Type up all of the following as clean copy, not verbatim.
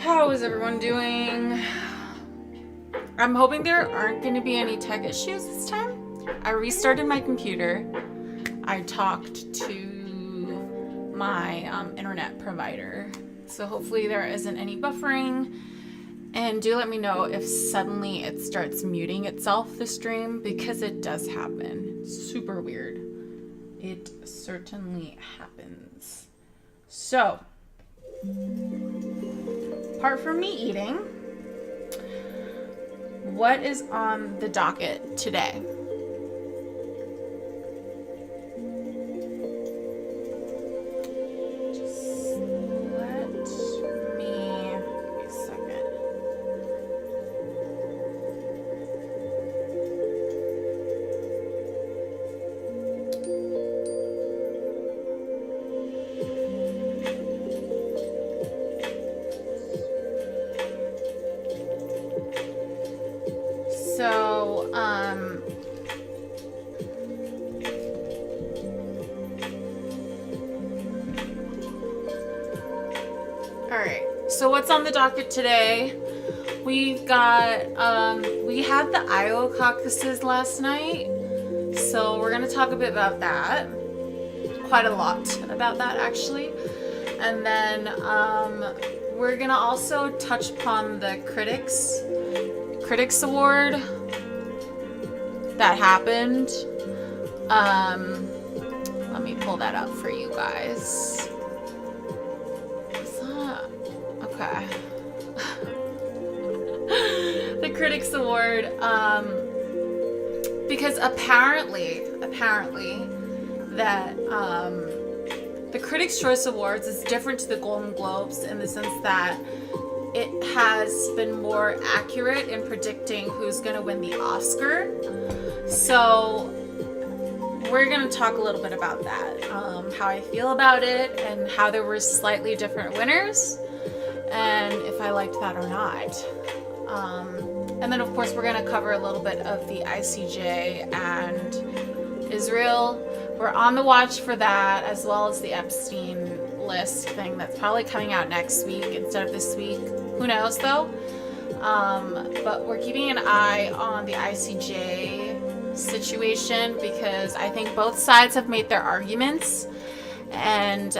How is everyone doing? I'm hoping there aren't going to be any tech issues this time. I restarted my computer. I talked to my internet provider. So hopefully there isn't any buffering. And do let me know if suddenly it starts muting itself, the stream, because it does happen. It's super weird. It certainly happens. So, apart from me eating, what is on the docket today? Just let me, give me a second. So, all right. So what's on the docket today? We've got, we had the Iowa caucuses last night. So we're going to talk a bit about that. Quite a lot about that, actually. And then, we're going to also touch upon the Critics Award that happened. Let me pull that up for you guys. Is that okay? The Critics Award, because apparently that the Critics' Choice Awards is different to the Golden Globes in the sense that it has been more accurate in predicting who's going to win the Oscar. So we're going to talk a little bit about that, how I feel about it and how there were slightly different winners and if I liked that or not. And then of course we're going to cover a little bit of the ICJ and Israel. We're on the watch for that, as well as the Epstein list thing that's probably coming out next week instead of this week. Who knows though? But we're keeping an eye on the ICJ situation because I think both sides have made their arguments. And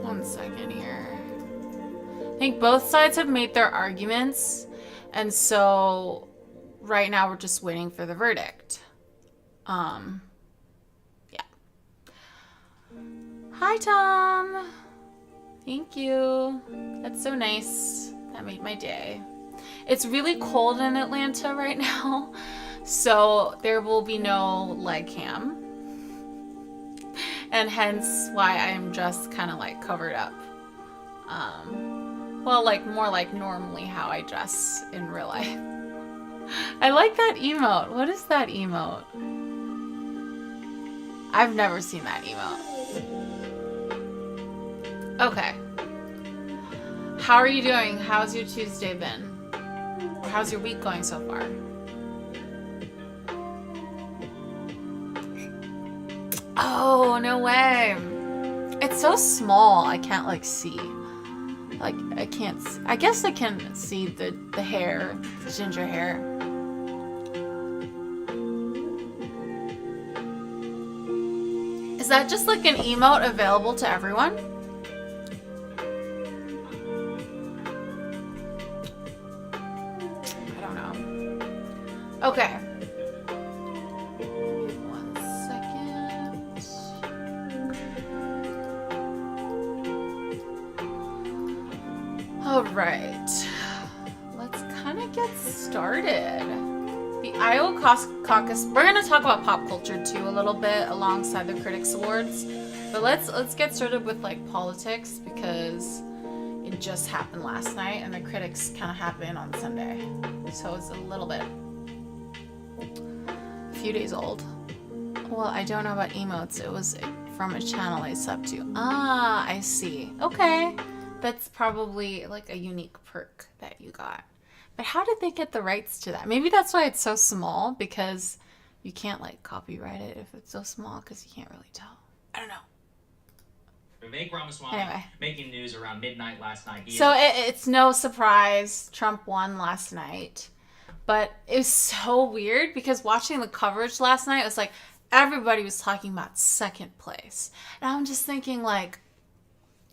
one second here. I think both sides have made their arguments, and so right now we're just waiting for the verdict. Yeah. Hi, Tom. Thank you. That's so nice. That made my day. It's really cold in Atlanta right now, so there will be no leg cam. And hence why I'm just kind of like covered up. Well, like more like normally how I dress in real life. I like that emote. What is that emote? I've never seen that emote. Okay. How are you doing? How's your Tuesday been? Or how's your week going so far? Oh, no way. It's so small. I can't like see. Like I can't. I guess I can see the hair, the ginger hair. Is that just like an emote available to everyone? I don't know. Okay. One second. All right. Let's kind of get started. The Iowa Caucus, we're going to talk about pop culture too a little bit alongside the Critics Awards. But let's get started with like politics because it just happened last night and the critics kind of happened on Sunday. So it's a little bit, a few days old. Well, I don't know about emotes. It was from a channel I sub to. Ah, I see. Okay. That's probably like a unique perk that you got. But how did they get the rights to that? Maybe that's why it's so small, because you can't like copyright it if it's so small because you can't really tell. I don't know. Vivek Ramaswamy Anyway. making news around midnight last night. So it's no surprise Trump won last night. But it was so weird because watching the coverage last night, it was like everybody was talking about second place. And I'm just thinking, like,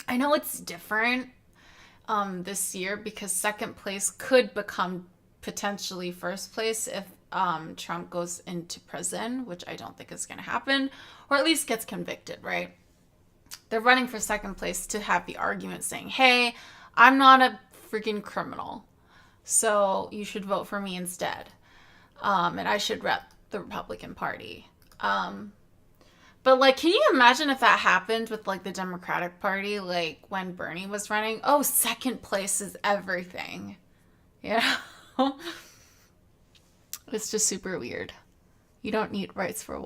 I know it's different this year because second place could become potentially first place if Trump goes into prison, which I don't think is going to happen, or at least gets convicted, right? They're running for second place to have the argument saying, hey, I'm not a freaking criminal, so you should vote for me instead. And I should rep the Republican Party. But, like, can you imagine if that happened with, like, the Democratic Party, like, when Bernie was running? Oh, second place is everything. Yeah. It's just super weird. You don't need rights for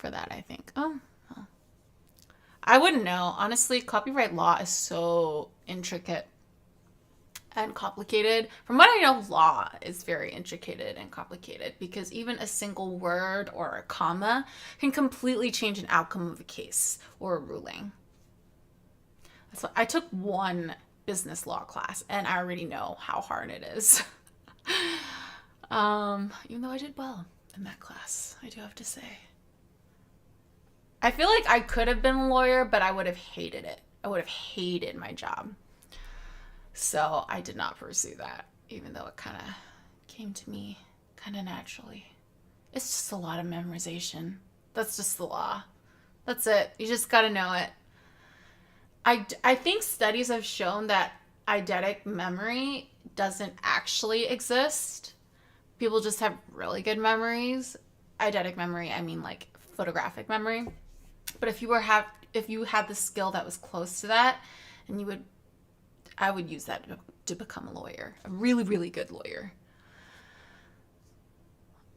that, I think. Oh. I wouldn't know. Honestly, copyright law is so intricate and complicated. From what I know, law is very intricate and complicated because even a single word or a comma can completely change an outcome of a case or a ruling. So I took one business law class and I already know how hard it is. Even though I did well in that class, I do have to say. I feel like I could have been a lawyer, but I would have hated it. I would have hated my job. So I did not pursue that, even though it kind of came to me kind of naturally. It's just a lot of memorization. That's just the law. That's it. You just got to know it. I think studies have shown that eidetic memory doesn't actually exist. People just have really good memories. Eidetic memory, I mean like photographic memory. But if you had the skill that was close to that, and I would use that to become a lawyer, a really, really good lawyer.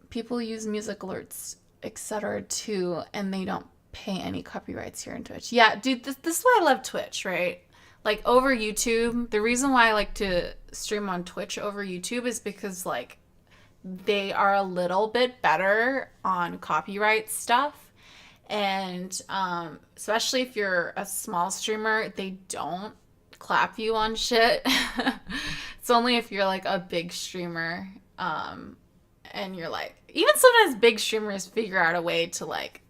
People use music alerts, etc. too, and they don't pay any copyrights here in Twitch. Yeah, dude, this is why I love Twitch, right? Like over YouTube, the reason why I like to stream on Twitch over YouTube is because like they are a little bit better on copyright stuff. And especially if you're a small streamer, they don't clap you on shit. It's only if you're like a big streamer and you're like, even sometimes big streamers figure out a way to like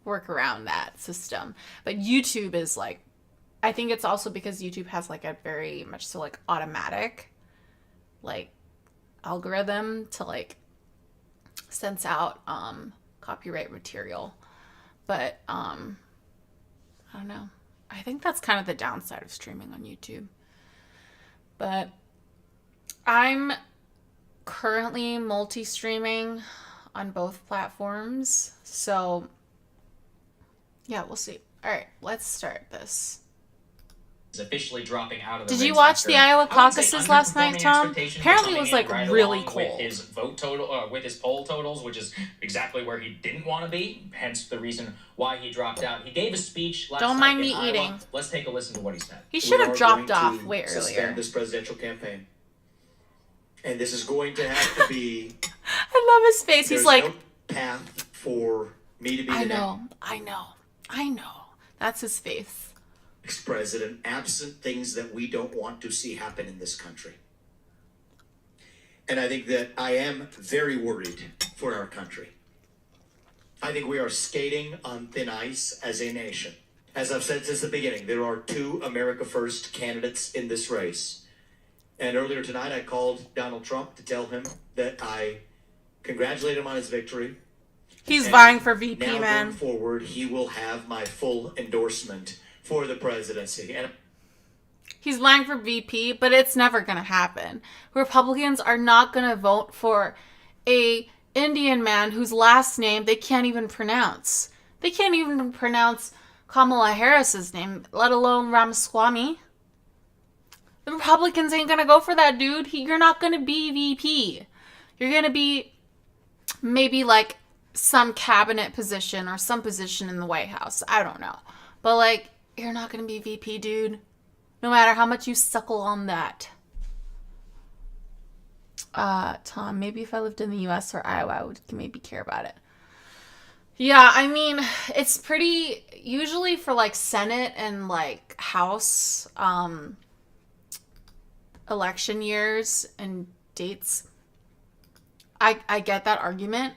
work around that system. But YouTube is like, I think it's also because YouTube has like a very much so like automatic like algorithm to like sense out copyright material. But I don't know. I think that's kind of the downside of streaming on YouTube. But I'm currently multi-streaming on both platforms. So yeah, we'll see. All right, let's start this. Is officially dropping out of the Did you watch the Iowa caucuses last night, Tom? Apparently Apparently it was like really cold. With his vote total, with his poll totals, which is exactly where he didn't want to be. Hence the reason why he dropped out. He gave a speech last night. Don't mind me Iowa. eating. Let's take a listen to what he said. He should have dropped off way earlier. Suspend this presidential campaign, and this is going to have to be. I love his face. He's like, no path for me to be. I know. That's his face. President, absent things that we don't want to see happen in this country. And I think that I am very worried for our country. I think we are skating on thin ice as a nation. As I've said since the beginning, there are two America First candidates in this race. And earlier tonight, I called Donald Trump to tell him that I congratulate him on his victory. He's vying for VP, now man. Going forward, he will have my full endorsement for the presidency. And he's vying for VP, but it's never going to happen. Republicans are not going to vote for a Indian man whose last name they can't even pronounce. They can't even pronounce Kamala Harris's name, let alone Ramaswamy. The Republicans ain't going to go for that, dude. You're not going to be VP. You're going to be maybe like some cabinet position or some position in the White House. I don't know. But like, you're not going to be VP, dude. No matter how much you suckle on that. Tom, maybe if I lived in the U.S. or Iowa, I would maybe care about it. Yeah, I mean, it's pretty usually for like Senate and like House election years and dates. I get that argument,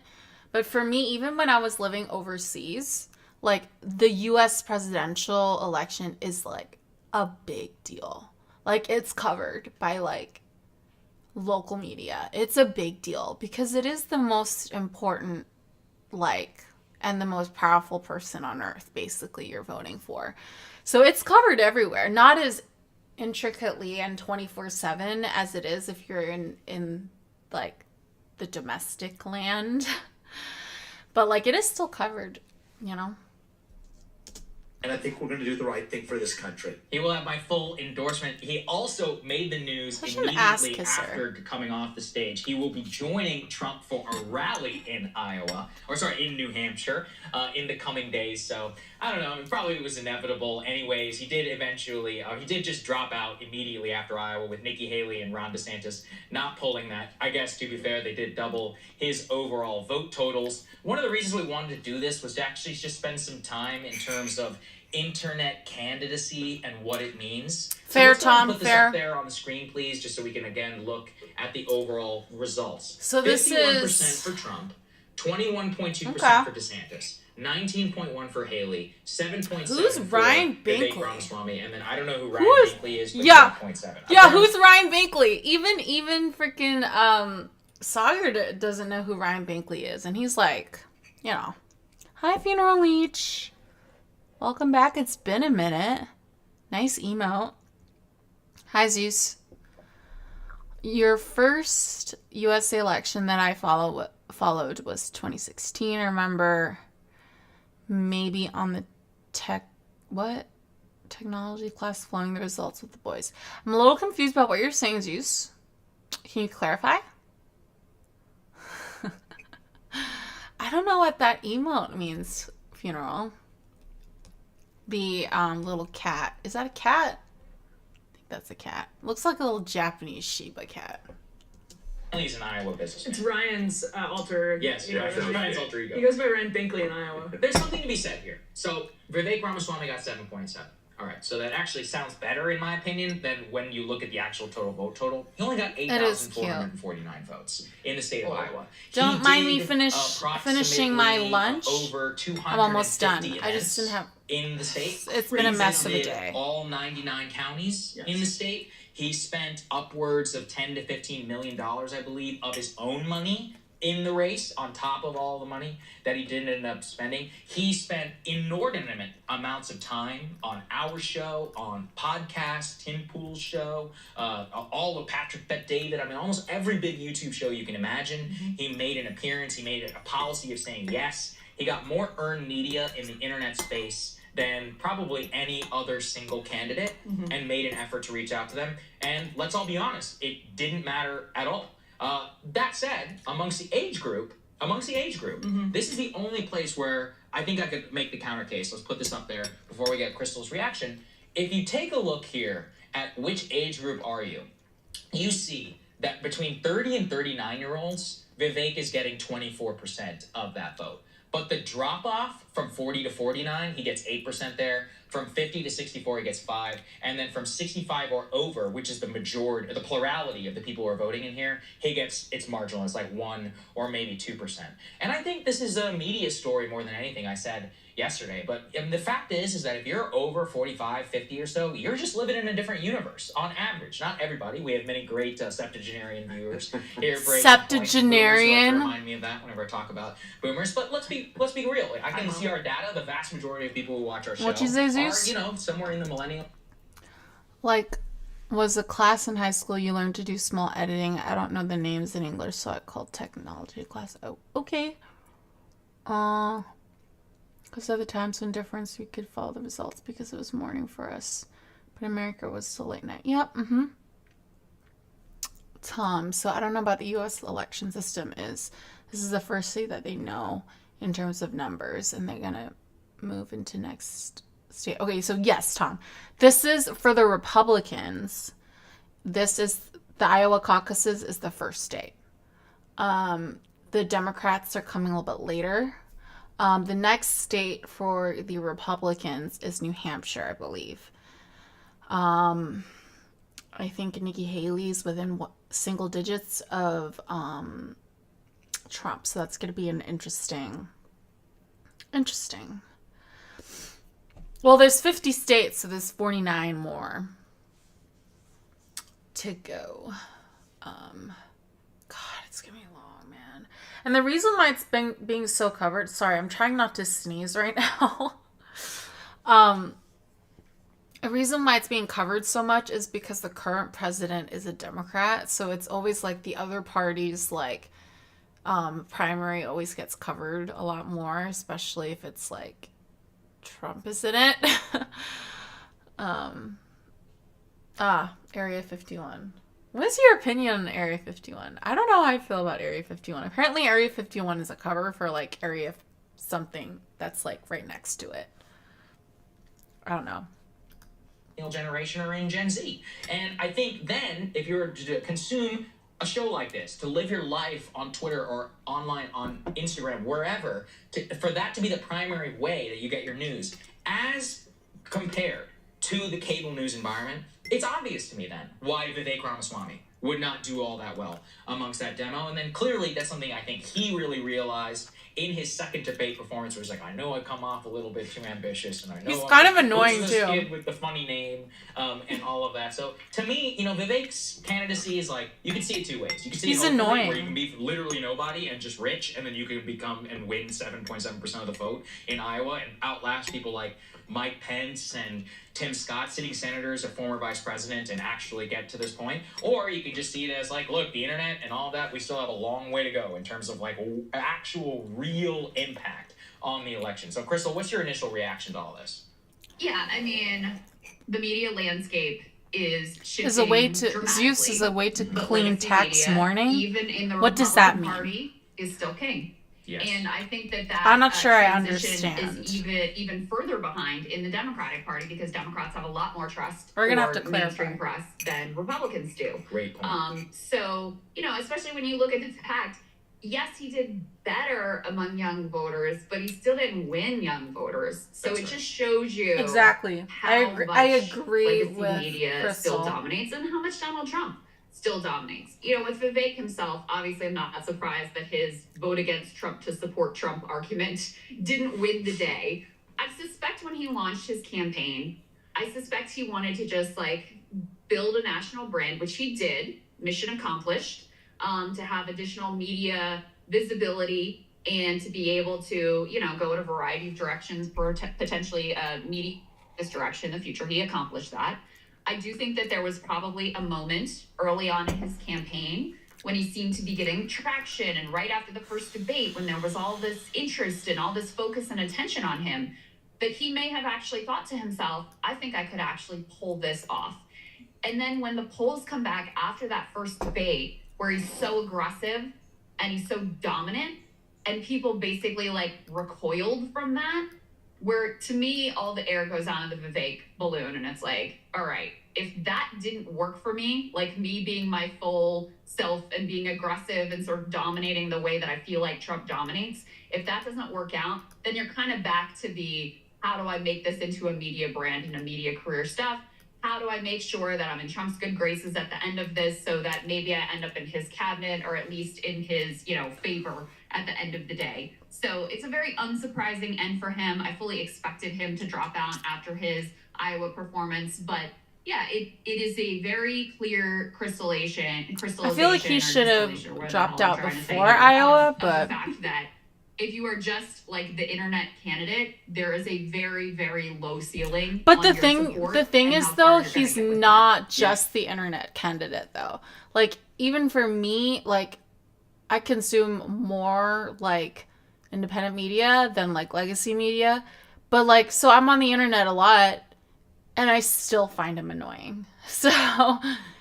but for me, even when I was living overseas, like the US presidential election is like a big deal. Like it's covered by like local media. It's a big deal because it is the most important, like, and the most powerful person on earth, basically, you're voting for. So it's covered everywhere. Not as intricately and 24/7 as it is if you're in like the domestic land. But like it is still covered, you know. And I think we're going to do the right thing for this country. He will have my full endorsement. He also made the news Such an ass immediately kisser. after coming off the stage. He will be joining Trump for a rally in in New Hampshire, in the coming days. So, I don't know. It probably was inevitable. Anyways, he did just drop out immediately after Iowa with Nikki Haley and Ron DeSantis not pulling that. I guess, to be fair, they did double his overall vote totals. One of the reasons we wanted to do this was to actually just spend some time in terms of internet candidacy and what it means. Fair, so Tom. Tom, Put this fair. up there on the screen, please, just so we can again look at the overall results. So this 51% is for Trump, 21.2% Okay. for DeSantis, 19.1% for Haley, 7.7% Who's for Ryan Vivek Binkley? Ramaswamy, and then I don't know who Who Ryan is- Binkley is, but Yeah. 0.7. Yeah, Okay. who's Ryan Binkley? Even freaking Sawyer doesn't know who Ryan Binkley is, and he's like, you know, hi Funeral Leech, welcome back. It's been a minute. Nice emote. Hi Zeus. Your first USA election that I followed was 2016. I remember maybe on the technology class flowing the results with the boys. I'm a little confused about what you're saying, Zeus. Can you clarify? I don't know what that emote means, Funeral. The little cat. Is that a cat? I think that's a cat. Looks like a little Japanese Shiba cat. He's an Iowa businessman. It's Ryan's alter. Yes, ego. Ryan's alter ego. He goes by Ryan Binkley in Iowa. There's something to be said here. So Vivek Ramaswamy got 7.7. All right, so that actually sounds better in my opinion than when you look at the actual total vote total. He only got 8,449 votes in the state of Iowa. Don't He mind me did finishing my approximately lunch. Over 250 I'm almost done. I events just didn't have. in the state. It's been a mess of a He day. visited all 99 counties Yes. in the state. He spent upwards of $10 to $15 million, I believe, of his own money in the race, on top of all the money that he didn't end up spending. He spent inordinate amounts of time on our show, on podcasts, Tim Pool's show, all of Patrick Bet David. I mean, almost every big YouTube show you can imagine. He made an appearance. He made it a policy of saying yes. He got more earned media in the internet space than probably any other single candidate, and made an effort to reach out to them. And let's all be honest, it didn't matter at all. That said, amongst the age group, this is the only place where I think I could make the counter case. Let's put this up there before we get Crystal's reaction. If you take a look here at which age group are you, you see that between 30 and 39-year-olds, Vivek is getting 24% of that vote. But the drop-off from 40 to 49, he gets 8% there. From 50 to 64, he gets 5%. And then from 65 or over, which is the majority, the plurality of the people who are voting in here, it's marginal. It's like 1 or maybe 2%. And I think this is a media story more than anything I said yesterday. But the fact is that if you're over 45, 50 or so, you're just living in a different universe on average. Not everybody. We have many great septuagenarian viewers here. Septuagenarian? Remind me of that whenever I talk about boomers. But let's be real. I can see our data. The vast majority of people who watch our show What'd you say, are, Zeus? somewhere in the millennial. Like, was a class in high school you learned to do small editing? I don't know the names in English, so I called technology class. Oh, okay. Because other times when difference, we could follow the results because it was morning for us. But America was still late night. Yep, Tom, so I don't know about the U.S. election system. This is the first thing that they know in terms of numbers, and they're going to move into next state. Okay, so yes, Tom, this is for the Republicans. This is the Iowa caucuses is the first state. The Democrats are coming a little bit later. The next state for the Republicans is New Hampshire, I believe. I think Nikki Haley's within single digits of Trump, so that's going to be an interesting. Well, there's 50 states, so there's 49 more to go. God, it's gonna be long, man. And the reason why it's been being so covered, sorry, I'm trying not to sneeze right now. The reason why it's being covered so much is because the current president is a Democrat, so it's always like the other party's like primary always gets covered a lot more, especially if it's like Trump is in it. Area 51. What is your opinion on Area 51? I don't know how I feel about Area 51. Apparently Area 51 is a cover for like Area something that's like right next to it. I don't know. Generation or in Gen Z. And I think then, if you're to consume a show like this, to live your life on Twitter or online on Instagram, wherever, for that to be the primary way that you get your news, as compared to the cable news environment, it's obvious to me then why Vivek Ramaswamy would not do all that well amongst that demo. And then clearly that's something I think he really realized in his second debate performance, where he's like, I know I come off a little bit too ambitious, and I know he's kind of annoying who's too. This kid with the funny name, and all of that. So to me, Vivek's candidacy is like, you can see it two ways. You can see he's it annoying, where you can be literally nobody and just rich, and then you can become and win 7.7% of the vote in Iowa and outlast people like Mike Pence and Tim Scott, sitting senators, a former vice president, and actually get to this point. Or you can just see it as like, look, the internet and all that, we still have a long way to go in terms of like actual real impact on the election. So Crystal, what's your initial reaction to all this? Yeah, I mean, the media landscape is shifting is a way to dramatically. Zeus is a way to But clean legacy tax media, morning. Even in the What does that mean? Party is still king. Yes. And I think that I'm not sure I transition understand. is even further behind in the Democratic Party, because Democrats have a lot more trust We're gonna for have to clarify. mainstream press than Republicans do. Great point. So, especially when you look at the fact, yes, he did better among young voters, but he still didn't win young voters. So That's it right. just shows you Exactly. how I much agree legacy with media Crystal. still dominates and how much Donald Trump still dominates. With Vivek himself, obviously I'm not surprised that his vote against Trump to support Trump argument didn't win the day. I suspect when he launched his campaign, I suspect he wanted to just build a national brand, which he did, mission accomplished, to have additional media visibility and to be able to, go in a variety of directions for potentially media this direction in the future. He accomplished that. I do think that there was probably a moment early on in his campaign when he seemed to be getting traction, and right after the first debate, when there was all this interest and all this focus and attention on him, that he may have actually thought to himself, I think I could actually pull this off. And then when the polls come back after that first debate, where he's so aggressive and he's so dominant, and people basically recoiled from that, where to me, all the air goes on in the Vivek balloon, and it's like, all right, if that didn't work for me, me being my full self and being aggressive and sort of dominating the way that I feel like Trump dominates, if that doesn't work out, then you're kind of back to the, how do I make this into a media brand and a media career stuff? How do I make sure that I'm in Trump's good graces at the end of this, so that maybe I end up in his cabinet, or at least in his, favor at the end of the day? So it's a very unsurprising end for him. I fully expected him to drop out after his Iowa performance, but yeah, it is a very clear crystallization. I feel like he or should have distillation, or whatever the dropped hell I'm out trying to say before here, Iowa, of but the fact that if you are just the internet candidate, there is a very, very low ceiling. But on the your thing support is and how though, far you're gonna he's get with not just the internet candidate though. Even for me, I consume more independent media than legacy media. But so I'm on the internet a lot and I still find him annoying. So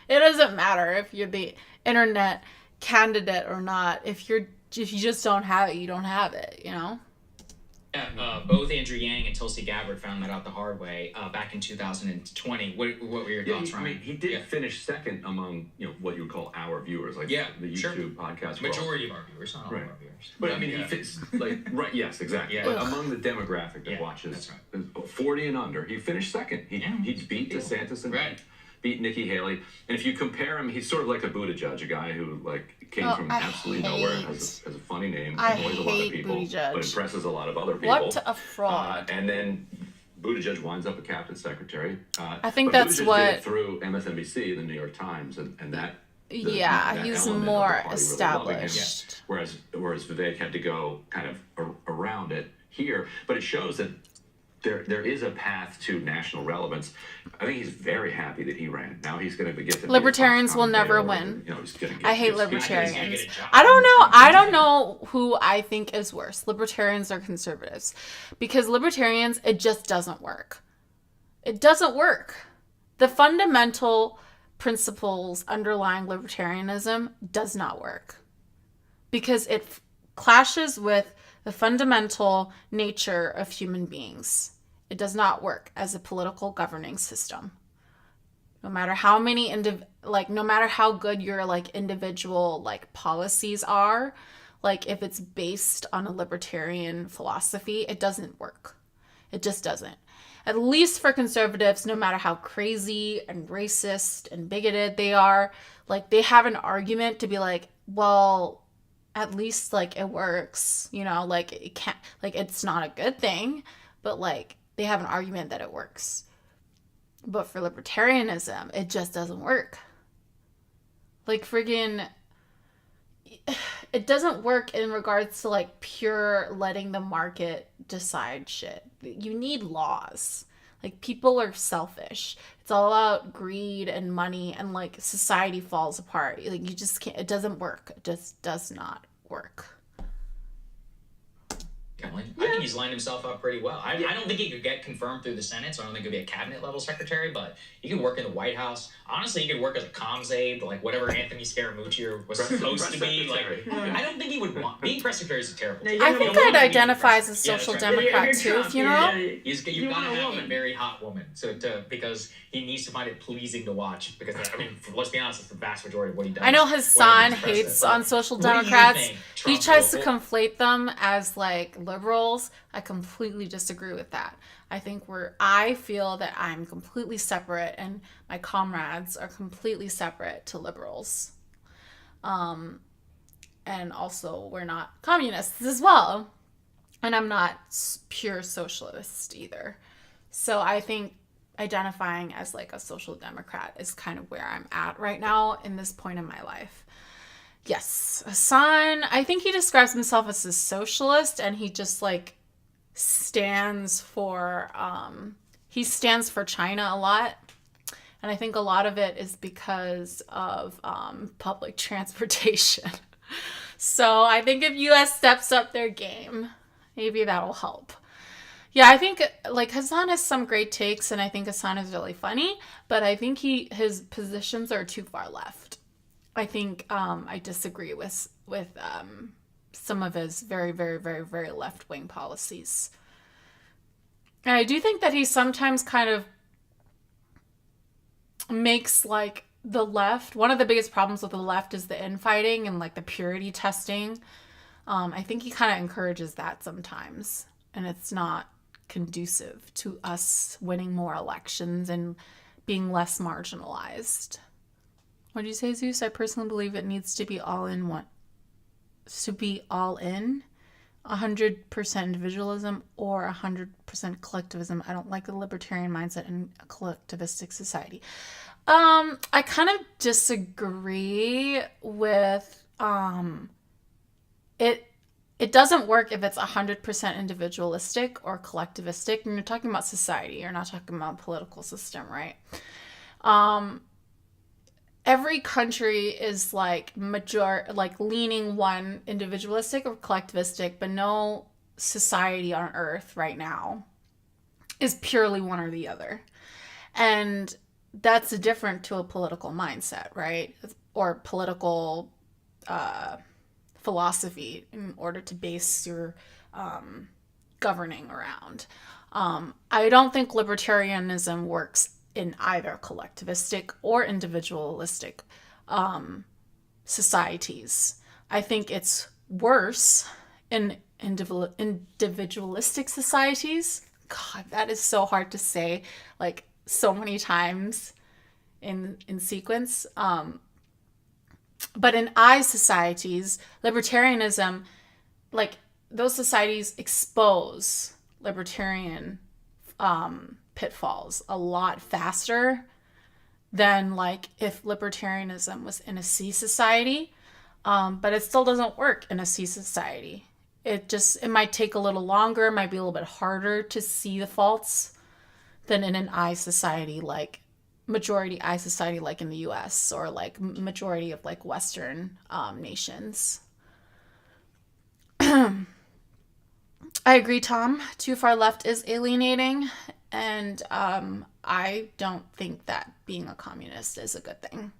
it doesn't matter if you're the internet candidate or not. If you just don't have it, you don't have it, Both Andrew Yang and Tulsi Gabbard found that out the hard way back in 2020. What were your thoughts, Ryan? I mean, he did finish second among what you would call our viewers, like the YouTube podcast. Majority of our viewers, not all of our viewers. But I mean, he fits yes, exactly. Yeah. But among the demographic that watches 40 and under, he finished second. He beat DeSantis and beat Nikki Haley. And if you compare him, he's sort of like a Buttigieg, a guy who came from absolutely nowhere, has a funny name, annoys a lot of people, Buttigieg. but impresses a lot of other people. What a fraud. And then Buttigieg winds up a cabinet secretary. I think but that's Buttigieg what... did it through MSNBC, the New York Times, and that... that he's more established. Really whereas Vivek had to go kind of around it here. But it shows that there is a path to national relevance. I think he's very happy that he ran. Now he's going to get to libertarians will never win. I hate libertarians. I don't know who I think is worse, libertarians or conservatives, because libertarians, it just doesn't work. It doesn't work. The fundamental principles underlying libertarianism does not work because it clashes with the fundamental nature of human beings. It does not work as a political governing system. No matter how many no matter how good your individual policies are, if it's based on a libertarian philosophy, it doesn't work. It just doesn't. At least for conservatives, no matter how crazy and racist and bigoted they are, they have an argument to be well, at least it works, it can't, it's not a good thing, but they have an argument that it works. But for libertarianism, it just doesn't work. It doesn't work in regards to pure letting the market decide shit. You need laws. People are selfish. It's all about greed and money, and society falls apart. You just can't. It doesn't work. It just does not work. I think he's lined himself up pretty well. I don't think he could get confirmed through the Senate, so I don't think he'd be a cabinet level secretary, but he could work in the White House. Honestly, he could work as a comms aide, whatever Anthony Scaramucci was supposed to be. I don't think he would want being press secretary is terrible. No, I think I'd identify as a social democrat too, if you know. You gotta have a very hot woman, because he needs to find it pleasing to watch. Because let's be honest, it's the vast majority of what he does. I know Hassan hates on social democrats. He tries to conflate them as liberals. I completely disagree with that. I feel that I'm completely separate and my comrades are completely separate to liberals. And also we're not communists as well. And I'm not pure socialist either. So I think identifying as a social democrat is kind of where I'm at right now in this point in my life. Yes, Hassan, I think he describes himself as a socialist, and he just stands for China a lot. And I think a lot of it is because of public transportation. So I think if US steps up their game, maybe that'll help. Yeah, I think Hassan has some great takes, and I think Hassan is really funny, but I think his positions are too far left. I think I disagree with some of his very, very, very, very left-wing policies. And I do think that he sometimes kind of makes the left, one of the biggest problems with the left is the infighting and the purity testing. I think he kind of encourages that sometimes, and it's not conducive to us winning more elections and being less marginalized. What do you say, Zeus? I personally believe it needs to be all in 100% individualism or 100% collectivism. I don't like the libertarian mindset in a collectivistic society. I kind of disagree with it. It doesn't work if it's 100% individualistic or collectivistic. And you're talking about society. You're not talking about political system, right? Every country is leaning one individualistic or collectivistic, but no society on earth right now is purely one or the other. And that's different to a political mindset, right? Or political philosophy in order to base your governing around. I don't think libertarianism works in either collectivistic or individualistic societies. I think it's worse in individualistic societies. God, that is so hard to say, like, so many times in sequence. But in I societies, libertarianism, like, those societies expose libertarian pitfalls a lot faster than, like, if libertarianism was in a C society. But it still doesn't work in a C society. It might take a little longer, it might be a little bit harder to see the faults than in an I society, like majority I society, like in the US, or like majority of like Western nations. I agree, Tom. Too far left is alienating, and I don't think that being a communist is a good thing.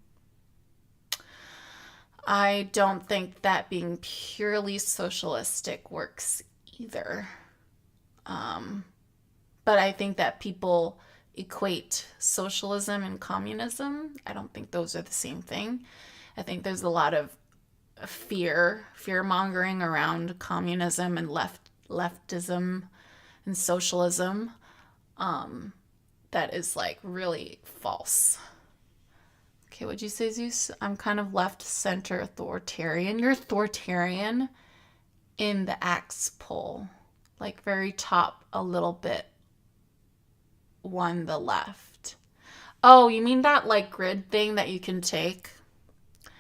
I don't think that being purely socialistic works either. But I think that people equate socialism and communism. I don't think those are the same thing. I think there's a lot of fear-mongering around communism and leftism and socialism that is, like, really false. Okay, what'd you say, Zeus? I'm kind of left, center, authoritarian. You're authoritarian in the Axe poll. Like, very top a little bit. One the left. Oh, you mean that, like, grid thing that you can take?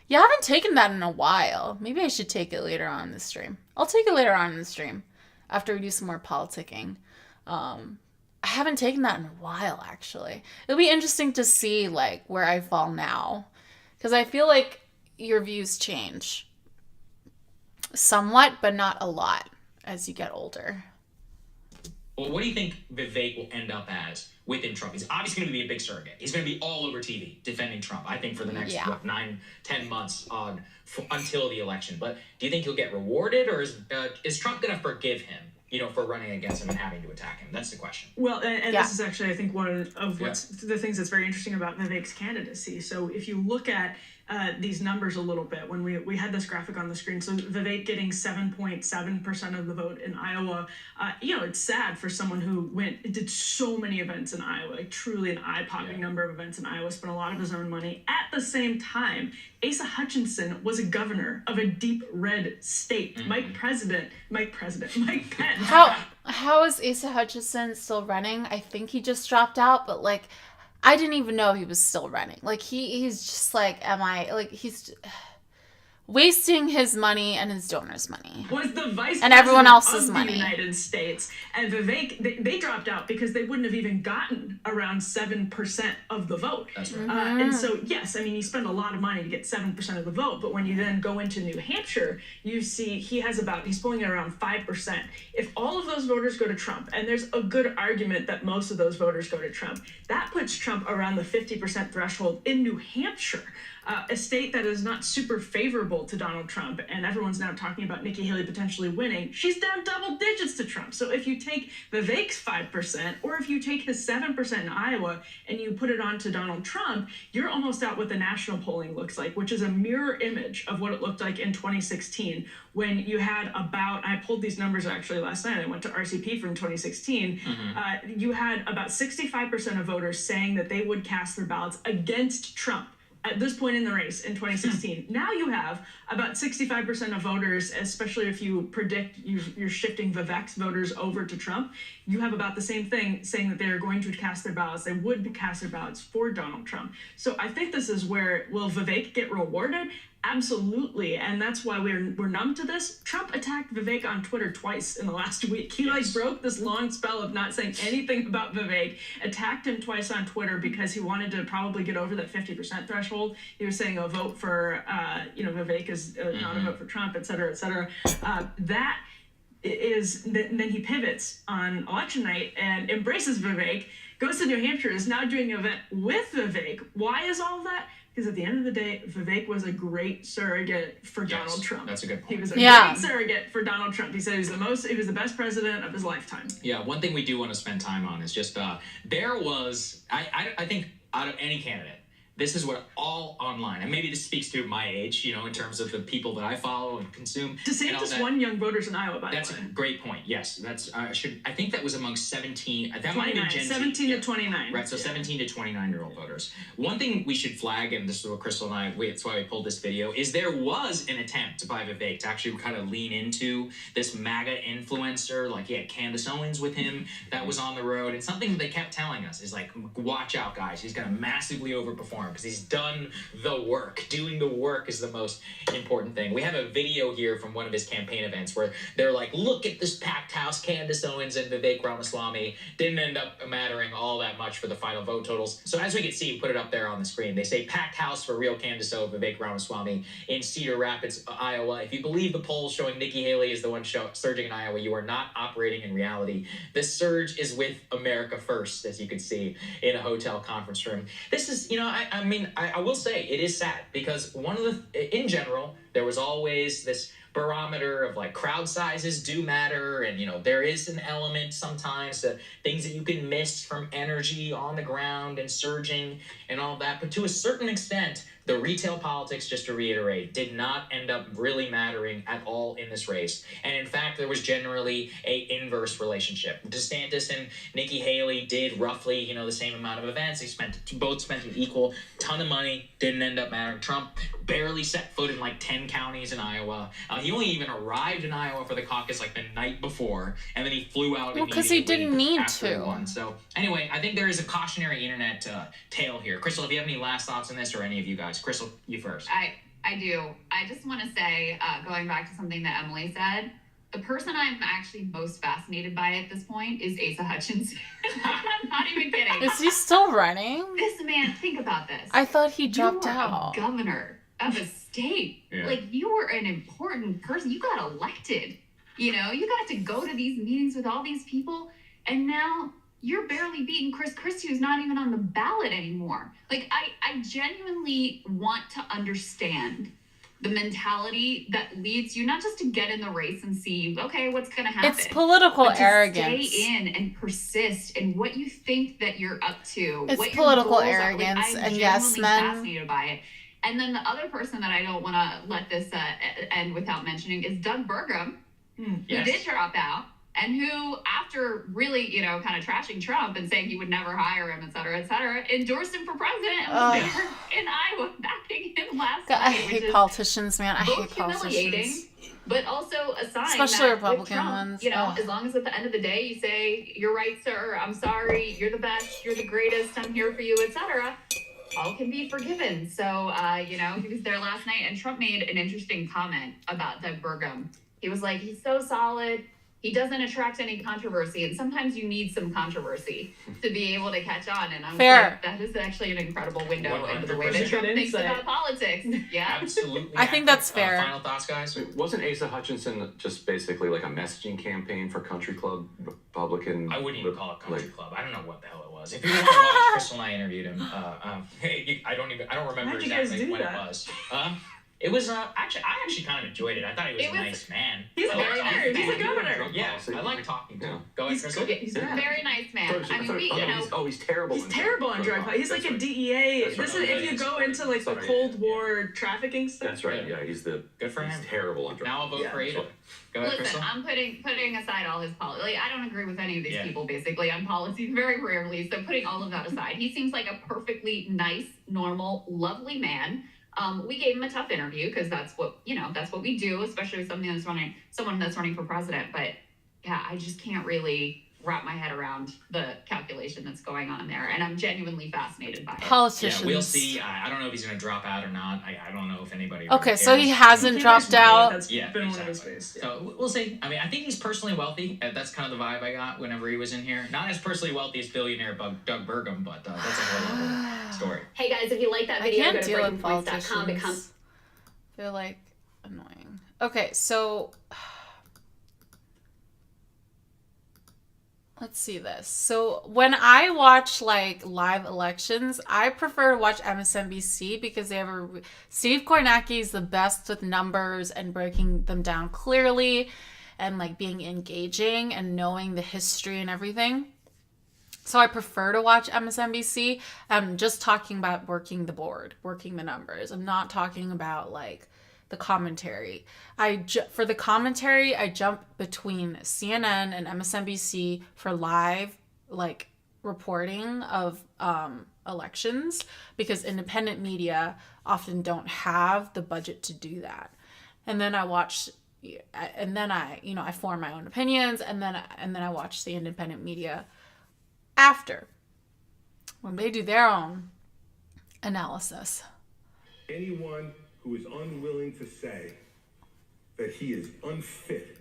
Yeah, I haven't taken that in a while. Maybe I should take it later on in the stream. I'll take it later on in the stream after we do some more politicking. I haven't taken that in a while, actually. It'll be interesting to see, like, where I fall now. Because I feel like your views change. Somewhat, but not a lot as you get older. Well, what do you think Vivek will end up as within Trump? He's obviously going to be a big surrogate. He's going to be all over TV defending Trump, I think, for the next 9-10 months until the election. But do you think he'll get rewarded, or is Trump going to forgive him, for running against him and having to attack him? That's the question. Well, and this is actually, I think, one of the things that's very interesting about Vivek's candidacy. So if you look at these numbers a little bit, when we had this graphic on the screen, so Vivek getting 7.7% of the vote in Iowa, it's sad for someone who did so many events in Iowa, like truly an eye-popping number of events in Iowa, spent a lot of his own money. At the same time, Asa Hutchinson was a governor of a deep red state. Mm-hmm. Mike Pence. How is Asa Hutchinson still running? I think he just dropped out, but, like, I didn't even know he was still running. Like, he's just like, he's wasting his money and his donors' money. Was the vice and everyone else's of money. The United States. And Vivek, they dropped out because they wouldn't have even gotten around 7% of the vote. That's right. And so, yes, I mean, you spend a lot of money to get 7% of the vote, but when you then go into New Hampshire, you see he's pulling at around 5%. If all of those voters go to Trump, and there's a good argument that most of those voters go to Trump, that puts Trump around the 50% threshold in New Hampshire. A state that is not super favorable to Donald Trump, and everyone's now talking about Nikki Haley potentially winning. She's down double digits to Trump. So if you take Vivek's 5%, or if you take his 7% in Iowa, and you put it on to Donald Trump, you're almost at what the national polling looks like, which is a mirror image of what it looked like in 2016, when you had I pulled these numbers actually last night, I went to RCP from 2016, you had about 65% of voters saying that they would cast their ballots against Trump at this point in the race in 2016. Now you have about 65% of voters, especially if you predict you're shifting Vivek's voters over to Trump, you have about the same thing saying that they are going to cast their ballots. They would cast their ballots for Donald Trump. So I think this is where, will Vivek get rewarded? Absolutely, and that's why we're numb to this. Trump attacked Vivek on Twitter twice in the last week. He broke this long spell of not saying anything about Vivek, attacked him twice on Twitter because he wanted to probably get over that 50% threshold. He was saying a vote for Vivek is not a vote for Trump, et cetera, et cetera. Then he pivots on election night and embraces Vivek, goes to New Hampshire, is now doing an event with Vivek. Why is all of that? Because at the end of the day, Vivek was a great surrogate for Donald Trump. That's a good point. He was a great surrogate for Donald Trump. He said he was the best president of his lifetime. Yeah, one thing we do want to spend time on is just there was I think out of any candidate, this is what all online, and maybe this speaks to my age, you know, in terms of the people that I follow and consume. DeSantis won young voters in Iowa, by the way. That's a great point. Yes, that's I think that was among 17. That might have been Gen Z. 17 to 29. Right, so 17 to 29-year-old voters. One thing we should flag, and this is what Crystal and I, that's why we pulled this video, is there was an attempt by Vivek to actually kind of lean into this MAGA influencer. Like he had Candace Owens with him that was on the road, and something that they kept telling us is like, watch out, guys. He's going to massively overperform because he's done the work. Doing the work is the most important thing. We have a video here from one of his campaign events where they're like, look at this packed house. Candace Owens and Vivek Ramaswamy didn't end up mattering all that much for the final vote totals. So as we can see, put it up there on the screen. They say packed house for real Candace Owens, Vivek Ramaswamy in Cedar Rapids, Iowa. If you believe the polls showing Nikki Haley is the one surging in Iowa, you are not operating in reality. This surge is with America First, as you can see in a hotel conference room. This is, you know, I will say it is sad because in general, there was always this barometer of like crowd sizes do matter, and you know there is an element sometimes to things that you can miss from energy on the ground and surging and all that, but to a certain extent the retail politics, just to reiterate, did not end up really mattering at all in this race. And in fact, there was generally a inverse relationship. DeSantis and Nikki Haley did roughly, you know, the same amount of events. They both spent an equal ton of money, didn't end up mattering. Trump barely set foot in like 10 counties in Iowa. He only even arrived in Iowa for the caucus like the night before, and then he flew out because he didn't need after to. he won. So anyway, I think there is a cautionary internet tale here. Crystal, if you have any last thoughts on this, or any of you guys. Crystal, you first. I do. I just want to say, going back to something that Emily said, the person I'm actually most fascinated by at this point is Asa Hutchinson. I'm not even kidding. Is he still running? This man, think about this. I thought he dropped you were out. A governor of a state. Yeah. Like, you were an important person. You got elected. You know, you got to go to these meetings with all these people, and now you're barely beating Chris Christie, who's not even on the ballot anymore. Like, I genuinely want to understand the mentality that leads you not just to get in the race and see, okay, what's going to happen. It's political but to arrogance. Stay in and persist in what you think that you're up to. It's what political your goals arrogance, are. Like, and yes, I'm men. fascinated by it. And then the other person that I don't want to let this end without mentioning is Doug Burgum, who did drop out. And who, after really, you know, kind of trashing Trump and saying he would never hire him, et cetera, endorsed him for president and was there in Iowa backing him last night. I hate politicians, man. I hate politicians. But also a sign especially that Republican with Trump, ones. You know, as long as at the end of the day you say, you're right, sir, I'm sorry, you're the best, you're the greatest, I'm here for you, etc., all can be forgiven. So, you know, he was there last night, and Trump made an interesting comment about Doug Burgum. He was like, he's so solid. He doesn't attract any controversy, and sometimes you need some controversy to be able to catch on. And I'm like, that is actually an incredible window into the way that Trump thinks about politics. Yeah, absolutely. I think that's fair. Final thoughts, guys? Wasn't Asa Hutchinson just basically like a messaging campaign for Country Club Republican? I wouldn't even call it Country Club. I don't know what the hell it was. If you want to watch, Crystal and I interviewed him. I don't remember exactly when it was. It was I actually kind of enjoyed it. I thought he was a nice man. He's a very nice. He's a governor. Yeah, I like talking to him. Go ahead, Crystal. He's a very nice man. I mean, you know. He's terrible. He's terrible on drug policy. He's like a DEA. This is if you go into like the Cold War trafficking stuff. That's right. Yeah, he's good for him. He's terrible on drug. Now I'll vote for Ada. Go ahead, Listen, Crystal. I'm putting aside all his policy. Like, I don't agree with any of these people basically on policy, very rarely. So putting all of that aside, he seems like a perfectly nice, normal, lovely man. We gave him a tough interview because that's what we do, especially with someone that's running for president. But yeah, I just can't really wrap my head around the calculation that's going on there, and I'm genuinely fascinated by it. Politicians. Yeah, we'll see. I don't know if he's going to drop out or not. I don't know if anybody. Okay, really so he cares. hasn't dropped out. That's been one of his ways. So we'll see. I mean, I think he's personally wealthy. That's kind of the vibe I got whenever he was in here. Not as personally wealthy as billionaire Doug Burgum, but that's a whole other story. Hey guys, if you like that I video, can't go to deal with breakingpoints.com. politicians. They're like annoying. Okay, so let's see this. So when I watch like live elections, I prefer to watch MSNBC because they have Steve Kornacki is the best with numbers and breaking them down clearly and like being engaging and knowing the history and everything. So I prefer to watch MSNBC. I'm just talking about working the board, working the numbers. I'm not talking about like the commentary. For the commentary, I jump between CNN and MSNBC for live like reporting of elections because independent media often don't have the budget to do that. And then I watch, and then I form my own opinions, and then I watch the independent media after when they do their own analysis. Anyone who is unwilling to say that he is unfit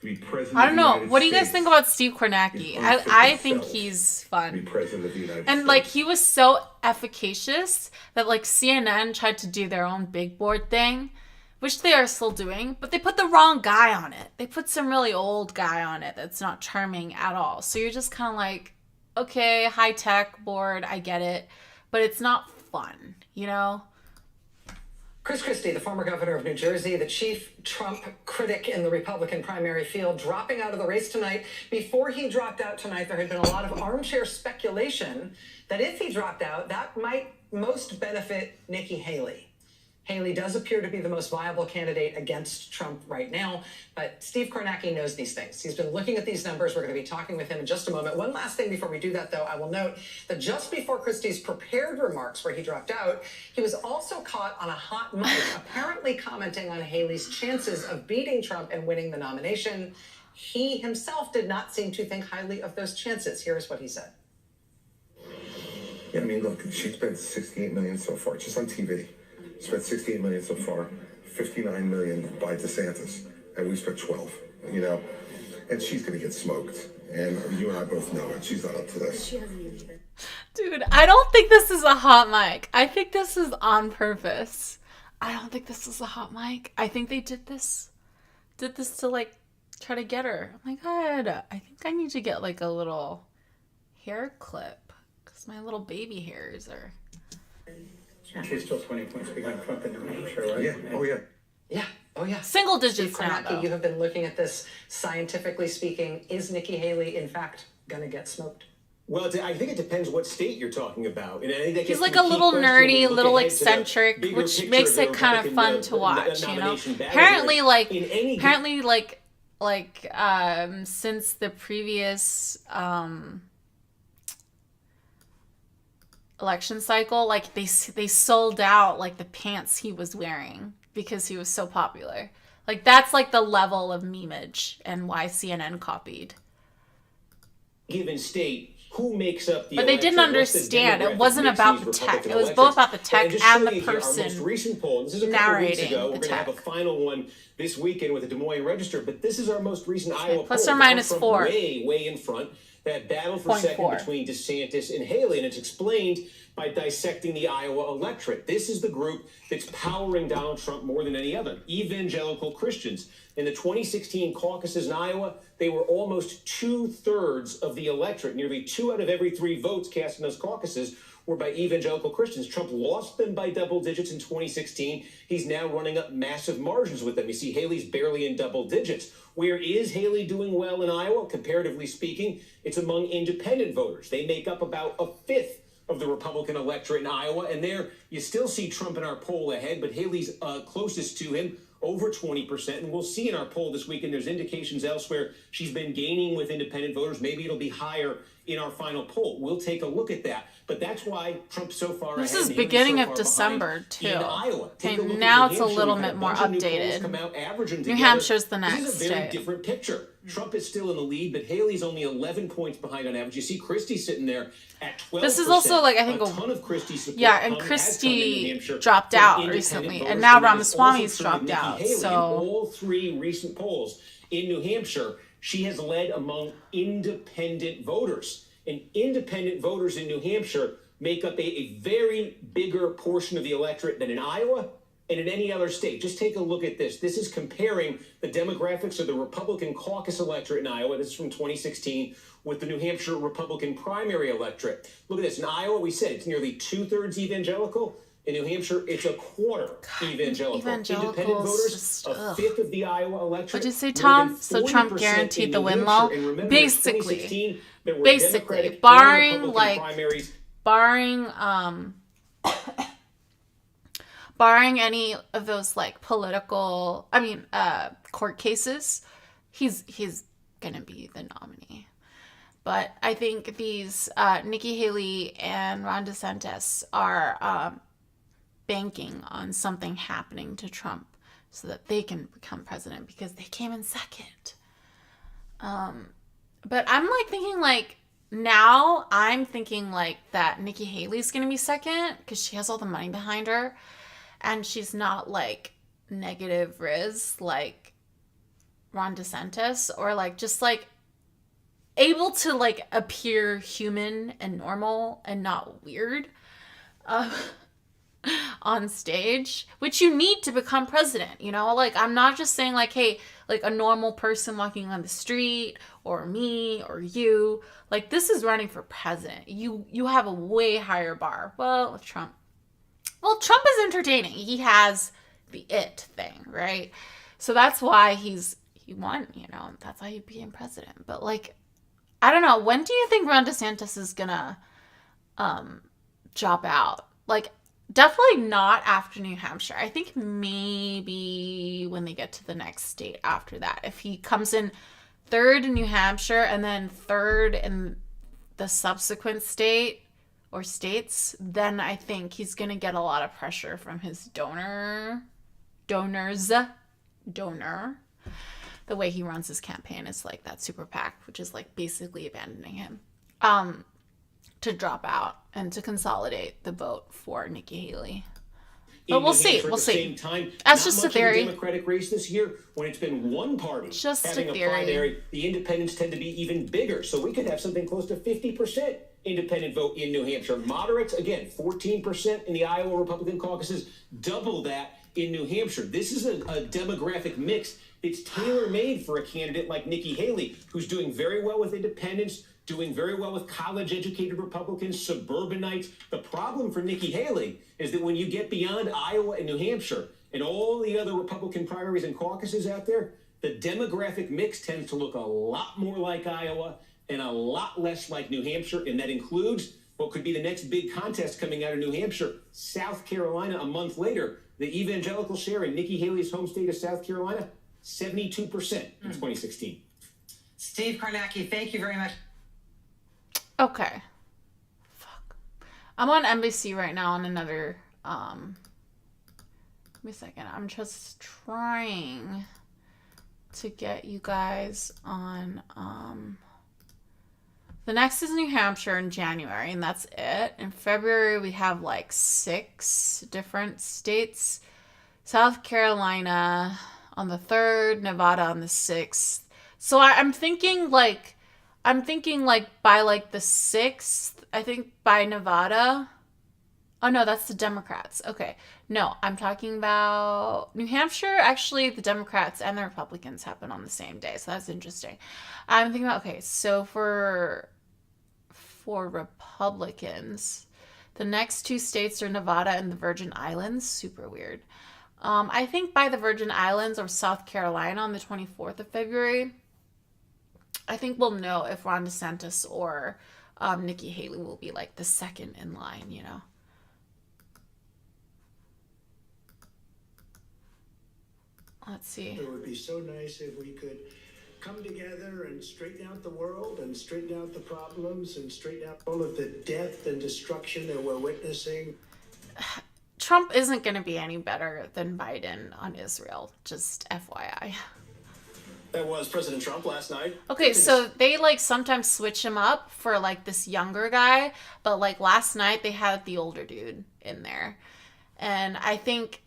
to be president. I don't know. What do you guys think about Steve Kornacki? I think he's fun. To be president of the United and States. like he was so efficacious that like CNN tried to do their own big board thing, which they are still doing, but they put the wrong guy on it. They put some really old guy on it that's not charming at all. So you're just kind of like, okay, high tech board, I get it, but it's not fun, you know? Chris Christie, the former governor of New Jersey, the chief Trump critic in the Republican primary field, dropping out of the race tonight. Before he dropped out tonight, there had been a lot of armchair speculation that if he dropped out, that might most benefit Nikki Haley. Haley does appear to be the most viable candidate against Trump right now, but Steve Kornacki knows these things. He's been looking at these numbers. We're going to be talking with him in just a moment. One last thing before we do that, though, I will note that just before Christie's prepared remarks where he dropped out, he was also caught on a hot mic, apparently commenting on Haley's chances of beating Trump and winning the nomination. He himself did not seem to think highly of those chances. Here's what he said. Yeah, I mean, look, she spent $68 million so far, just on TV. Spent $68 million so far, $59 million by DeSantis, and we spent 12. You know, and she's gonna get smoked. And you and I both know it. She's not up to this. Dude, I don't think this is a hot mic. I think this is on purpose. I don't think this is a hot mic. I think they did this to like try to get her. Oh my god, I think I need to get like a little hair clip because my little baby hairs are. She's still 20 points behind Trump in New Hampshire, right? Yeah. Oh yeah. Yeah. Oh, yeah. Single digits Steve now, Kornacki, though. you have been looking at this scientifically speaking. Is Nikki Haley, in fact, going to get smoked? Well, I think it depends what state you're talking about. And I think that He's gets like to a the key little question when nerdy, we a look little ahead to the eccentric, bigger which picture makes of the it kind of Republican, fun to watch, you know? nomination battle Apparently, here. like, In any since the previous election cycle, like they sold out like the pants he was wearing because he was so popular. Like that's like the level of memeage and why CNN copied. given state, who makes up the But they didn't electorate? What's the understand. It demographic wasn't mix about of the these tech. Republican It was electors? both about the tech just and show the you here, our person most recent poll, this is a couple weeks narrating ago. the We're going to have a tech. final one this weekend with the Des Moines Register, but this is our most recent Iowa plus poll. or minus Donald 4. Trump way in front. That battle for second 0.4. between DeSantis and Haley, and it's explained by dissecting the Iowa electorate. This is the group that's powering Donald Trump more than any other, evangelical Christians. In the 2016 caucuses in Iowa, they were almost 2/3 of the electorate. Nearly 2 out of every 3 votes cast in those caucuses were by evangelical Christians. Trump lost them by double digits in 2016. He's now running up massive margins with them. You see, Haley's barely in double digits. Where is Haley doing well in Iowa? Comparatively speaking, it's among independent voters. They make up about 1/5 of the Republican electorate in Iowa. And there, you still see Trump in our poll ahead, but Haley's closest to him, over 20%. And we'll see in our poll this weekend, there's indications elsewhere she's been gaining with independent voters. Maybe it'll be higher in our final poll. We'll take a look at that. But that's why Trump's so far This ahead. is and Haley's beginning so of far December, behind too. in Iowa. Take a Okay, look at now New it's a Hampshire. little We've had bit more bunch of new polls updated. come out, average them New together. Hampshire's the This next is a very state. different picture. Trump is still in the lead, but Haley's only 11 points behind on average. You see Christie sitting there at 12%. This is also, like, I think a ton of Christie support. Yeah, and has come in New Christie Hampshire dropped from out independent recently, voters, and now that is also Ramaswamy's true of dropped Nikki out, Haley. so- In all 3 recent polls in New Hampshire, she has led among independent voters. And independent voters in New Hampshire make up a very bigger portion of the electorate than in Iowa and in any other state. Just take a look at this. This is comparing the demographics of the Republican caucus electorate in Iowa. This is from 2016 with the New Hampshire Republican primary electorate. Look at this. In Iowa, we said it's nearly 2/3 evangelical. In New Hampshire, it's a quarter evangelical. Independent voters, a fifth of the Iowa electorate. What'd you say, Tom? So Trump guaranteed the win law? Basically, barring any of those like political, court cases, he's gonna be the nominee. But I think these Nikki Haley and Ron DeSantis are banking on something happening to Trump so that they can become president because they came in second. But I'm like thinking like now I'm thinking like that Nikki Haley's gonna be second because she has all the money behind her and she's not like negative Riz like Ron DeSantis or like just like able to like appear human and normal and not weird on stage, which you need to become president, you know? Like, I'm not just saying like, hey, like a normal person walking on the street or me or you, like this is running for president. You have a way higher bar. Well, Trump is entertaining. He has the it thing, right? So that's why he won, you know, that's why he became president. But like, I don't know. When do you think Ron DeSantis is gonna drop out? Like, definitely not after New Hampshire. I think maybe when they get to the next state after that. If he comes in third in New Hampshire and then third in the subsequent state or states, then I think he's gonna get a lot of pressure from his donor. The way he runs his campaign is like that super PAC, which is like basically abandoning him, to drop out and to consolidate the vote for Nikki Haley. But we'll see. We'll see. That's just a theory. Democratic race this year, when it's been one party just having a primary, the independents tend to be even bigger. So we could have something close to 50% independent vote in New Hampshire. Moderates, again, 14% in the Iowa Republican caucuses, double that in New Hampshire. This is a demographic mix. It's tailor-made for a candidate like Nikki Haley, who's doing very well with independents, doing very well with college-educated Republicans, suburbanites. The problem for Nikki Haley is that when you get beyond Iowa and New Hampshire and all the other Republican primaries and caucuses out there, the demographic mix tends to look a lot more like Iowa and a lot less like New Hampshire, and that includes what could be the next big contest coming out of New Hampshire, South Carolina a month later. The evangelical share in Nikki Haley's home state of South Carolina, 72% in 2016. Steve Kornacki, thank you very much. Okay. Fuck. I'm on NBC right now on another, give me a second. I'm just trying to get you guys on, the next is New Hampshire in January, and that's it. In February, we have like 6 different states. South Carolina on the 3rd, Nevada on the 6th. So I'm thinking like by like the 6th, I think by Nevada. Oh no, that's the Democrats. Okay. No, I'm talking about New Hampshire. Actually, the Democrats and the Republicans happen on the same day. So that's interesting. I'm thinking about, okay, so for Republicans, the next 2 states are Nevada and the Virgin Islands. Super weird. I think by the Virgin Islands or South Carolina on the 24th of February, I think we'll know if Ron DeSantis or Nikki Haley will be like the second in line, you know? Let's see. It would be so nice if we could come together and straighten out the world and straighten out the problems and straighten out all of the death and destruction that we're witnessing. Trump isn't going to be any better than Biden on Israel, just FYI. That was President Trump last night. Okay, so they like sometimes switch him up for like this younger guy, but like last night they had the older dude in there. And I think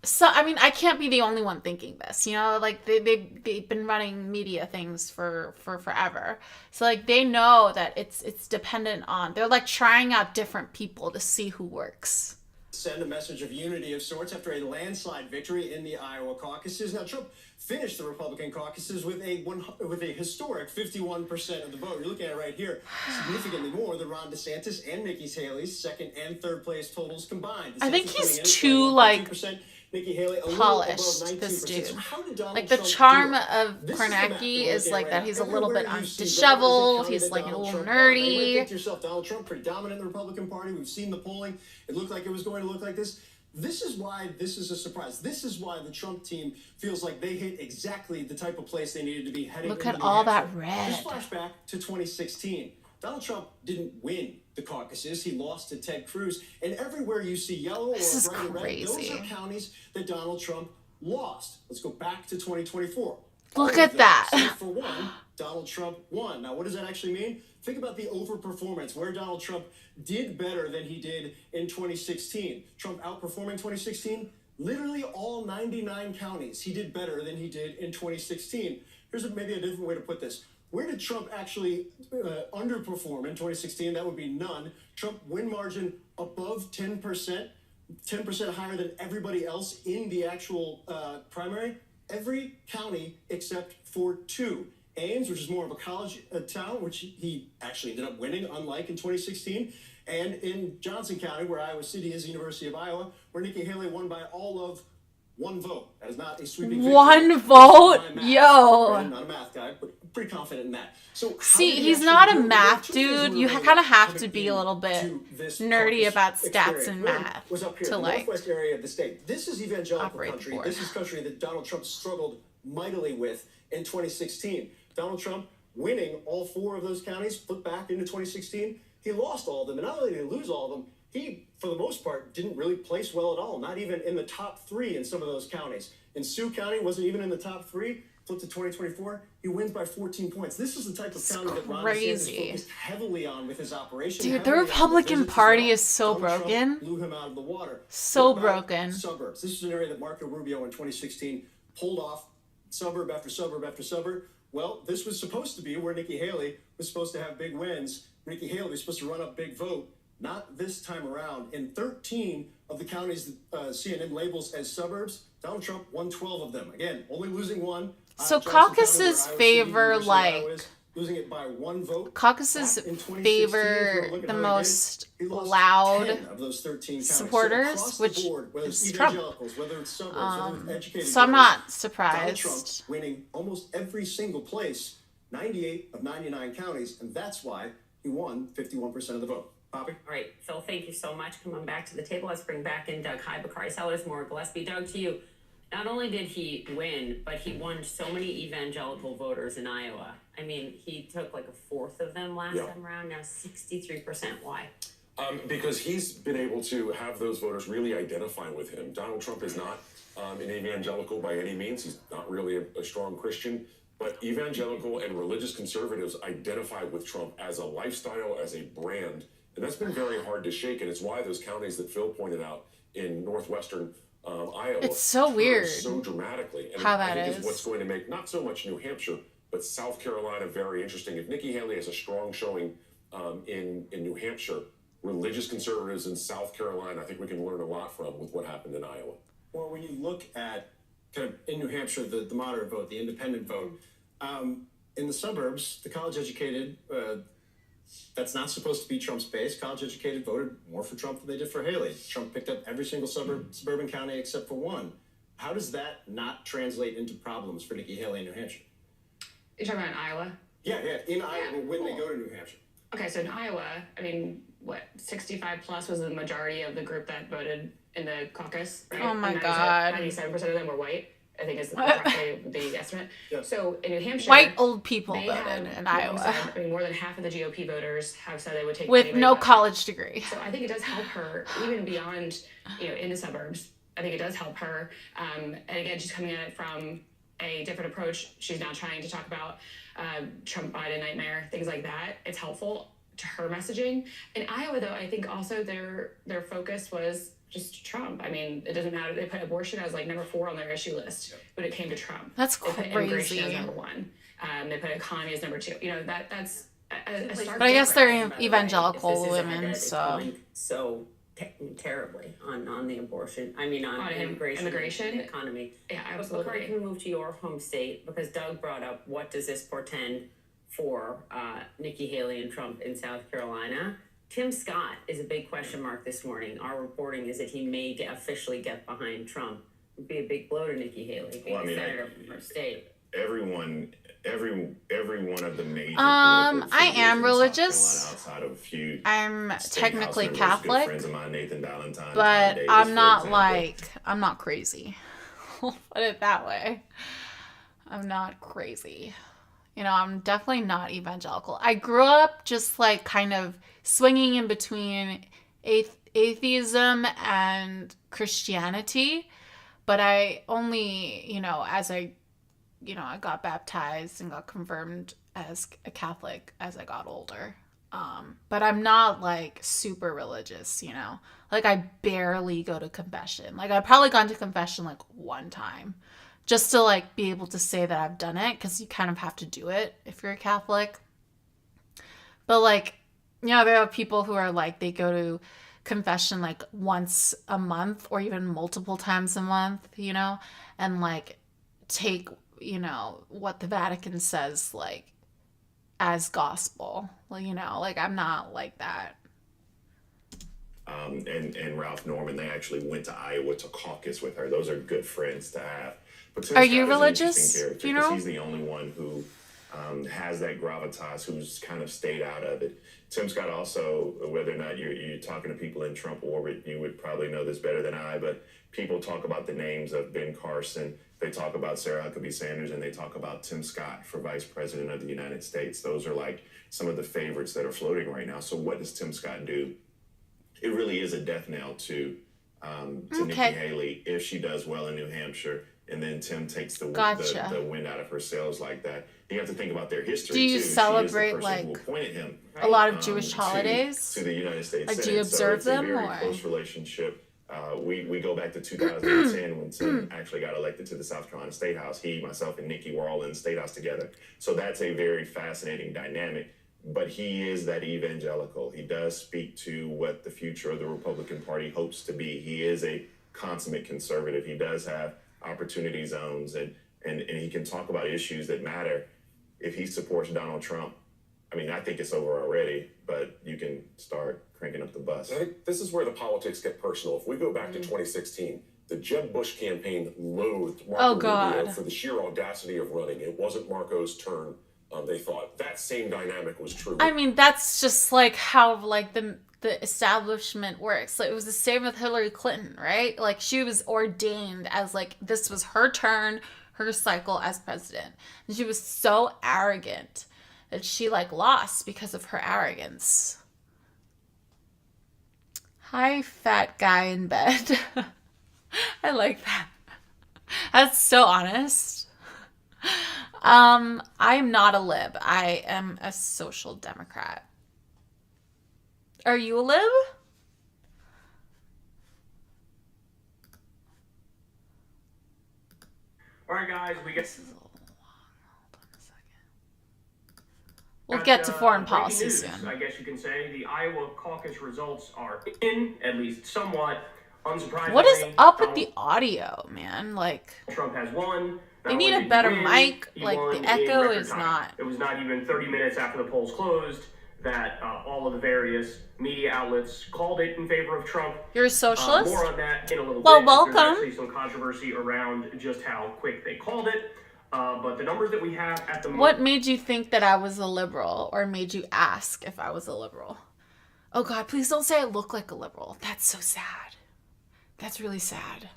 so, I mean, I can't be the only one thinking this, you know, like they've been running media things for forever. So like they know that it's dependent on, they're like trying out different people to see who works. send a message of unity of sorts after a landslide victory in the Iowa caucuses. Now, Trump finished the Republican caucuses with a historic 51% of the vote. You're looking at it right here, significantly more than Ron DeSantis and Nikki Haley's second and third place totals combined. I think DeSantis he's coming in at too, like, 21.2%, Nikki Haley a little polished, above 19%. this dude. So how did Donald Like, the Trump charm do it? of This is the map Kornacki we're is looking like at that right he's now. a little bit Everywhere you see disheveled, voters, he's like a Donald little Trump won. Now, you might nerdy. think to yourself, Donald Trump predominant in the Republican Party. We've seen the polling. It looked like it was going to look like this. This is why this is a surprise. This is why the Trump team feels like they hit exactly the type of place they needed to be heading. Look into at New all that Hampshire. red. Just flash back to 2016. Donald Trump didn't win the caucuses. He lost to Ted Cruz. And everywhere you see yellow This is or bright red, those crazy. are counties that Donald Trump lost. Let's go back to 2024. Look All at of them, that. save for one, Donald Trump won. Now, what does that actually mean? Think about the overperformance, where Donald Trump did better than he did in 2016. Trump outperforming 2016, literally all 99 counties, he did better than he did in 2016. Here's maybe a different way to put this. Where did Trump actually underperform in 2016? That would be none. Trump win margin above 10%, 10% higher than everybody else in the actual primary. Every county except for two. Ames, which is more of a college town, which he actually ended up winning, unlike in 2016. And in Johnson County, where Iowa City is, the University of Iowa, where Nikki Haley won by all of one vote. That is not a sweeping victory. One vote? Yo. I'm not a math guy, but pretty confident in that. So See, he's not a math dude. You kind of have to be a little bit nerdy about stats and math was up here, to the like northwest area of the state. This is evangelical operate the country. board. This is country that Donald Trump struggled mightily with in 2016. Donald Trump winning all four of those counties, flip back into 2016, he lost all of them. And not only did he lose all of them, he, for the most part, didn't really place well at all, not even in the top three in some of those counties. In Sioux County, wasn't even in the top three. Flip to 2024, he wins by 14 points. This is the type of county that Ron DeSantis focused heavily on with his operation. Dude, the Republican Party is so broken. Blew him out of the water. So broken. Suburbs. This is an area that Marco Rubio in 2016 pulled off suburb after suburb after suburb. Well, this was supposed to be where Nikki Haley was supposed to have big wins. Nikki Haley was supposed to run up big vote. Not this time around. In 13 of the counties that CNN labels as suburbs, Donald Trump won 12 of them. Again, only losing one. So Johnson caucuses County, where Iowa City, favor University of Iowa like is, losing it by one vote. caucuses Back in 2016, favor if you look at the how most he lost loud 10 of those 13 counties. supporters, So across the which board, whether it's is Trump. evangelicals, whether it's suburbs, whether it's educated So I'm voters, not Donald surprised. Trump winning almost every single place, 98 of 99 counties, and that's why he won 51% of the vote. Poppy? All right, Phil, thank you so much. Come on back to the table. Let's bring back in Doug. Hi, Bakari Sellers, Maura Gillespie. Doug, to you. Not only did he win, but he won so many evangelical voters in Iowa. I mean, he took like a fourth of them last time around. Now 63%. Why? Because he's been able to have those voters really identify with him. Donald Trump is not an evangelical by any means. He's not really a strong Christian. But evangelical and religious conservatives identify with Trump as a lifestyle, as a brand. And that's been very hard to shake. And it's why those counties that Phil pointed out in northwestern Iowa. It's so weird so dramatically. And how I that think is. what's going to make not so much New Hampshire, but South Carolina very interesting. If Nikki Haley has a strong showing in New Hampshire, religious conservatives in South Carolina, I think we can learn a lot from with what happened in Iowa. Well, when you look at kind of in New Hampshire, the moderate vote, the independent vote, in the suburbs, the college-educated, that's not supposed to be Trump's base. College-educated voted more for Trump than they did for Haley. Trump picked up every single suburban county except for one. How does that not translate into problems for Nikki Haley in New Hampshire? You're talking about in Iowa? Yeah, in Iowa when they go to New Hampshire. Okay, so in Iowa, I mean, 65 plus was the majority of the group that voted in the caucus, right? Oh my And God. 97% of them were white, I think is roughly the estimate. Yeah. So in New Hampshire, White old people they voted had, in like Iowa said, I mean, more than half of the GOP voters have said they would take with anybody no back. college degree. So I think it does help her, even beyond, in the suburbs. I think it does help her. And again, she's coming at it from a different approach. She's now trying to talk about Trump-Biden nightmare, things like that. It's helpful to her messaging. In Iowa, though, I think also their focus was just Trump. I mean, it doesn't matter. They put abortion as like number 4 on their issue list when it came to Trump. That's They put immigration crazy. as number 1. They put economy as number 2. That's a stark But I guess difference. they're evangelical women, so. So terribly on the abortion. I mean, on immigration, and the economy. Yeah, But absolutely. Bakari, can we move to your home state? Because Doug brought up, what does this portend for Nikki Haley and Trump in South Carolina? Tim Scott is a big question mark this morning. Our reporting is that he may officially get behind Trump. It would be a big blow to Nikki Haley, being a senator from her state. Every one of the major I am religious. outside of a few I'm technically members, Catholic, good friends of mine, Nathan Valentine, but Tom Davis, I'm for not example. I'm not crazy. I'll put it that way. I'm not crazy. You know, I'm definitely not evangelical. I grew up just like kind of swinging in between atheism and Christianity, but I only, as I got baptized and got confirmed as a Catholic as I got older. But I'm not like super religious, Like I barely go to confession. Like I've probably gone to confession like one time just to like be able to say that I've done it, because you kind of have to do it if you're a Catholic. But like, there are people who are like, they go to confession like once a month or even multiple times a month, and like take what the Vatican says like as gospel. Well, like I'm not like that. And Ralph Norman, they actually went to Iowa to caucus with her. Those are good friends to have. But Tim Are Scott you is an religious, interesting character, funeral? because he's the only one who has that gravitas, who's kind of stayed out of it. Tim Scott also, whether or not you're talking to people in Trump orbit, you would probably know this better than I, but people talk about the names of Ben Carson, they talk about Sarah Huckabee Sanders, and they talk about Tim Scott for Vice President of the United States. Those are like some of the favorites that are floating right now. So what does Tim Scott do? It really is a death knell to Nikki Haley if she does well in New Hampshire, and then Tim takes the wind out of her sails like that. You have to think about their history. Do you too. celebrate she is the person like who appointed him, a lot of Jewish holidays to the United States Like, Senate. do you observe so it's them, a very or close relationship. We go back to 2010 when Tim actually got elected to the South Carolina State House. He, myself, and Nikki were all in the State House together. So that's a very fascinating dynamic. But he is that evangelical. He does speak to what the future of the Republican Party hopes to be. He is a consummate conservative. He does have opportunity zones, and he can talk about issues that matter. If he supports Donald Trump, I mean, I think it's over already, but you can start cranking up the bus. I think this is where the politics get personal. If we go back to 2016, the Jeb Bush campaign loathed Marco Rubio for the sheer audacity of running. It wasn't Marco's turn. They thought that same dynamic was true. I mean, that's just like how like the establishment works. Like, it was the same with Hillary Clinton, right? Like she was ordained as like this was her turn, her cycle as president, and she was so arrogant that she like lost because of her arrogance. Hi, fat guy in bed. I like that. That's so honest. I'm not a lib. I am a social democrat. Are you a lib? All right, guys, we get. We'll get to foreign policy news, soon. I guess you can say the Iowa caucus results are in, at least somewhat, unsurprisingly. What is up with the audio, man? Like, Trump has won. They need a better mic. Like, the echo is not. It was not even 30 minutes after the polls closed that all of the various media outlets called it in favor of Trump. You're a socialist? More on that in a little well, bit. Welcome. There's actually some controversy around just how quick they called it. But the numbers that we have at the moment. What made you think that I was a liberal, or made you ask if I was a liberal? Oh God, please don't say I look like a liberal. That's so sad. That's really sad.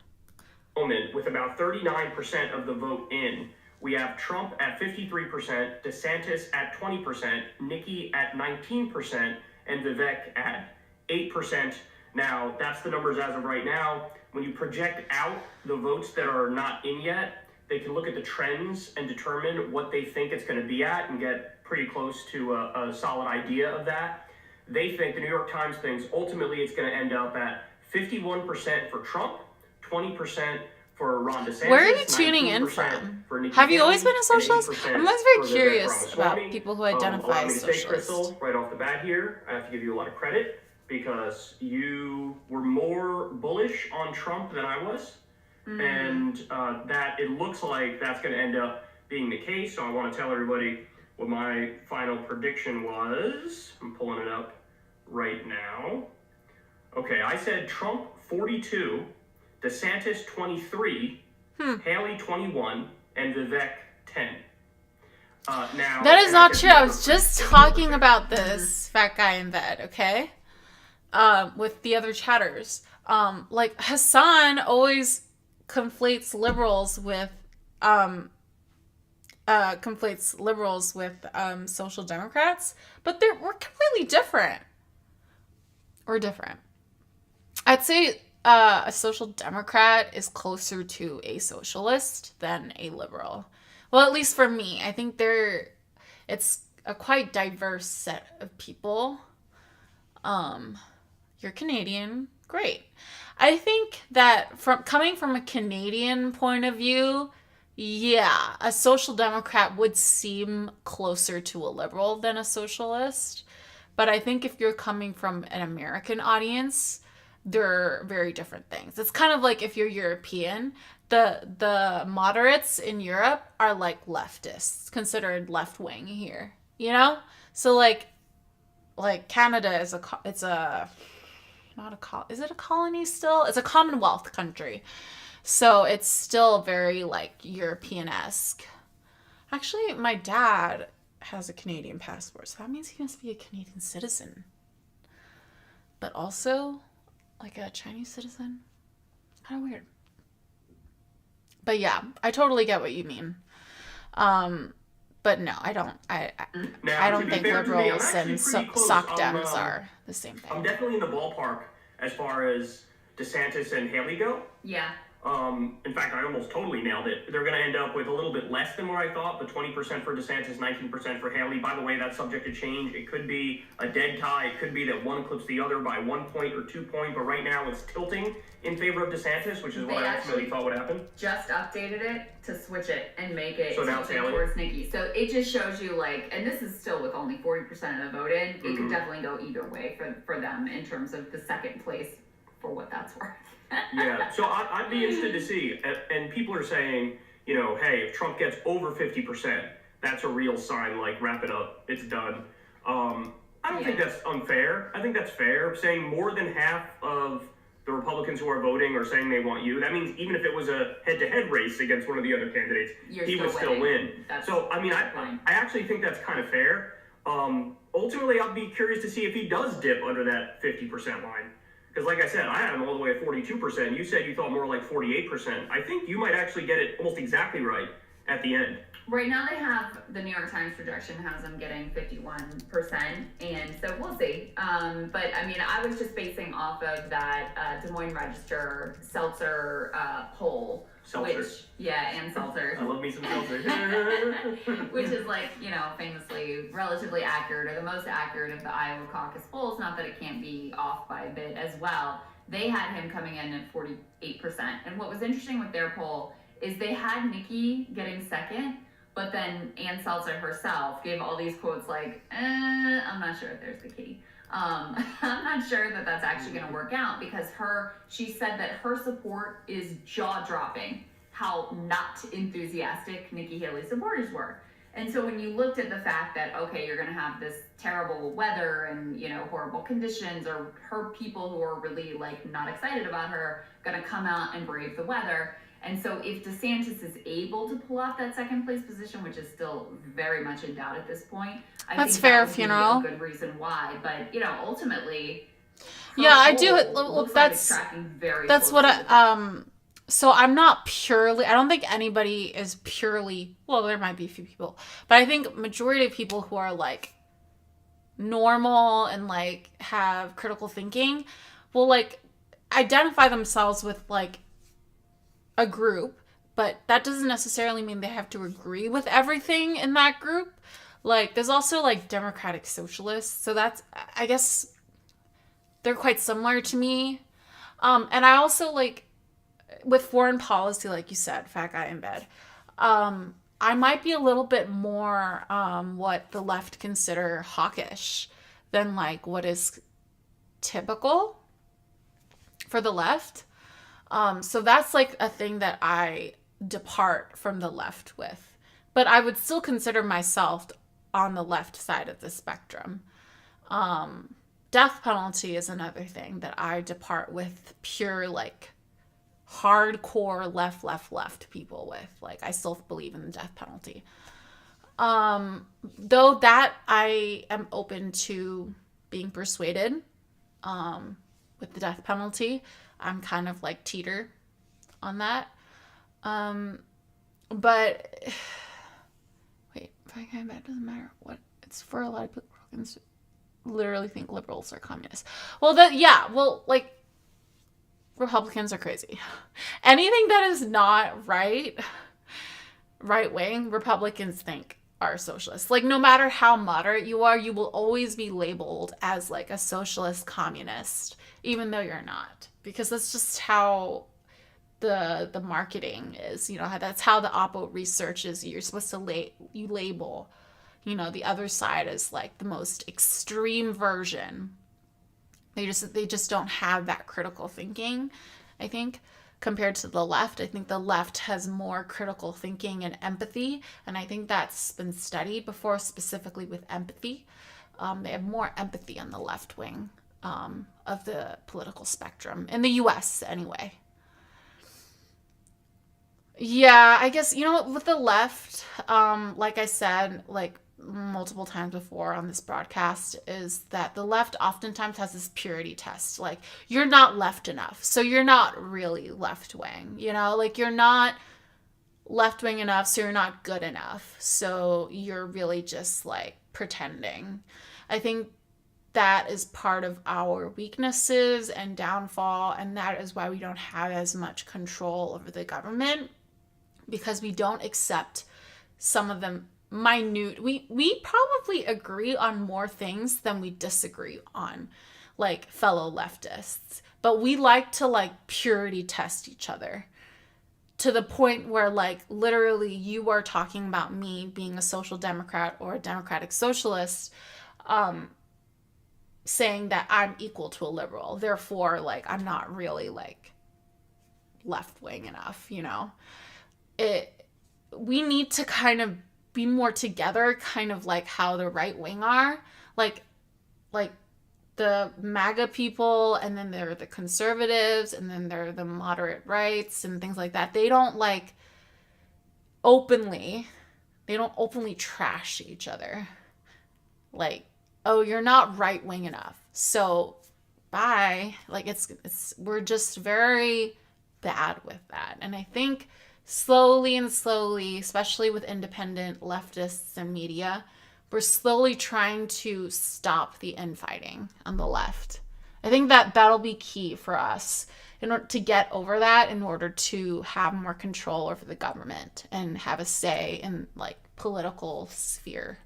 Moment, with about 39% of the vote in, we have Trump at 53%, DeSantis at 20%, Nikki at 19%, and Vivek at 8%. Now, that's the numbers as of right now. When you project out the votes that are not in yet, they can look at the trends and determine what they think it's going to be at and get pretty close to a solid idea of that. They think, the New York Times thinks, ultimately it's going to end up at 51% for Trump, 20% for Ron DeSantis. Where are you tuning in from? Have you always been a socialist? I'm always very curious about people who identify as socialist. Crystal, right off the bat here, I have to give you a lot of credit. because you were more bullish on Trump than I was, and that it looks like that's going to end up being the case. So I want to tell everybody what my final prediction was. I'm pulling it up right now. Okay, I said Trump 42, DeSantis 23, Haley 21, and Vivek 10. Now That is not true. I was just talking about this fat guy in bed, okay? With the other chatters. Like Hassan always conflates liberals with social democrats, but we're completely different. We're different. I'd say a social democrat is closer to a socialist than a liberal. Well, at least for me. I think it's a quite diverse set of people. You're Canadian, great. I think that coming from a Canadian point of view, yeah, a social democrat would seem closer to a liberal than a socialist. But I think if you're coming from an American audience, they're very different things. It's kind of like if you're European, the moderates in Europe are like leftists, considered left wing here, you know? So like Canada is is it a colony still? It's a Commonwealth country. So it's still very like European-esque. Actually, my dad has a Canadian passport, so that means he must be a Canadian citizen. But also like a Chinese citizen. Kind of weird. But yeah, I totally get what you mean. But no, I don't. I don't think liberals and sock dems are the same thing. I'm definitely in the ballpark as far as DeSantis and Haley go. Yeah. In fact, I almost totally nailed it. They're going to end up with a little bit less than what I thought, but 20% for DeSantis, 19% for Haley. By the way, that's subject to change. It could be a dead tie. It could be that one clips the other by 1 point or 2 points, but right now it's tilting in favor of DeSantis, which is what I ultimately thought would happen. Just updated it to switch it and make it so now towards Nikki. So it just shows you and this is still with only 40% of the vote in, it could definitely go either way for them in terms of the second place for what that's worth. Yeah, so I'd be interested to see, and people are saying, hey, if Trump gets over 50%, that's a real sign, wrap it up, it's done. I don't think that's unfair. I think that's fair. Saying more than half of the Republicans who are voting are saying they want you, that means even if it was a head-to-head race against one of the other candidates, he would still win. So, I actually think that's kind of fair. Ultimately, I'll be curious to see if he does dip under that 50% line. Because like I said, I had him all the way at 42%. You said you thought more like 48%. I think you might actually get it almost exactly right at the end. Right now they have, the New York Times projection has them getting 51%, and so we'll see. But I was just basing off of that Des Moines Register Seltzer poll. Seltzer. And Seltzer. I love me some Seltzer. Which is famously relatively accurate, or the most accurate of the Iowa caucus polls. Not that it can't be off by a bit as well. They had him coming in at 48%. And what was interesting with their poll is they had Nikki getting second, but then Ann Seltzer herself gave all these quotes I'm not sure if there's the key. I'm not sure that that's actually going to work out because she said that her support is jaw-dropping how not enthusiastic Nikki Haley's supporters were. And so when you looked at the fact that, okay, you're going to have this terrible weather and, horrible conditions, or her people who are really not excited about her going to come out and brave the weather. And so if DeSantis is able to pull off that second place position, which is still very much in doubt at this point, I think fair, that would funeral. be a good reason why. But, ultimately, I do. That's tracking very that's what so I'm not purely, I don't think anybody is purely, well, there might be a few people, but I think majority of people who are normal and have critical thinking will identify themselves with a group, but that doesn't necessarily mean they have to agree with everything in that group. There's also democratic socialists, so that's, I guess they're quite similar to me. And I also with foreign policy, like you said, fat guy in bed, I might be a little bit more what the left consider hawkish than what is typical for the left. So that's like a thing that I depart from the left with. But I would still consider myself on the left side of the spectrum. Death penalty is another thing that I depart with pure, like, hardcore left people with. Like, I still believe in the death penalty. Though that I am open to being persuaded with the death penalty. I'm kind of like teeter on that. But wait, if I can, it doesn't matter what it's for. A lot of people literally think liberals are communists. Well, like, Republicans are crazy. Anything that is not right wing, Republicans think are socialists. Like, no matter how moderate you are, you will always be labeled as like a socialist communist, even though you're not, because that's just how the marketing is. That's how the Oppo research is. You're supposed to label, the other side as like the most extreme version. They just don't have that critical thinking, I think, compared to the left. I think the left has more critical thinking and empathy, and I think that's been studied before, specifically with empathy. They have more empathy on the left wing of the political spectrum, in the US anyway. Yeah, I guess, with the left, like I said, like multiple times before on this broadcast, is that the left oftentimes has this purity test. Like, you're not left enough, so you're not really left wing, like, you're not left wing enough, so you're not good enough, so you're really just like pretending. I think that is part of our weaknesses and downfall, and that is why we don't have as much control over the government, because we don't accept some of them minute. We probably agree on more things than we disagree on, like fellow leftists, but we like to like purity test each other to the point where, like, literally you are talking about me being a social democrat or a democratic socialist, saying that I'm equal to a liberal, therefore, like, I'm not really like left wing enough. We need to kind of be more together, kind of like how the right wing are, like the MAGA people, and then there are the conservatives, and then there are the moderate rights and things like that. They don't openly trash each other. Like, oh, you're not right wing enough, so bye. Like, we're just very bad with that. And I think slowly, especially with independent leftists and media, we're slowly trying to stop the infighting on the left. I think that'll be key for us in order to get over that, in order to have more control over the government and have a say in like political sphere.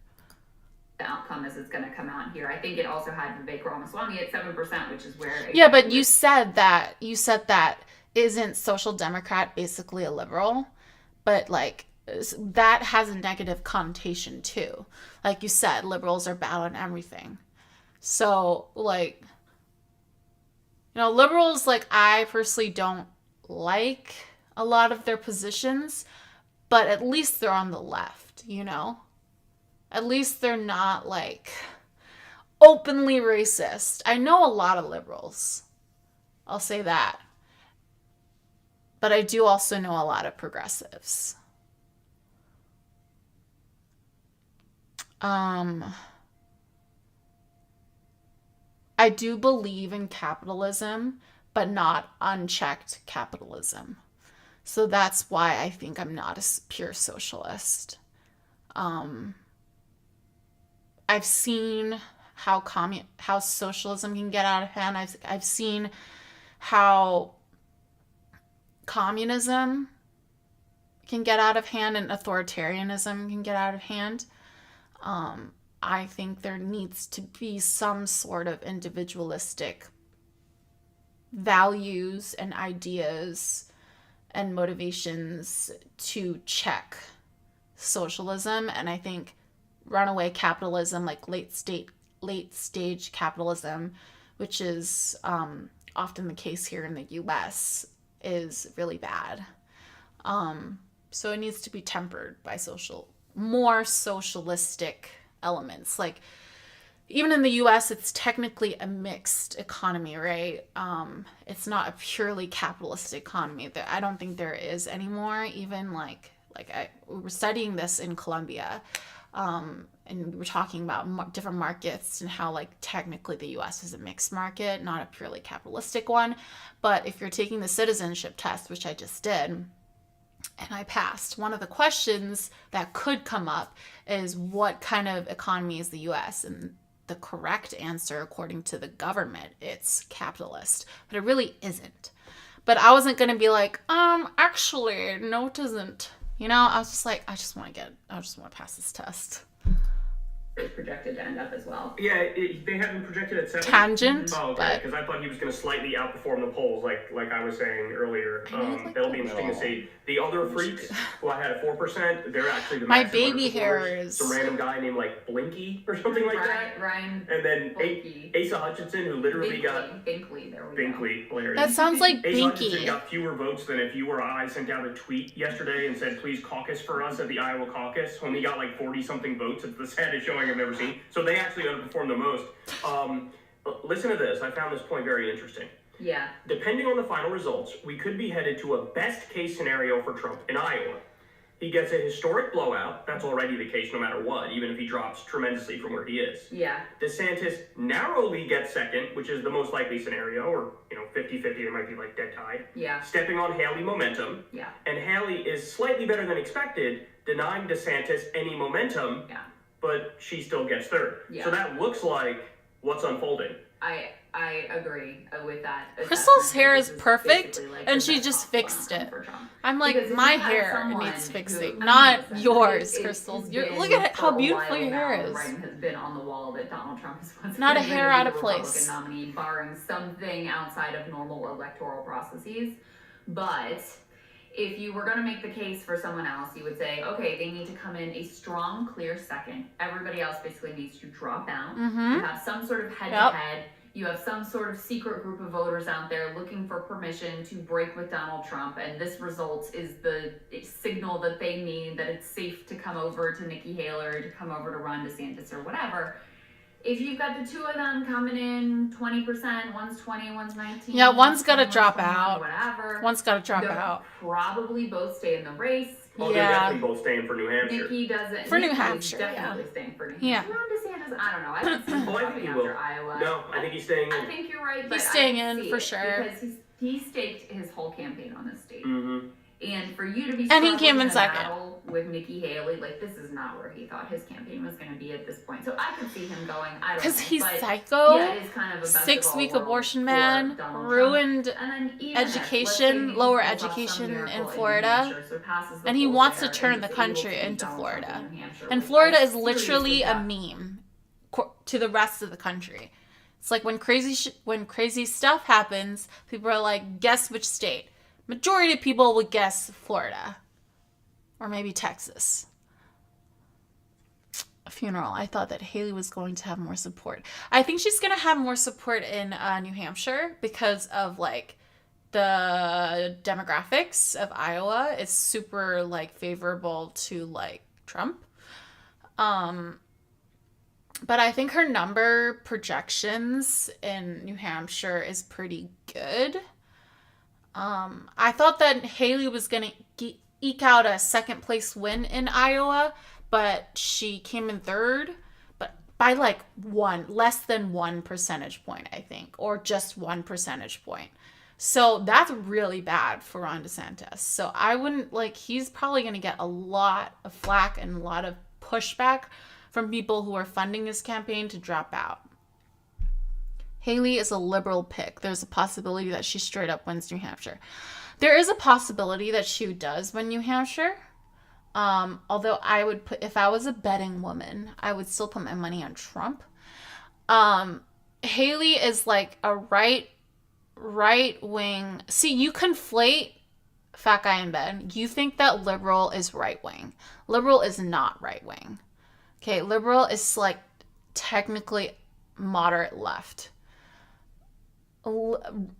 The outcome as it's going to come out here. I think it also had Vivek Ramaswamy at 7%, which is where. Yeah, but you said that isn't social democrat basically a liberal, but like that has a negative connotation too. Like you said, liberals are bad on everything. So like, liberals, like, I personally don't like a lot of their positions, but at least they're on the left, At least they're not like openly racist. I know a lot of liberals, I'll say that. But I do also know a lot of progressives. I do believe in capitalism, but not unchecked capitalism. So that's why I think I'm not a pure socialist. I've seen how socialism can get out of hand. I've seen how communism can get out of hand and authoritarianism can get out of hand. I think there needs to be some sort of individualistic values and ideas and motivations to check socialism. And I think runaway capitalism, like late stage capitalism, which is often the case here in the US, is really bad. So it needs to be tempered by more socialistic elements. Like, even in the US, it's technically a mixed economy, right? It's not a purely capitalist economy. I don't think there is anymore. Even we were studying this in Colombia, and we were talking about different markets and how technically the US is a mixed market, not a purely capitalistic one. But if you're taking the citizenship test, which I just did, and I passed, one of the questions that could come up is, what kind of economy is the US? And the correct answer, according to the government, it's capitalist. But it really isn't. But I wasn't going to be like, actually, no, it isn't. I was just like, I just want to pass this test. It's projected to end up as well. Yeah, they have him projected at 7. Tangent. Oh, okay. Because I thought he was going to slightly outperform the polls, like I was saying earlier. That'll be interesting to see. The other freaks, who I had at 4%, they're actually the my maximum baby hairs. Some random guy named Blinky or something like that. Ryan. And then Asa Hutchinson, who literally got Binkley. There we Binkley, hilarious. That sounds like Asa Hutchinson Binky. got fewer votes than if you or I sent out a tweet yesterday and said, "Please caucus for us at the Iowa caucus." Only got 40-something votes. It's the saddest showing I've ever seen. So they actually underperformed the most. Listen to this. I found this point very interesting. Yeah. Depending on the final results, we could be headed to a best-case scenario for Trump in Iowa. He gets a historic blowout. That's already the case no matter what, even if he drops tremendously from where he is. Yeah. DeSantis narrowly gets second, which is the most likely scenario, or 50-50, there might be dead tide. Yeah. Stepping on Haley momentum. Yeah. And Haley is slightly better than expected, denying DeSantis any momentum. Yeah. But she still gets third. Yeah. So that looks like what's unfolding. I agree with that. Crystal's hair is perfect, like and the she best just possible fixed outcome it. for Trump. I'm like, Because if my you have hair someone needs fixing, who- not listen, yours, it's Crystals. been Look at how for a beautiful your while hair now, is. Writing has been on the wall that Donald Trump is once Not a again hair gonna out be of the place. Republican nominee, barring something outside of normal electoral processes. But if you were going to make the case for someone else, you would say, okay, they need to come in a strong, clear second. Everybody else basically needs to drop out. Mhm. You have some sort of head-to-head. You have some sort of secret group of voters out there looking for permission to break with Donald Trump, and this result is the signal that they need that it's safe to come over to Nikki Haley or to come over to Ron DeSantis or whatever. If you've got the two of them coming in 20%, one's 20, one's 19. Yeah, one's got to one's drop 21, out. Whatever. One's got to drop They'll out. probably both stay in the race. Oh, they're definitely both staying for New Hampshire. Nikki doesn't. For New Nikki's Hampshire, definitely staying for New Yeah. Hampshire. Ron DeSantis, I don't know. I haven't seen him Oh, I think coming he after will. Iowa. No, I think he's staying in. I think you're right. But He's I staying can in see for it sure. because he staked his whole campaign on this state. Mm-hmm. And for you to be And he struggling came in a second. battle with Nikki Haley, this is not where he thought his campaign was going to be at this point. So I could see him going. I don't know. Because he's but psycho, Yeah, it is kind of a best of all 6-week worlds abortion for man, Donald ruined Trump. And then even if, let's say education, Nikki lower pulls off some education miracle in New Florida, Hampshire, surpasses the and he polls wants to there, turn and the is able country to beat into Donald Trump Florida. in New Hampshire. And I Florida is seriously literally a doubt- meme to the rest of the country. It's like when crazy stuff happens, people are like, guess which state? Majority of people would guess Florida. Or maybe Texas. A funeral. I thought that Haley was going to have more support. I think she's going to have more support in New Hampshire because of the demographics of Iowa. It's super favorable to Trump. But I think her number projections in New Hampshire is pretty good. I thought that Haley was going to eke out a second place win in Iowa, but she came in third, but by less than 1 percentage point, I think, or just 1 percentage point. So that's really bad for Ron DeSantis. So I wouldn't he's probably going to get a lot of flack and a lot of pushback from people who are funding his campaign to drop out. Haley is a liberal pick. There's a possibility that she straight up wins New Hampshire. There is a possibility that she does win New Hampshire. Although I would if I was a betting woman, I would still put my money on Trump. Haley is a right wing. See, you conflate fat guy in bed. You think that liberal is right wing. Liberal is not right wing. Okay, liberal is technically moderate left.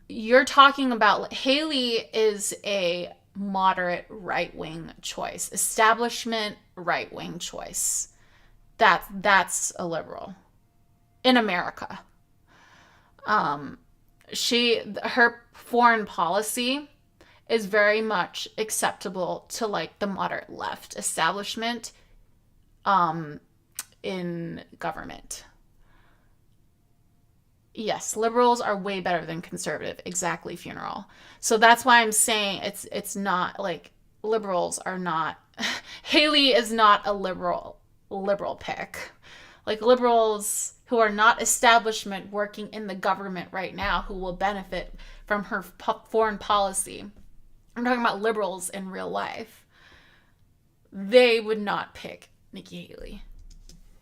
you're talking about Haley is a moderate right-wing choice, establishment right-wing choice. That's a liberal in America. Her foreign policy is very much acceptable to like the moderate left establishment in government. Yes, liberals are way better than conservative. Exactly, Funeral. So that's why I'm saying it's not like liberals are not. Haley is not a liberal pick. Like liberals who are not establishment working in the government right now who will benefit from her foreign policy. I'm talking about liberals in real life. They would not pick Nikki Haley.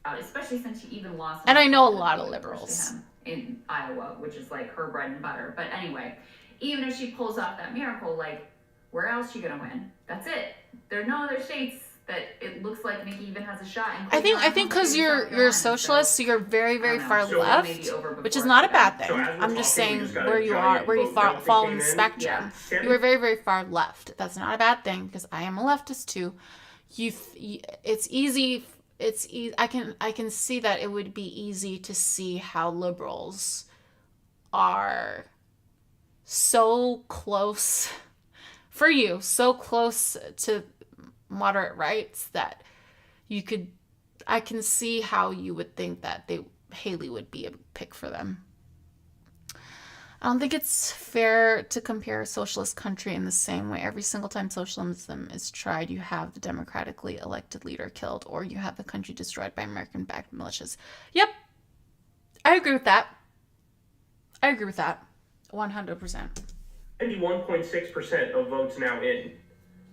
Especially since she even lost. And I know a lot of liberals in Iowa, which is like her bread and butter. But anyway, even if she pulls off that miracle, like, where else is she gonna win? That's it. There are no other states that it looks like Nikki even has a shot. I think because you're a socialist, so you're very, very far left, which is not a bad thing. I'm just saying where you fall in the spectrum. You are very, very far left. That's not a bad thing because I am a leftist too. It's easy. I can see that it would be easy to see how liberals are so close for you, so close to moderate rights that I can see how you would think that Haley would be a pick for them. I don't think it's fair to compare a socialist country in the same way. Every single time socialism is tried, you have the democratically elected leader killed, or you have the country destroyed by American-backed militias. Yep. I agree with that. 100%. 91.6% of votes now in.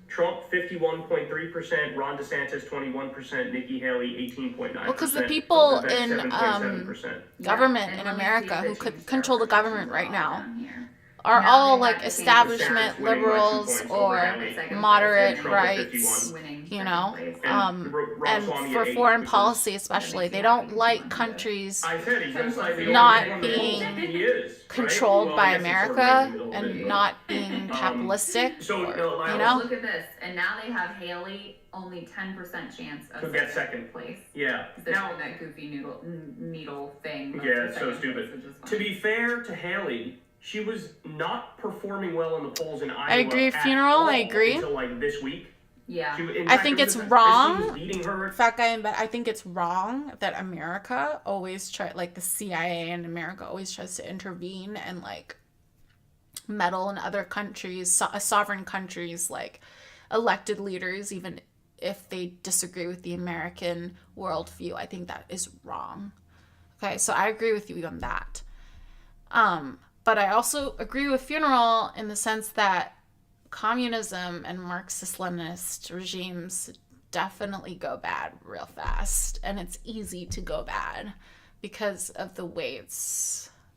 Trump 51.3%, Ron DeSantis 21%, Nikki Haley 18.9%. Well, because the people in government in America who could control the government right now are all like establishment liberals or moderate rights, you know, and for foreign policy especially, they don't like countries not being controlled by America and not being capitalistic, or, you know. Look at this, and now they have Haley only 10% chance of get second place. Yeah. They're doing that goofy needle thing. Yeah, it's so stupid. To be fair to Haley, she was not performing well in the polls in Iowa. I agree, Funeral. I agree. Until like this week. Yeah. I think it's wrong. In fact, I think it's wrong that America always like the CIA in America always tries to intervene and like meddle in other countries, sovereign countries, like elected leaders, even if they disagree with the American worldview. I think that is wrong. Okay, so I agree with you on that. But I also agree with Funeral in the sense that communism and Marxist-Leninist regimes definitely go bad real fast. And it's easy to go bad because of the way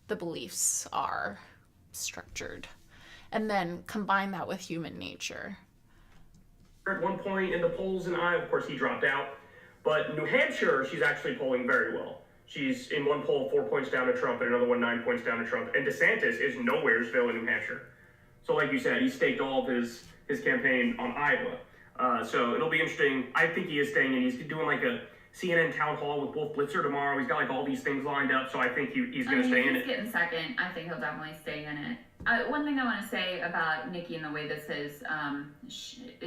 the beliefs are structured. And then combine that with human nature. At one point in the polls in Iowa, of course, he dropped out. But New Hampshire, she's actually polling very well. She's in one poll 4 points down to Trump and another one 9 points down to Trump. And DeSantis is nowheresville in New Hampshire. So like you said, he staked all of his campaign on Iowa. So it'll be interesting. I think he is staying in. He's doing like a CNN town hall with Wolf Blitzer tomorrow. He's got like all these things lined up. So I think he's going to stay in it. He's getting second. I think he'll definitely stay in it. One thing I want to say about Nikki and the way this is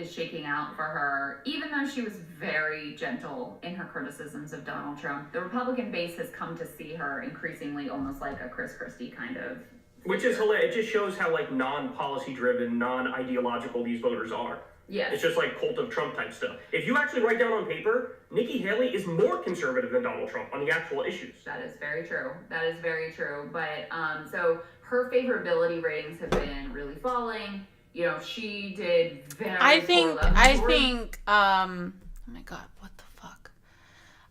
shaking out for her, even though she was very gentle in her criticisms of Donald Trump, the Republican base has come to see her increasingly almost like a Chris Christie kind of. Which is hilarious. It just shows how like non-policy driven, non-ideological these voters are. Yes. It's just like cult of Trump type stuff. If you actually write down on paper, Nikki Haley is more conservative than Donald Trump on the actual issues. That is very true. But so her favorability ratings have been really falling. You know, she did very I think oh my god, what the fuck?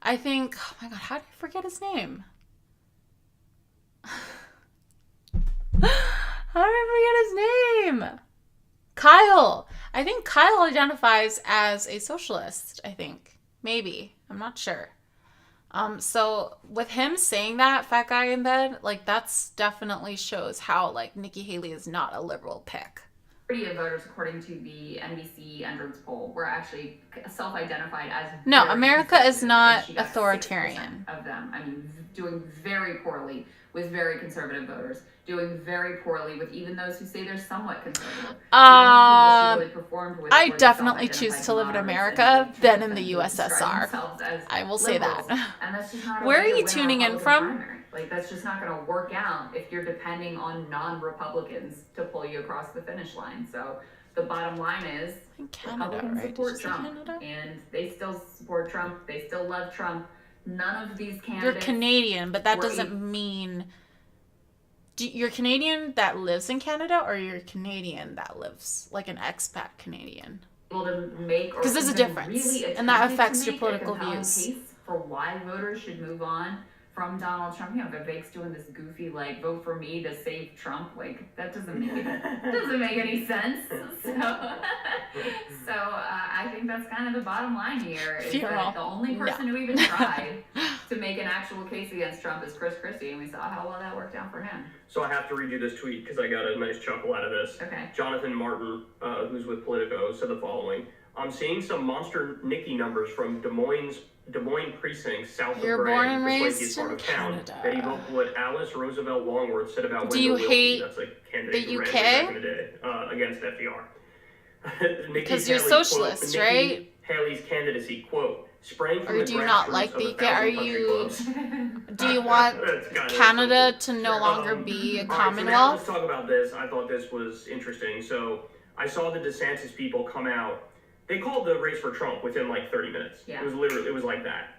Oh my god, how did I forget his name? How did I forget his name? Kyle. I think Kyle identifies as a socialist, I think. Maybe. I'm not sure. So with him saying that, fat guy in bed, like that's definitely shows how like Nikki Haley is not a liberal pick. Majority of voters, according to the NBC entrance poll, were actually self-identified as no. very America is conservative, not and she got authoritarian. 6% of them. I mean, doing very poorly with very conservative voters, doing very poorly with even those who say they're somewhat conservative. Really performed with I definitely choose to live in America than in the USSR. I will say that. And that's just not Where are you tuning in from? Primary. Like, that's just not going to work out if you're depending on non-Republicans to pull you across the finish line. So the bottom line is Republicans support Trump, and they still support Trump. They still love Trump. None of these candidates. You're Canadian, but that doesn't mean. You're Canadian that lives in Canada, or you're Canadian that lives like an expat Canadian? Because there's a difference, really and that affects your political views. Case for why voters should move on from Donald Trump. You know, Vivek's doing this goofy like vote for me to save Trump. Like that doesn't make any sense. So I think that's kind of the bottom line here. Is that the only person who even tried to make an actual case against Trump is Chris Christie, and we saw how well that worked out for him. So I have to read you this tweet because I got a nice chuckle out of this. Okay. Jonathan Martin, who's with Politico, said the following: "I'm seeing some monster Nikki numbers from Des Moines precinct south of Brand, the flakiest part of town, that evoke what Alice Roosevelt Longworth said about Wendell Willkie, that's a candidate who ran back in the day, against FDR. Because you're socialist, quote, right? Nikki Haley's candidacy, quote, sprang from or the do you not grassroots like of the a thousand country clubs." Do you want Canada to no longer be a Commonwealth? So now let's talk about this. I thought this was interesting. So I saw the DeSantis people come out. They called the race for Trump within like 30 minutes. Yeah. It was like that.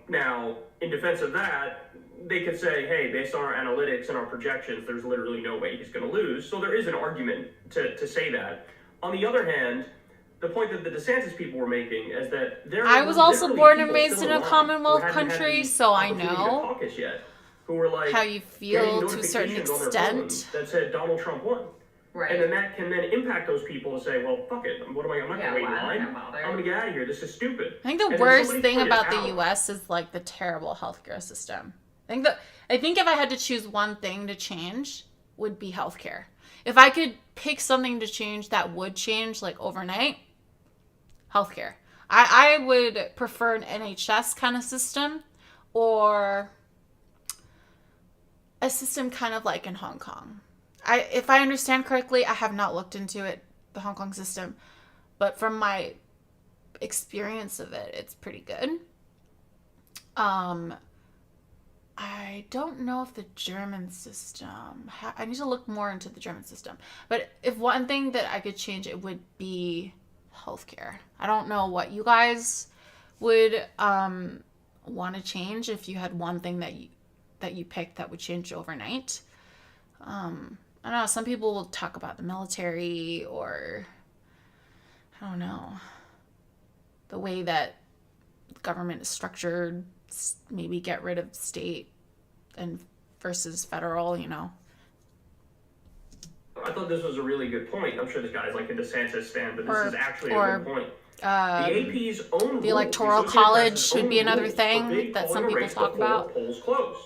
Now, in defense of that, they could say, hey, based on our analytics and our projections, there's literally no way he's going to lose. So there is an argument to say that. On the other hand, the point that the DeSantis people were making is that I was also born and raised in a Commonwealth country, so I know Caucus yet, who were like how you feel to a certain extent. That said Donald Trump won. Right. And then that can then impact those people to say, well, fuck it. I'm not going to wait in line. I'm going to get out of here. This is stupid. I think the worst thing about the U.S. is like the terrible healthcare system. I think if I had to choose one thing to change, would be healthcare. If I could pick something to change that would change like overnight, healthcare. I would prefer an NHS kind of system, or a system kind of like in Hong Kong. If I understand correctly, I have not looked into it, the Hong Kong system, but from my experience of it, it's pretty good. I don't know if the German system, I need to look more into the German system, but if one thing that I could change, it would be healthcare. I don't know what you guys would want to change if you had one thing that you picked that would change overnight. I don't know, some people will talk about the military, or I don't know, the way that government is structured, maybe get rid of state and versus federal, you know. I thought this was a really good point. I'm sure this guy's like a DeSantis fan, but this is actually a good point. The AP's own the Electoral College should be another thing that some people talk about. Polls close.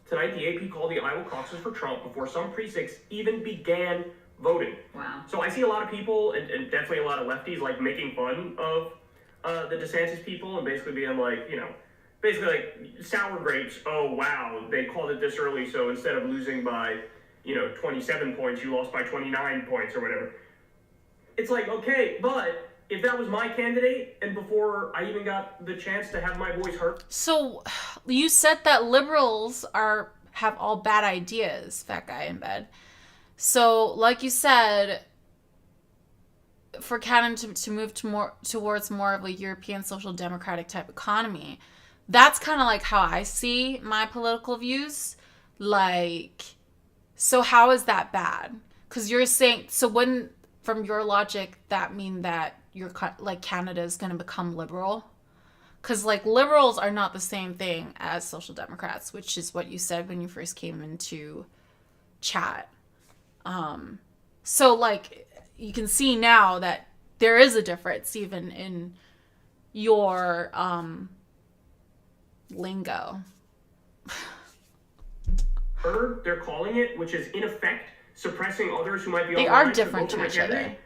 Tonight, the AP called the Iowa caucus for Trump before some precincts even began voting. Wow. So I see a lot of people, and definitely a lot of lefties, like making fun of the DeSantis people and basically being like, you know, basically like sour grapes. Oh, wow, they called it this early, so instead of losing by, 27 points, you lost by 29 points or whatever. It's like, okay, but if that was my candidate, and before I even got the chance to have my voice heard. So, you said that liberals have all bad ideas, fat guy in bed. So, like you said, for Canada to move towards more of a European social democratic type economy, that's kind of like how I see my political views. Like, so how is that bad? Because you're saying, so wouldn't, from your logic, that mean that Canada is going to become liberal? Because like liberals are not the same thing as social democrats, which is what you said when you first came into chat. So like you can see now that there is a difference even in your lingo. They're calling it, which is in effect suppressing others who might be They online are different vote for to my each other. candidate.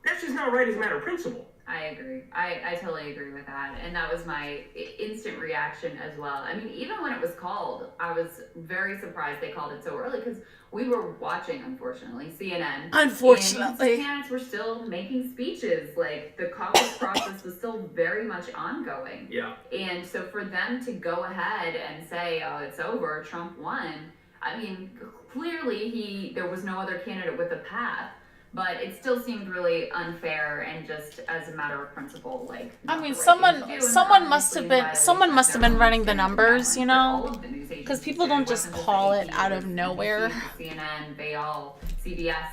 That's just not right as a matter of principle. I agree. I totally agree with that. And that was my instant reaction as well. I mean, even when it was called, I was very surprised they called it so early because we were watching, unfortunately, CNN. Unfortunately. And candidates were still making speeches. Like, the caucus process was still very much ongoing. Yeah. And so for them to go ahead and say, oh, it's over, Trump won, I mean, clearly there was no other candidate with a path. But it still seemed really unfair and just as a matter of principle, like. I mean, someone must have been running the numbers, you know, because people don't just call it out of nowhere. CNN, CBS,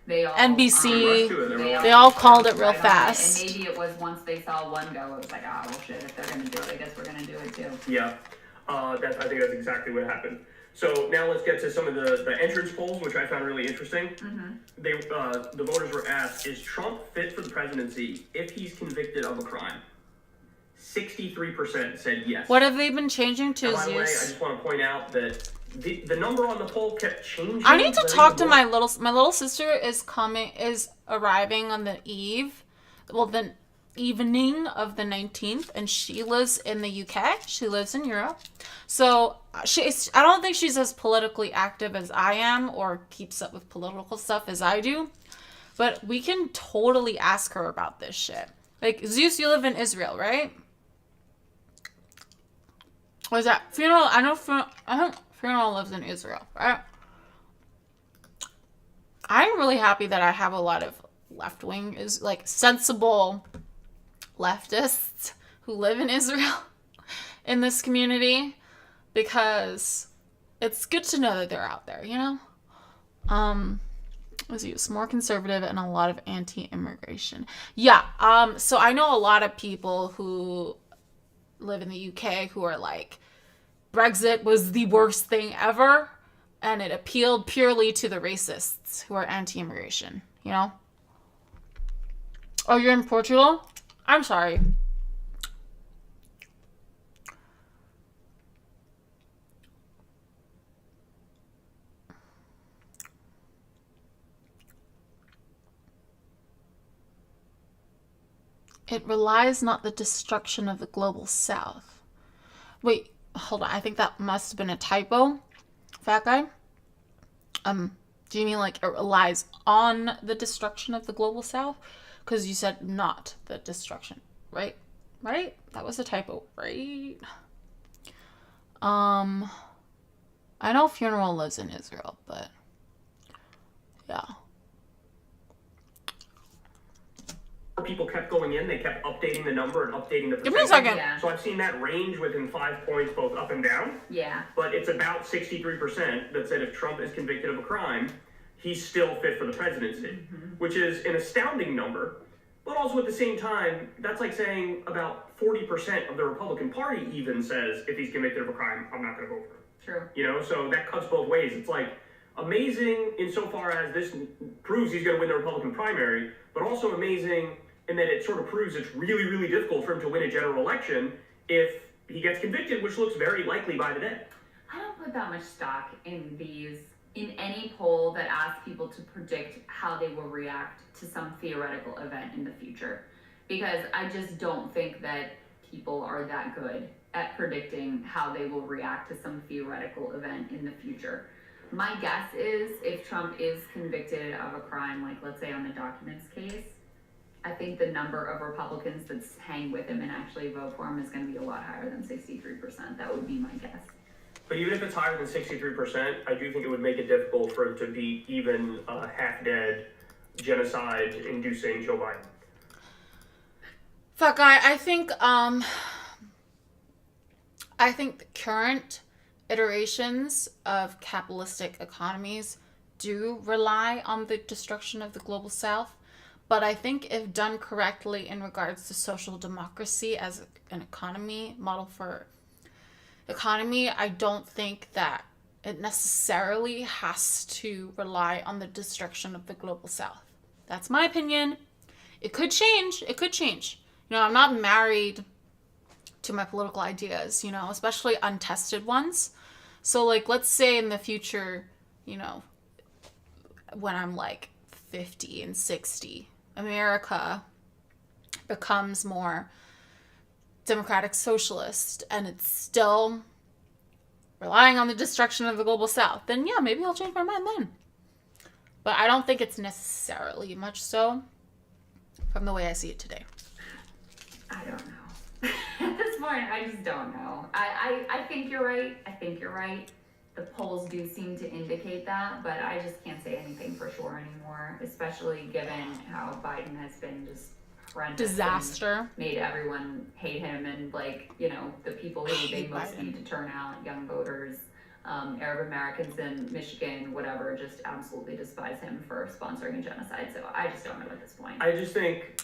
NBC, they all called it real fast. And maybe it was once they saw one go, it was like, oh, well, shit, if they're gonna do it, I guess we're gonna do it too. Yeah, I think that's exactly what happened. So now let's get to some of the entrance polls, which I found really interesting. Mm-hmm. The voters were asked, is Trump fit for the presidency if he's convicted of a crime? 63% said yes. What have they been changing to? Now, by the way, I just want to point out that the number on the poll kept changing. I need to talk to my little sister is arriving on the the evening of the 19th, and she lives in the UK. She lives in Europe. So I don't think she's as politically active as I am or keeps up with political stuff as I do. But we can totally ask her about this shit. Like, Zeus, you live in Israel, right? Was that Funeral? I think Funeral lives in Israel, right? I'm really happy that I have a lot of left-wing, sensible leftists who live in Israel in this community, because it's good to know that they're out there, you know? It's more conservative and a lot of anti-immigration. Yeah, so I know a lot of people who live in the UK who are like, Brexit was the worst thing ever, and it appealed purely to the racists who are anti-immigration, you know? Oh, you're in Portugal? I'm sorry. It relies not the destruction of the global south. Wait, hold on. I think that must have been a typo. Fat guy? Do you mean like it relies on the destruction of the global south? Because you said not the destruction, right? Right? That was a typo, right? I know Funeral lives in Israel, but yeah. People kept going in, they kept updating the number and updating the percentage. Give me a second. Yeah. So I've seen that range within 5 points, both up and down. Yeah. But it's about 63% that said if Trump is convicted of a crime, he's still fit for the presidency, which is an astounding number. But also at the same time, that's like saying about 40% of the Republican Party even says if he's convicted of a crime, I'm not going to vote for him. True. You know, so that cuts both ways. It's like amazing insofar as this proves he's going to win the Republican primary, but also amazing in that it sort of proves it's really, really difficult for him to win a general election if he gets convicted, which looks very likely by the day. I don't put that much stock in any poll that asks people to predict how they will react to some theoretical event in the future, because I just don't think that people are that good at predicting how they will react to some theoretical event in the future. My guess is if Trump is convicted of a crime, like let's say on the documents case, I think the number of Republicans that hang with him and actually vote for him is going to be a lot higher than 63%. That would be my guess. But even if it's higher than 63%, I do think it would make it difficult for him to be even half-dead, genocide-inducing Joe Biden. Fuck, I think the current iterations of capitalistic economies do rely on the destruction of the global south. But I think if done correctly in regards to social democracy as an economy, model for economy, I don't think that it necessarily has to rely on the destruction of the global south. That's my opinion. It could change. It could change. You know, I'm not married to my political ideas, you know, especially untested ones. So, like, let's say in the future, you know, when I'm like 50 and 60, America becomes more democratic socialist and it's still relying on the destruction of the global south, then yeah, maybe I'll change my mind then. But I don't think it's necessarily much so from the way I see it today. I don't know. At this point, I just don't know. I think you're right. I think you're right. The polls do seem to indicate that, but I just can't say anything for sure anymore, especially given how Biden has been just horrendous. Disaster. Made everyone hate him, and like, you know, the people who they most need to turn out, young voters, Arab Americans in Michigan, whatever, just absolutely despise him for sponsoring a genocide. So I just don't know at this point. I just think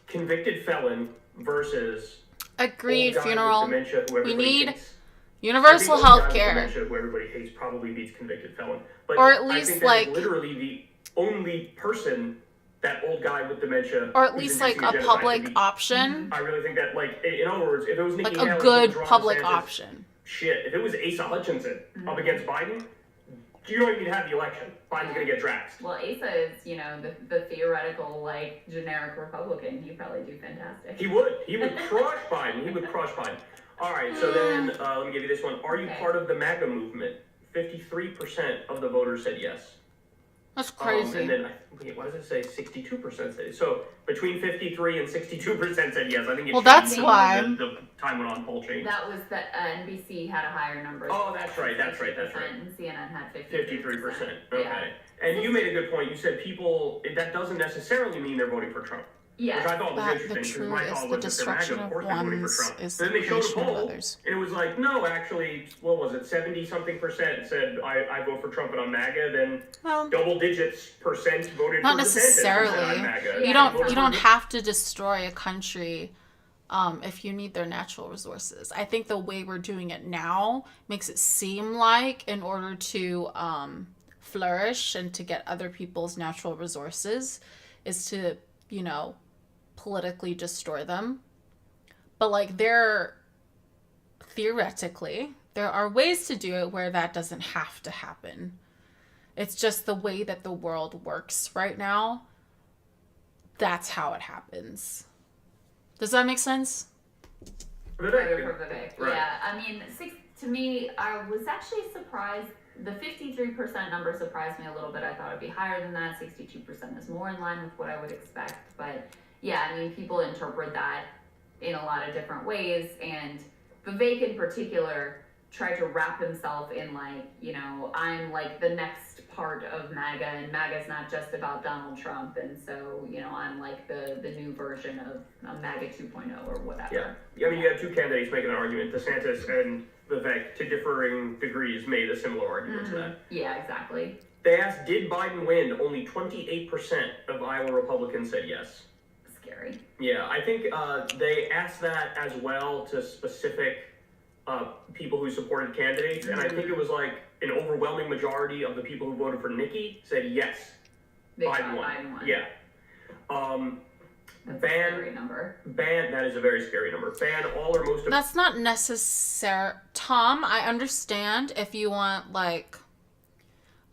convicted felon versus agreed old guy funeral. with dementia, who We everybody need hates. universal I think old guy health with care. dementia, who everybody hates, probably beats convicted felon. But Or at I least, think that like- is literally the only person that old guy with dementia, Or at who's least like inducing a genocide public could beat. option. I really think that, like, in other words, if it was Nikki Like a Haley, good if it was Ron public DeSantis, option. Shit, if it was Asa Hutchinson up against Biden, you don't even need to have the election. Biden's gonna get draxed. Well, Asa is, you know, the theoretical, like, generic Republican. He'd probably do fantastic. He would crush Biden. He would crush Biden. All right, so then let me give you this one. Are you part of the MAGA movement? 53% of the voters said yes. That's crazy. And then, wait, why does it say 62% said? So between 53 and 62% said yes. I think it Well, changed that's when why. the time went on poll change. That was that NBC had a higher number. Oh, that's right. And CNN had 53%. Okay. Yeah. And you made a good point. You said people, that doesn't necessarily mean they're voting for Trump. Yeah. Which I thought was That interesting. the because truth my is thought the was if they're MAGA, destruction of of course they're voting for ones Trump. is Then the they showed a creation of poll, others. and it was like, no, actually, what was it, 70-something% said I vote for Trump and I'm MAGA, then double digits percent voted Not for DeSantis and said I'm necessarily. MAGA. You don't have to destroy a country if you need their natural resources. I think the way we're doing it now makes it seem like in order to flourish and to get other people's natural resources is to, you know, politically destroy them. But like theoretically, there are ways to do it where that doesn't have to happen. It's just the way that the world works right now. That's how it happens. Does that make sense? Vivek. Yeah, I mean, to me, I was actually surprised. The 53% number surprised me a little bit. I thought it'd be higher than that. 62% is more in line with what I would expect. But yeah, I mean, people interpret that in a lot of different ways. And Vivek in particular tried to wrap himself in, like, you know, I'm like the next part of MAGA, and MAGA's not just about Donald Trump, and so, you know, I'm like the new version of MAGA 2.0 or whatever. Yeah, I mean, you had two candidates making an argument. DeSantis and Vivek, to differing degrees, made a similar argument to that. Yeah, exactly. They asked, did Biden win? Only 28% of Iowa Republicans said yes. Scary. Yeah, I think they asked that as well to specific people who supported candidates, and I think it was like an overwhelming majority of the people who voted for Nikki said yes. Biden won. Yeah. That's a scary number. That is a very scary number. Ban all or most of... That's not necessary. Tom, I understand if you want, like,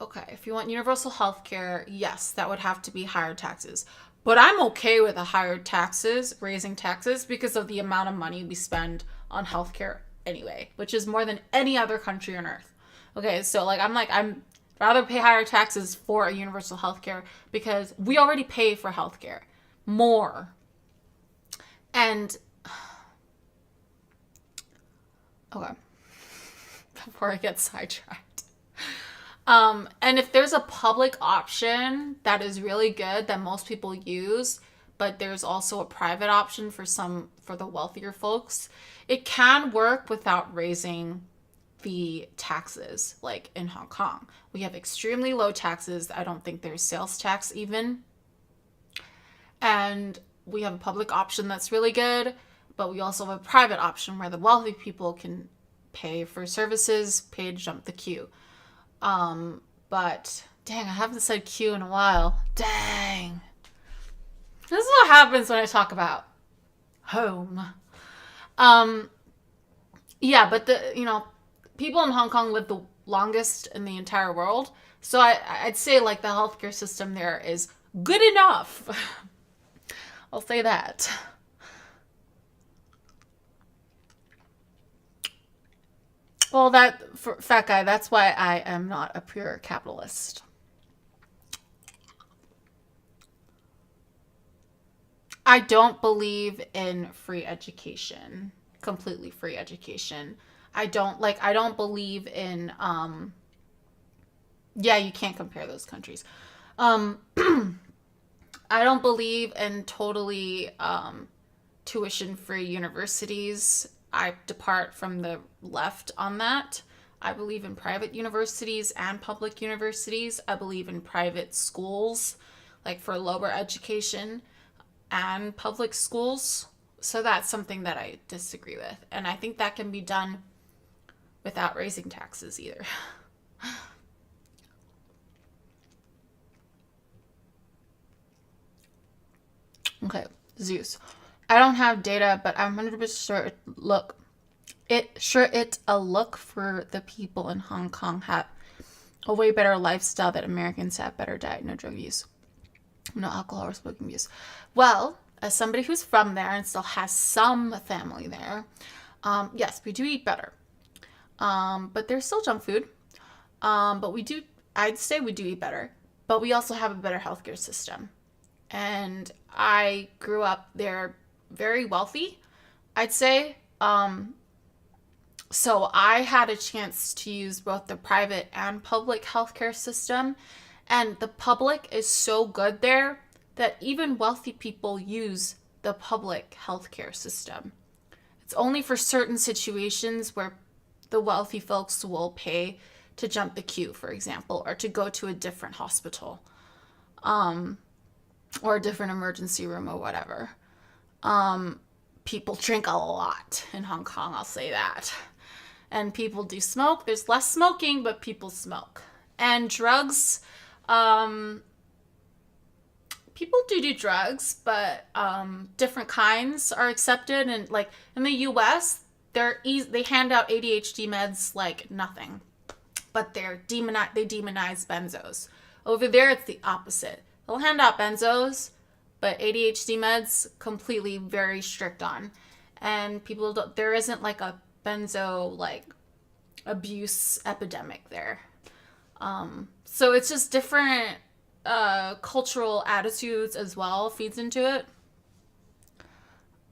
okay, if you want universal health care, yes, that would have to be higher taxes. But I'm okay with the higher taxes, raising taxes, because of the amount of money we spend on healthcare anyway, which is more than any other country on earth. Okay, so I'm rather pay higher taxes for a universal healthcare because we already pay for healthcare more. And okay, before I get sidetracked. And if there's a public option that is really good that most people use, but there's also a private option for the wealthier folks, it can work without raising the taxes. Like in Hong Kong, we have extremely low taxes. I don't think there's sales tax even. And we have a public option that's really good, but we also have a private option where the wealthy people can pay for services, pay to jump the queue. But dang, I haven't said queue in a while. Dang. This is what happens when I talk about home. Yeah, but people in Hong Kong live the longest in the entire world. So I'd say like the healthcare system there is good enough. I'll say that. Well, fat guy, that's why I am not a pure capitalist. I don't believe in free education, completely free education. I don't believe in, yeah, you can't compare those countries. I don't believe in totally tuition-free universities. I depart from the left on that. I believe in private universities and public universities. I believe in private schools, like for lower education, and public schools. So that's something that I disagree with. And I think that can be done without raising taxes either. Okay, Zeus. I don't have data, but I'm 100% sure it's a look for the people in Hong Kong have a way better lifestyle that Americans have, better diet, no drug use, no alcohol or smoking use. Well, as somebody who's from there and still has some family there, yes, we do eat better. But there's still junk food. But I'd say we do eat better. But we also have a better healthcare system. And I grew up there very wealthy, I'd say. So I had a chance to use both the private and public healthcare system. And the public is so good there that even wealthy people use the public healthcare system. It's only for certain situations where the wealthy folks will pay to jump the queue, for example, or to go to a different hospital, or a different emergency room or whatever. People drink a lot in Hong Kong, I'll say that. And people do smoke. There's less smoking, but people smoke. And drugs, people do drugs, but different kinds are accepted. And like in the US, they hand out ADHD meds like nothing, but they demonize benzos. Over there, it's the opposite. They'll hand out benzos, but ADHD meds completely very strict on. And there isn't like a benzo like abuse epidemic there. So it's just different cultural attitudes as well feeds into it.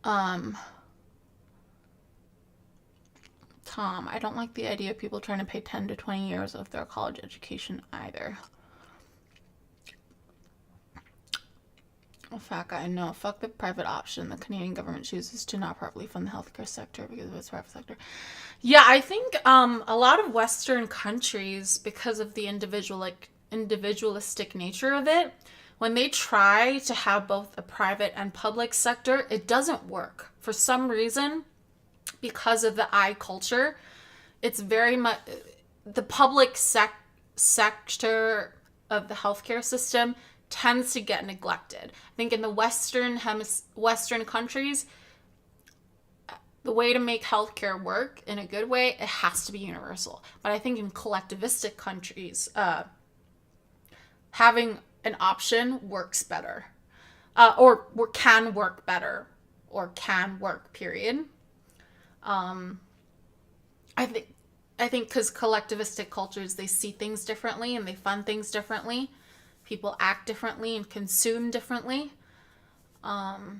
Tom, I don't like the idea of people trying to pay 10 to 20 years of their college education either. Oh, fat guy, no. Fuck the private option. The Canadian government chooses to not properly fund the healthcare sector because of its private sector. Yeah, I think a lot of Western countries, because of the individualistic nature of it, when they try to have both a private and public sector, it doesn't work. For some reason, because of the I culture, it's very much the public sector of the healthcare system tends to get neglected. I think in the Western countries, the way to make healthcare work in a good way, it has to be universal. But I think in collectivistic countries, having an option works better, or can work better, or can work. Period. I think because collectivistic cultures, they see things differently and they fund things differently. People act differently and consume differently. But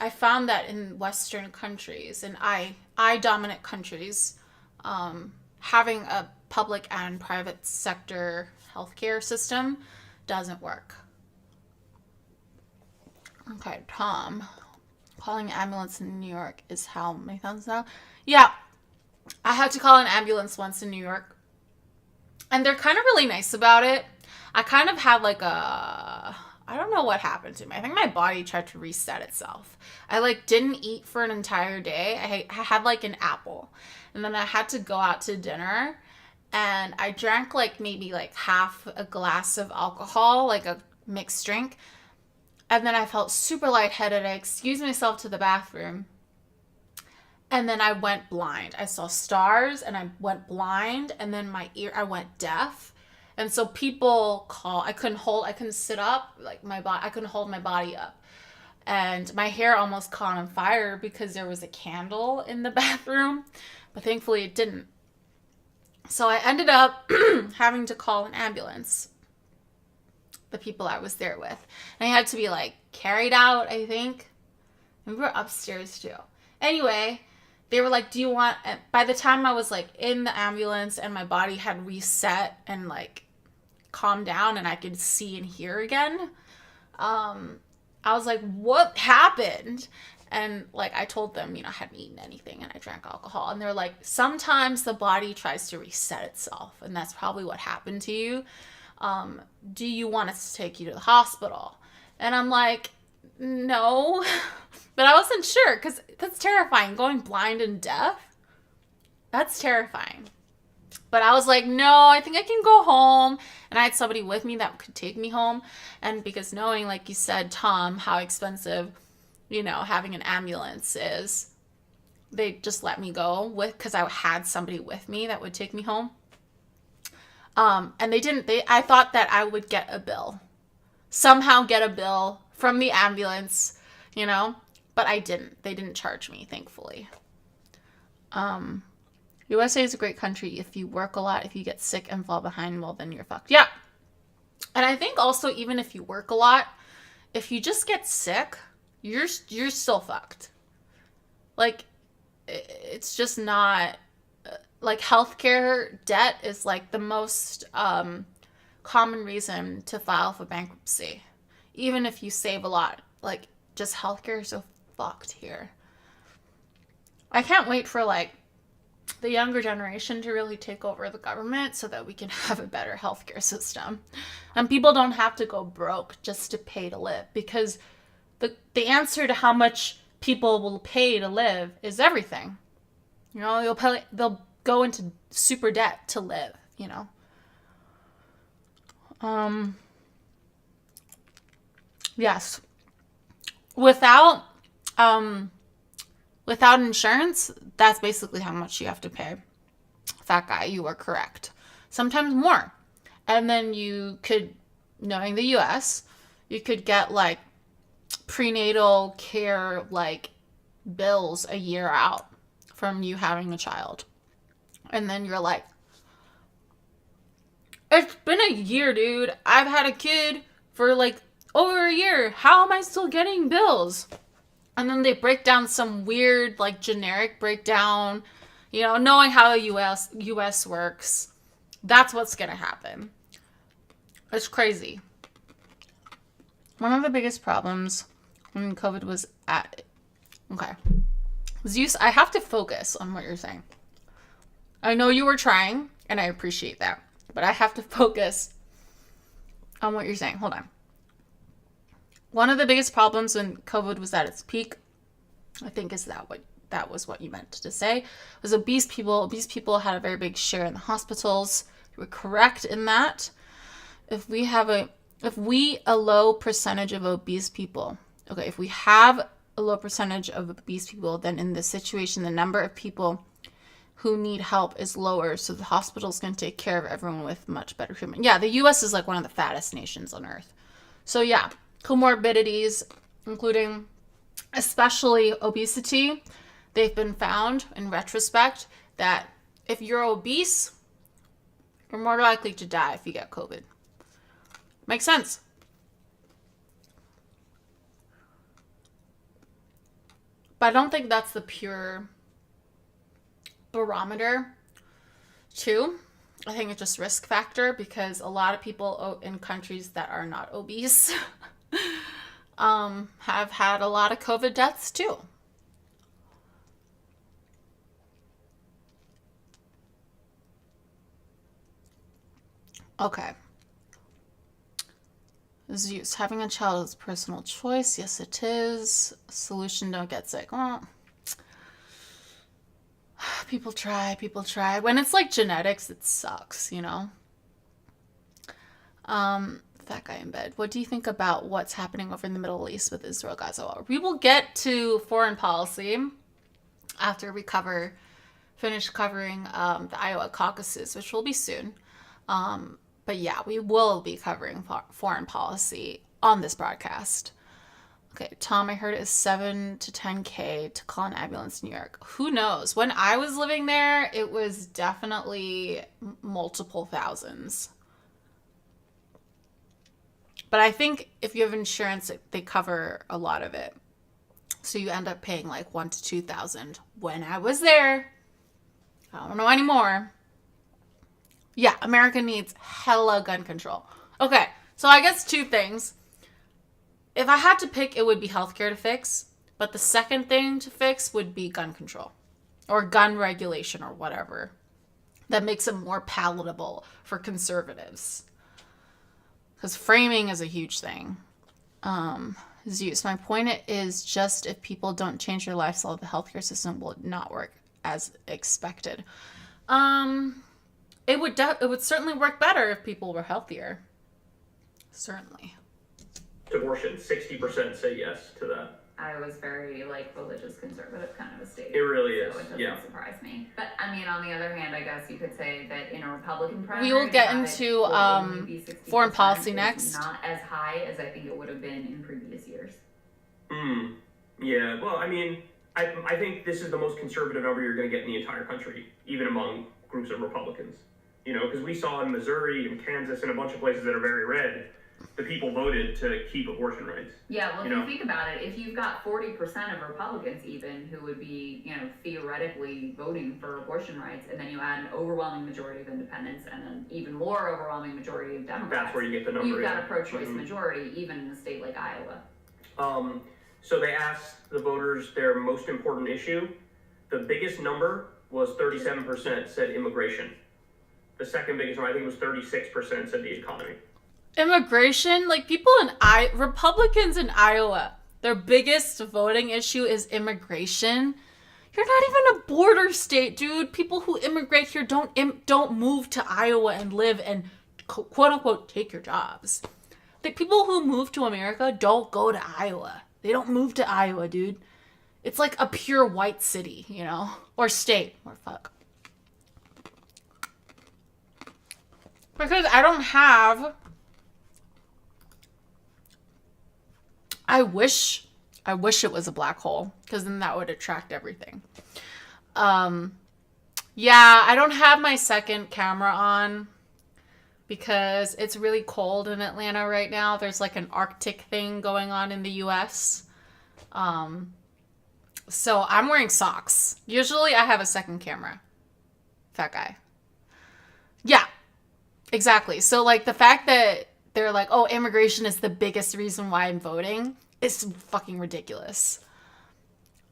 I found that in Western countries and I-dominant countries, having a public and private sector healthcare system doesn't work. Okay, Tom. Calling an ambulance in New York is how many times now? Yeah, I had to call an ambulance once in New York. And they're kind of really nice about it. I kind of had like I don't know what happened to me. I think my body tried to reset itself. I didn't eat for an entire day. I had like an apple. And then I had to go out to dinner. And I drank maybe half a glass of alcohol, like a mixed drink. And then I felt super lightheaded. I excused myself to the bathroom. And then I went blind. I saw stars and I went blind, and then I went deaf. And so people I couldn't sit up, like I couldn't hold my body up. And my hair almost caught on fire because there was a candle in the bathroom, but thankfully it didn't. So I ended up having to call an ambulance, the people I was there with. And I had to be like carried out, I think. And we were upstairs too. Anyway, they were like, do you want, by the time I was like in the ambulance and my body had reset and like calmed down and I could see and hear again, I was like, what happened? And like I told them, I hadn't eaten anything and I drank alcohol. And they're like, sometimes the body tries to reset itself, and that's probably what happened to you. Do you want us to take you to the hospital? And I'm like, no. But I wasn't sure, because that's terrifying. Going blind and deaf, that's terrifying. But I was like, no, I think I can go home. And I had somebody with me that could take me home. And because knowing, like you said, Tom, how expensive, having an ambulance is, they just let me go because I had somebody with me that would take me home. And I thought that I would get a bill. Somehow get a bill from the ambulance, but I didn't. They didn't charge me, thankfully. USA is a great country. If you work a lot, if you get sick and fall behind, well, then you're fucked. Yeah. And I think also, even if you work a lot, if you just get sick, you're still fucked. Like, it's just not, like, healthcare debt is like the most common reason to file for bankruptcy. Even if you save a lot, like, just healthcare is so fucked here. I can't wait for like the younger generation to really take over the government so that we can have a better healthcare system. And people don't have to go broke just to pay to live, because the answer to how much people will pay to live is everything. They'll go into super debt to live, Yes. Without insurance, that's basically how much you have to pay. Fat guy, you are correct. Sometimes more. And then you could, knowing the US, you could get like prenatal care like bills a year out from you having a child. And then you're like, it's been a year, dude. I've had a kid for like over a year. How am I still getting bills? And then they break down some weird, like, generic breakdown, knowing how the US works. That's what's going to happen. It's crazy. One of the biggest problems when COVID was Zeus, I have to focus on what you're saying. I know you were trying, and I appreciate that. But I have to focus on what you're saying. Hold on. One of the biggest problems when COVID was at its peak, I think that was what you meant to say, was obese people. Obese people had a very big share in the hospitals. You were correct in that. If we have a low percentage of obese people, if we have a low percentage of obese people, then in this situation, the number of people who need help is lower, so the hospital's going to take care of everyone with much better treatment. Yeah, the US is like one of the fattest nations on earth. So yeah, comorbidities, including especially obesity, they've been found in retrospect that if you're obese, you're more likely to die if you get COVID. Makes sense. But I don't think that's the pure barometer too. I think it's just risk factor, because a lot of people in countries that are not obese have had a lot of COVID deaths too. Okay. Zeus, having a child is a personal choice. Yes, it is. Solution, don't get sick. Oh. People try. When it's like genetics, it sucks, That guy in bed. What do you think about what's happening over in the Middle East with Israel, Gaza? We will get to foreign policy. after we finish covering the Iowa caucuses, which will be soon. But yeah, we will be covering foreign policy on this broadcast. Okay, Tom, I heard it is 7 to 10K to call an ambulance in New York. Who knows? When I was living there, it was definitely multiple thousands. But I think if you have insurance, they cover a lot of it. So you end up paying like 1,000 to 2,000 when I was there. I don't know anymore. Yeah, America needs hella gun control. Okay, so I guess two things. If I had to pick, it would be healthcare to fix. But the second thing to fix would be gun control. Or gun regulation or whatever. That makes it more palatable for conservatives. Because framing is a huge thing. Zeus, my point is just if people don't change their lifestyle, the healthcare system will not work as expected. It would certainly work better if people were healthier. Certainly. Abortion, 60% say yes to that. Iowa's very religious conservative kind of a state. It really is. So it doesn't surprise me. But I mean, on the other hand, I guess you could say that in a Republican primary, we will get into foreign policy next. Not as high as I think it would have been in previous years. Yeah. Well, I mean, I think this is the most conservative number you're going to get in the entire country, even among groups of Republicans. You know, because we saw in Missouri and Kansas and a bunch of places that are very red, the people voted to keep abortion rights. Yeah, well, if you think about it, if you've got 40% of Republicans even who would be, theoretically voting for abortion rights, and then you add an overwhelming majority of independents and an even more overwhelming majority of Democrats, that's where you get the number. You've got a pro-choice majority, even in a state like Iowa. So they asked the voters their most important issue. The biggest number was 37% said immigration. The second biggest number, I think it was 36% said the economy. Immigration, Republicans in Iowa, their biggest voting issue is immigration. You're not even a border state, dude. People who immigrate here don't move to Iowa and live and quote unquote take your jobs. The people who move to America don't go to Iowa. They don't move to Iowa, dude. It's like a pure white city, or state, or fuck. Because I don't have. I wish it was a black hole, because then that would attract everything. Yeah, I don't have my second camera on because it's really cold in Atlanta right now. There's like an Arctic thing going on in the US. So I'm wearing socks. Usually I have a second camera. Fat guy. Yeah, exactly. So the fact that they're like, oh, immigration is the biggest reason why I'm voting is fucking ridiculous.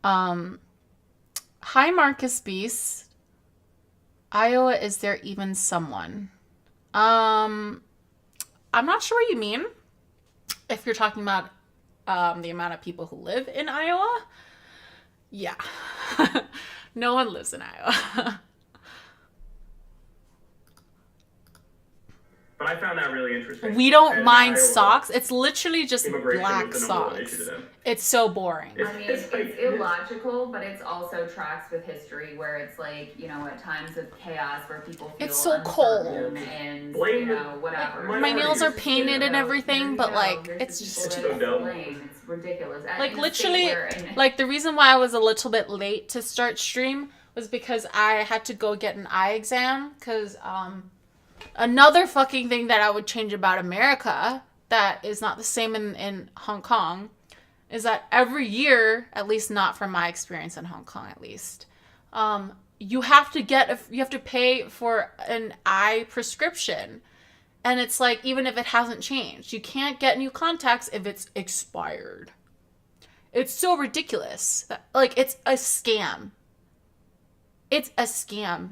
Hi, Marcus Beast. Iowa, is there even someone? I'm not sure what you mean. If you're talking about the amount of people who live in Iowa. Yeah. No one lives in Iowa. But I found that really interesting. We don't mind Iowa, socks. It's literally just black socks. It's so boring. I mean, it's illogical, but it's also tracks with history where it's at times of chaos where people feel it's so cold and whatever. My nails are painted and everything, but it's just too cold. It's ridiculous. Literally, the reason why I was a little bit late to start stream was because I had to go get an eye exam because another fucking thing that I would change about America that is not the same in Hong Kong is that every year, at least not from my experience in Hong Kong at least, you have to pay for an eye prescription. And it's even if it hasn't changed, you can't get new contacts if it's expired. It's so ridiculous. It's a scam. It's a scam.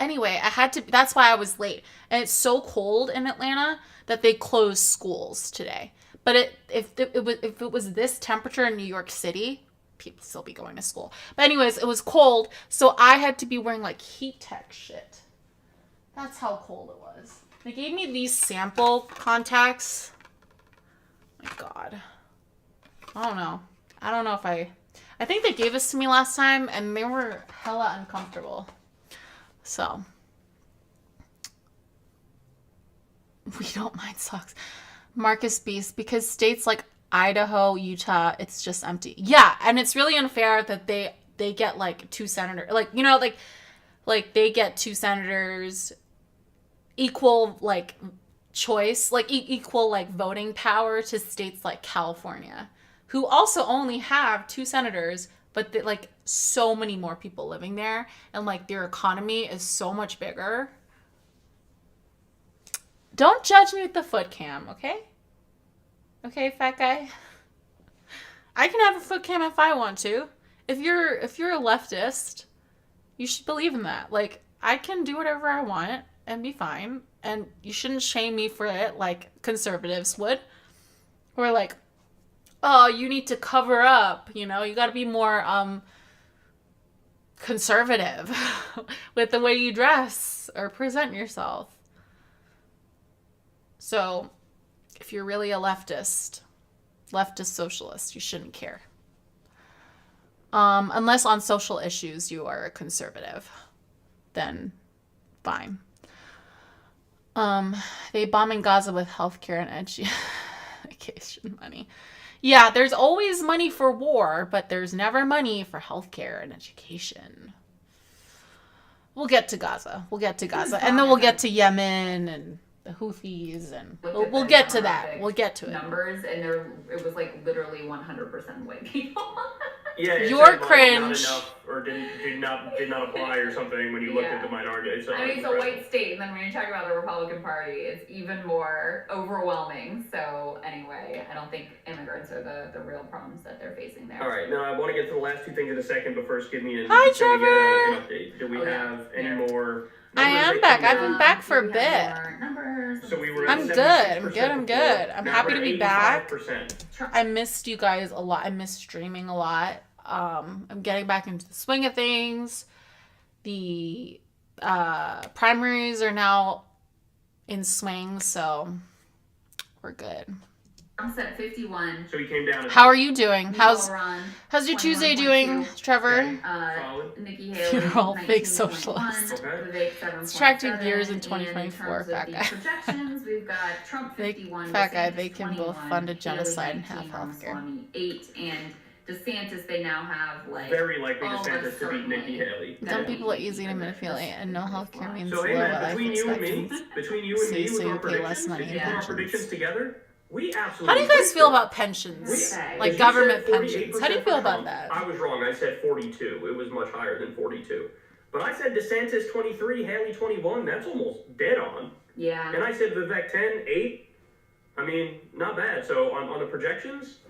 Anyway, that's why I was late. And it's so cold in Atlanta that they closed schools today. But if it was this temperature in New York City, people still be going to school. But anyways, it was cold, so I had to be wearing heat tech shit. That's how cold it was. They gave me these sample contacts. My God. I don't know if I I think they gave this to me last time, and they were hella uncomfortable. So, we don't mind socks. Marcus Beast, because states like Idaho, Utah, it's just empty. Yeah, and it's really unfair that they get like 2 senators. Like, you know, like they get 2 senators, equal like choice, like equal like voting power to states like California, who also only have 2 senators, but like so many more people living there, and like their economy is so much bigger. Don't judge me with the foot cam, okay? Okay, fat guy. I can have a foot cam if I want to. If you're a leftist, you should believe in that. Like, I can do whatever I want and be fine, and you shouldn't shame me for it like conservatives would. Or like, oh, you need to cover up, you know, you got to be more conservative with the way you dress or present yourself. So, if you're really a leftist socialist, you shouldn't care. Unless on social issues you are a conservative, then fine. They bomb in Gaza with healthcare and education money. Yeah, there's always money for war, but there's never money for healthcare and education. We'll get to Gaza. And then we'll get to Yemen and the Houthis, and we'll get to that. We'll get to it. Numbers, and it was like literally 100% white people. Yeah, You're said, cringe. Not enough, or did not apply or something when you looked at the minority. So I mean, it's a white state, and then when you talk about the Republican Party, it's even more overwhelming. So anyway, I don't think immigrants are the real problems that they're facing there. All right, now I want to get to the last 2 things in a second, but first give me an update. Do we have any more? I am back. I've been back for a bit. So we were. I'm good. I'm happy to be back. I missed you guys a lot. I missed streaming a lot. I'm getting back into the swing of things. The primaries are now in swing, so we're good. I'm set 51. So he came down. How are you doing? How's your Tuesday doing, Trevor? Nikki Haley, You're all fake socialists. Okay. Subtracting years in 2024, fat guy. Projections, we've got Trump 51. Fat guy, they can both fund a genocide and have healthcare. 8 and DeSantis, they now have like very likely DeSantis to beat Nikki Haley. Some people are easy to manipulate, and no healthcare means so, low life between you and me, so with our pay less money in if you put our predictions together, we absolutely. How do you guys feel about pensions? Like government pensions? How do you feel about that? I was wrong. I said 42. It was much higher than 42. But I said DeSantis 23, Haley 21. That's almost dead on. Yeah. And I said Vivek 10, 8. I mean, not bad. So on the projections,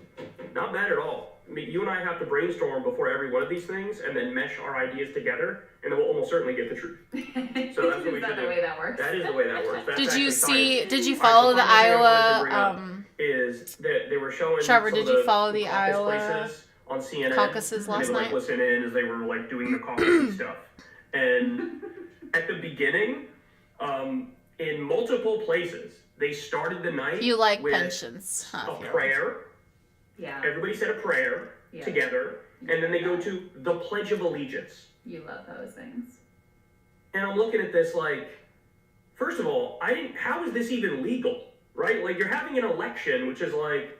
not bad at all. I mean, you and I have to brainstorm before every one of these things and then mesh our ideas together, and then we'll almost certainly get the truth. So that's what we should do. Is that the way that works? That is the way that works. Did you follow the Iowa? Is that they were showing Trevor, did you follow the Iowa on CNN? Caucuses last night? They would listen in as they were like doing the caucus stuff. And at the beginning, in multiple places, they started the night. You like with pensions? A prayer. Yeah. Everybody said a prayer together, and then they go to the Pledge of Allegiance. You love those things. And I'm looking at this like, first of all, how is this even legal, right? Like, you're having an election, which is like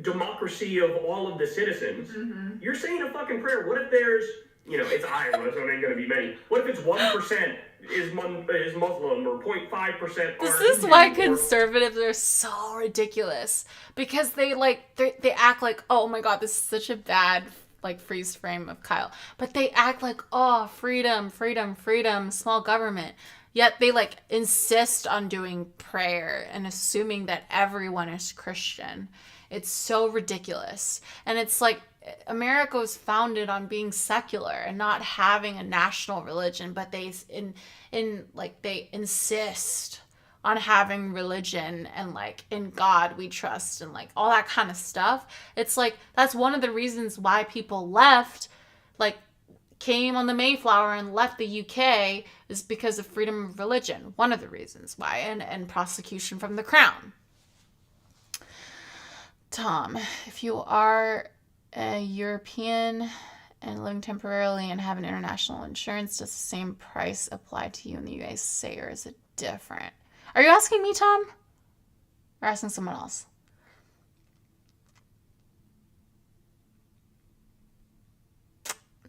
democracy of all of the citizens. Mm-hmm. You're saying a fucking prayer. What if there's, it's Iowa, so there ain't going to be many. What if it's 1% is Muslim or 0.5%? This is why conservatives are so ridiculous, because they act like, oh my god, this is such a bad freeze frame of Kyle, but they act like, oh, freedom, small government, yet they insist on doing prayer and assuming that everyone is Christian. It's so ridiculous. And it's like, America was founded on being secular and not having a national religion, but they insist on having religion and in God we trust and all that kind of stuff. It's that's one of the reasons why people left, came on the Mayflower and left the UK, is because of freedom of religion. One of the reasons why, and prosecution from the crown. Tom, if you are European and living temporarily and having international insurance, does the same price apply to you in the USA, or is it different? Are you asking me, Tom? Or asking someone else?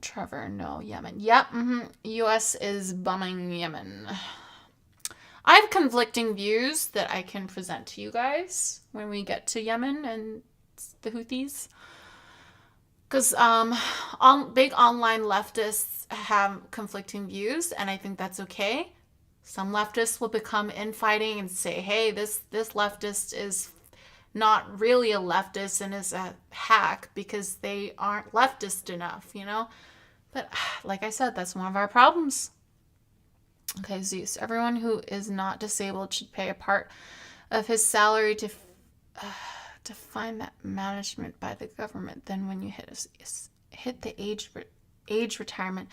Trevor, no, Yemen. Yep, US is bombing Yemen. I have conflicting views that I can present to you guys when we get to Yemen and the Houthis. Because big online leftists have conflicting views, and I think that's okay. Some leftists will become infighting and say, hey, this leftist is not really a leftist and is a hack because they aren't leftist enough, you know? But like I said, that's one of our problems. Okay, Zeus. Everyone who is not disabled should pay a part of his salary to find that management by the government. Then when you hit the age retirement,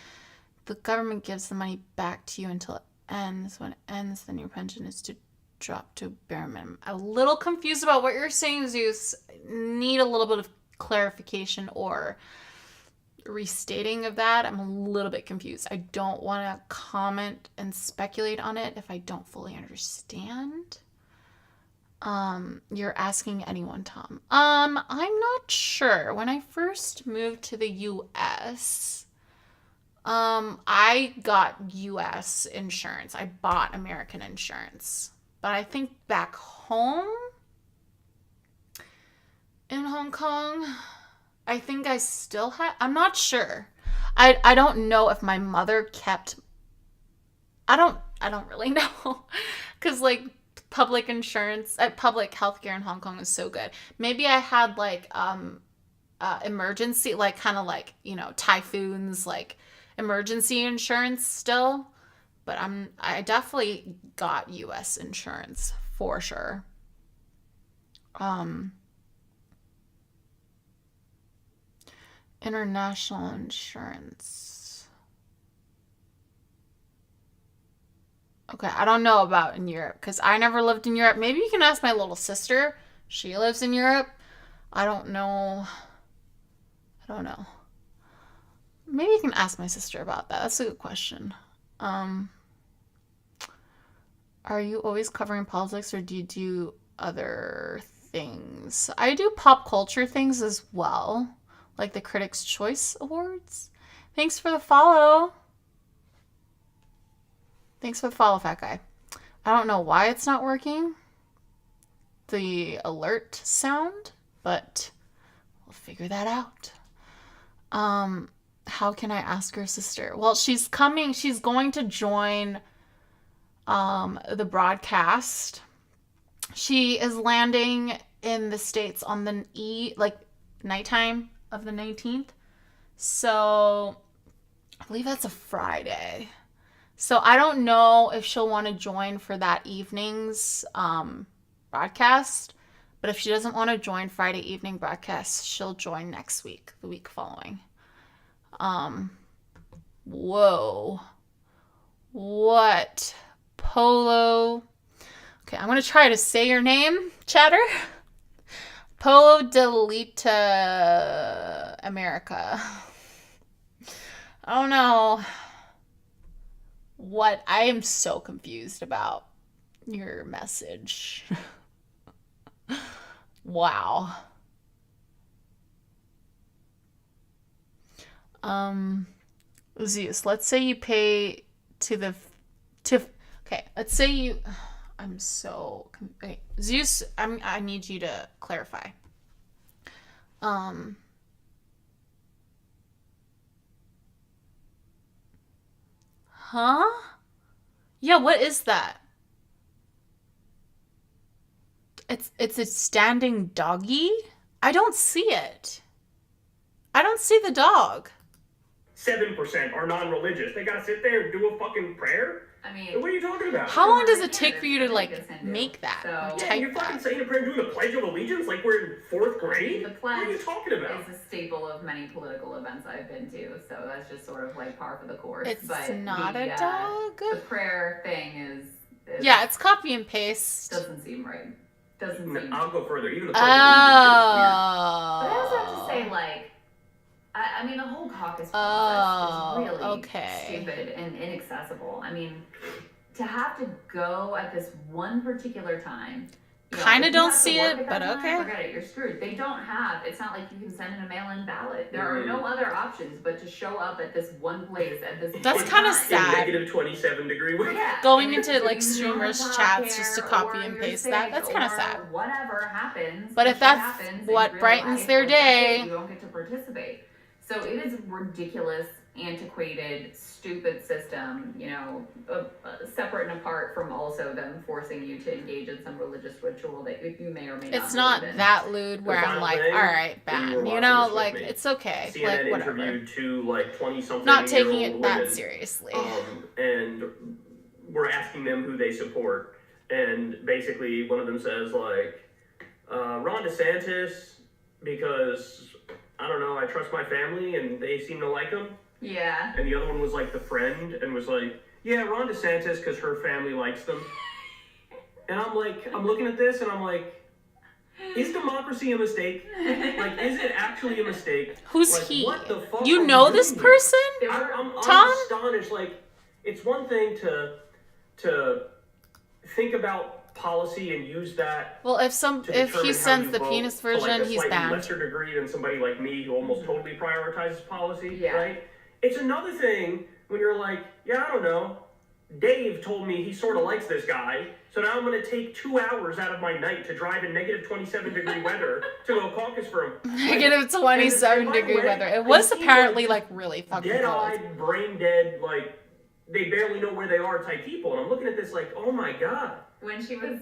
the government gives the money back to you until it ends. When it ends, then your pension is to drop to bare minimum. I'm a little confused about what you're saying, Zeus. Need a little bit of clarification or restating of that. I'm a little bit confused. I don't want to comment and speculate on it if I don't fully understand. You're asking anyone, Tom. I'm not sure. When I first moved to the US, I got US insurance. I bought American insurance. But I think back home in Hong Kong, I think I still had, I'm not sure. I don't know if my mother kept, I don't really know. Cause like public insurance, public healthcare in Hong Kong is so good. Maybe I had like, emergency, like kind of like, you know, typhoons, like emergency insurance still. But I definitely got US insurance for sure. International insurance. Okay, I don't know about in Europe because I never lived in Europe. Maybe you can ask my little sister. She lives in Europe. I don't know. Maybe you can ask my sister about that. That's a good question. Are you always covering politics or do you do other things? I do pop culture things as well, like the Critics' Choice Awards. Thanks for the follow. Thanks for the follow, fat guy. I don't know why it's not working, the alert sound, but we'll figure that out. How can I ask her sister? Well, she's going to join the broadcast. She is landing in the States on the nighttime of the 19th. So I believe that's a Friday. So I don't know if she'll want to join for that evening's broadcast. But if she doesn't want to join Friday evening broadcast, she'll join next week, the week following. Whoa. What? Polo. Okay, I'm going to try to say your name, chatter. Polo Delita America. I don't know what. I am so confused about your message. Wow. Zeus, let's say you pay okay, let's say you, okay, Zeus, I need you to clarify. Huh? Yeah, what is that? It's a standing doggy? I don't see it. I don't see the dog. 7% are non-religious. They gotta sit there and do a fucking prayer? I mean, what are you talking about? How long does it take for you to make that? So, yeah, you're fucking saying a prayer and doing the Pledge of Allegiance like we're in 4th grade? The pledge what are you talking about? is a staple of many political events I've been to, so that's just sort of like par for the course. It's not a dog? The prayer thing is yeah, it's copy and paste. Doesn't seem right. Doesn't seem I'll go further. Even the Oh. Pledge of Allegiance is weird. But I also have to say, like, I mean, the whole caucus process is really okay. stupid and inaccessible. I mean, to have to go at this one particular time. Kind of don't see it, but okay. Forget it, you're screwed. They don't have, it's not like you can send in a mail-in ballot. There are no other options but to show up at this one place at this That's kind of sad. Negative 27 degree weather. Yeah. Going into like streamers' chats just to copy and paste that. That's kind of sad. Whatever happens. But if that's what brightens their day. You don't get to participate. So it is a ridiculous, antiquated, stupid system, separate and apart from also them forcing you to engage in some religious ritual that you may or may not. It's not that lewd where I'm like, all right, bad. Like, it's okay. CNN like, whatever. interviewed two, 20-something Not taking it women, that seriously. And we're asking them who they support. And basically, one of them says, Ron DeSantis, because, I don't know, I trust my family and they seem to like him. Yeah. And the other one was the friend and was yeah, Ron DeSantis because her family likes them. And I'm looking at this and I'm like, is democracy a mistake? Is it actually a mistake? Who's he? What the fuck you know this person? I'm Tom? astonished. It's one thing to think about policy and use that. Well, if he sends the penis version, he's banned. Lesser degree than somebody like me who almost totally prioritizes policy, right? It's another thing when you're yeah, I don't know. Dave told me he sort of likes this guy, so now I'm going to take 2 hours out of my night to drive in negative 27 degree weather to go caucus for him. Negative 27 degree weather. It was apparently really fucking cold. Dead-eyed, brain dead, they barely know where they are type people, and I'm looking at this oh my god. When she was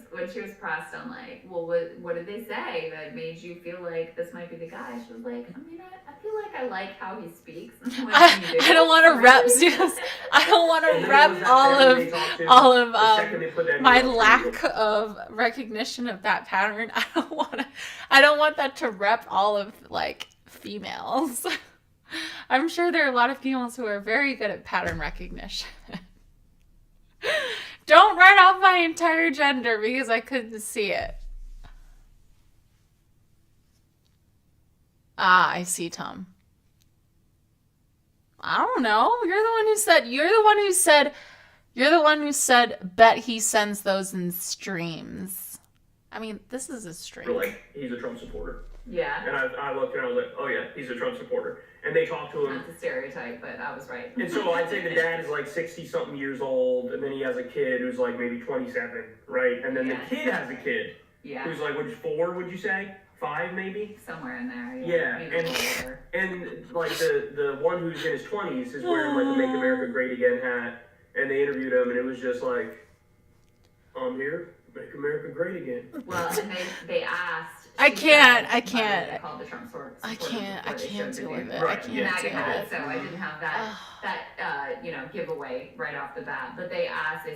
pressed on well, what did they say that made you feel like this might be the guy? She was like, I mean, I feel like I like how he speaks. I don't want to rep. I don't want to rep all of my lack of recognition of that pattern. I don't want that to rep all of females. I'm sure there are a lot of females who are very good at pattern recognition. Don't write off my entire gender because I couldn't see it. Ah, I see, Tom. I don't know. You're the one who said bet he sends those in streams. I mean, this is a stream. He's a Trump supporter. Yeah. And I looked and I was like, oh yeah, he's a Trump supporter. And they talked to him. Not the stereotype, but I was right. And so I'd say the dad is 60-something years old, and then he has a kid who's maybe 27, right? And then the kid has a kid who's 4, would you say? 5 maybe? Somewhere in there, yeah. And the one who's in his 20s is wearing the Make America Great Again hat, and they interviewed him, and it was just I'm here, make America great again. Well, and they asked. I can't. They called the Trump I can't deal with it. Right. I can't deal with it. So I didn't have that giveaway right off the bat. But they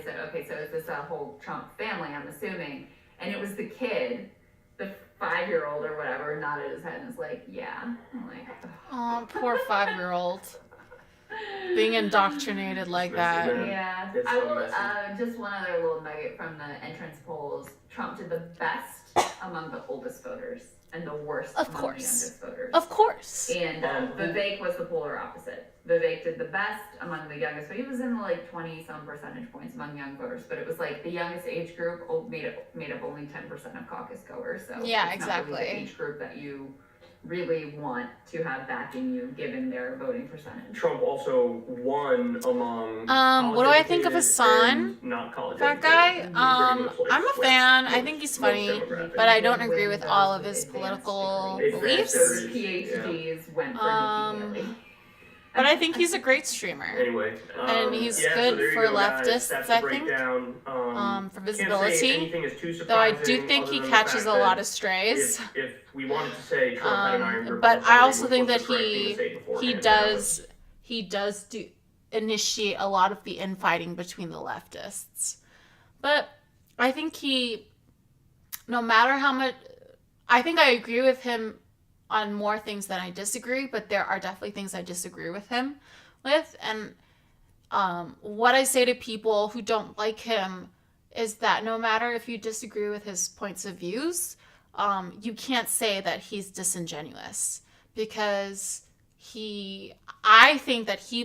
said, okay, so is this a whole Trump family, I'm assuming? And it was the kid, the 5-year-old or whatever, nodded his head and was like, yeah. I'm like, oh, poor 5-year-old. Being indoctrinated like that. Yeah. I will, just one other little nugget from the entrance polls. Trump did the best among the oldest voters and the worst among the youngest voters. Of course. And Vivek was the polar opposite. Vivek did the best among the youngest, but he was in the 20-some percentage points among young voters. But it was the youngest age group made up only 10% of caucus goers. So yeah, it's exactly. Not really the age group that you really want to have backing you given their voting percentage. Trump also won among what do I think of Hassan? Not college that guy? I'm a fan. I think he's funny, but I don't agree with all of his political beliefs. PhDs went for Nikki Haley. But I think he's a great streamer. Anyway, and he's good for leftists, I think. For visibility. Though I do think he catches a lot of strays. If we wanted to say Trump had an iron grip, but I also think that he does initiate a lot of the infighting between the leftists. But I think no matter how much, I think I agree with him on more things than I disagree, but there are definitely things I disagree with him with. And what I say to people who don't like him is that no matter if you disagree with his points of views, you can't say that he's disingenuous, because I think that he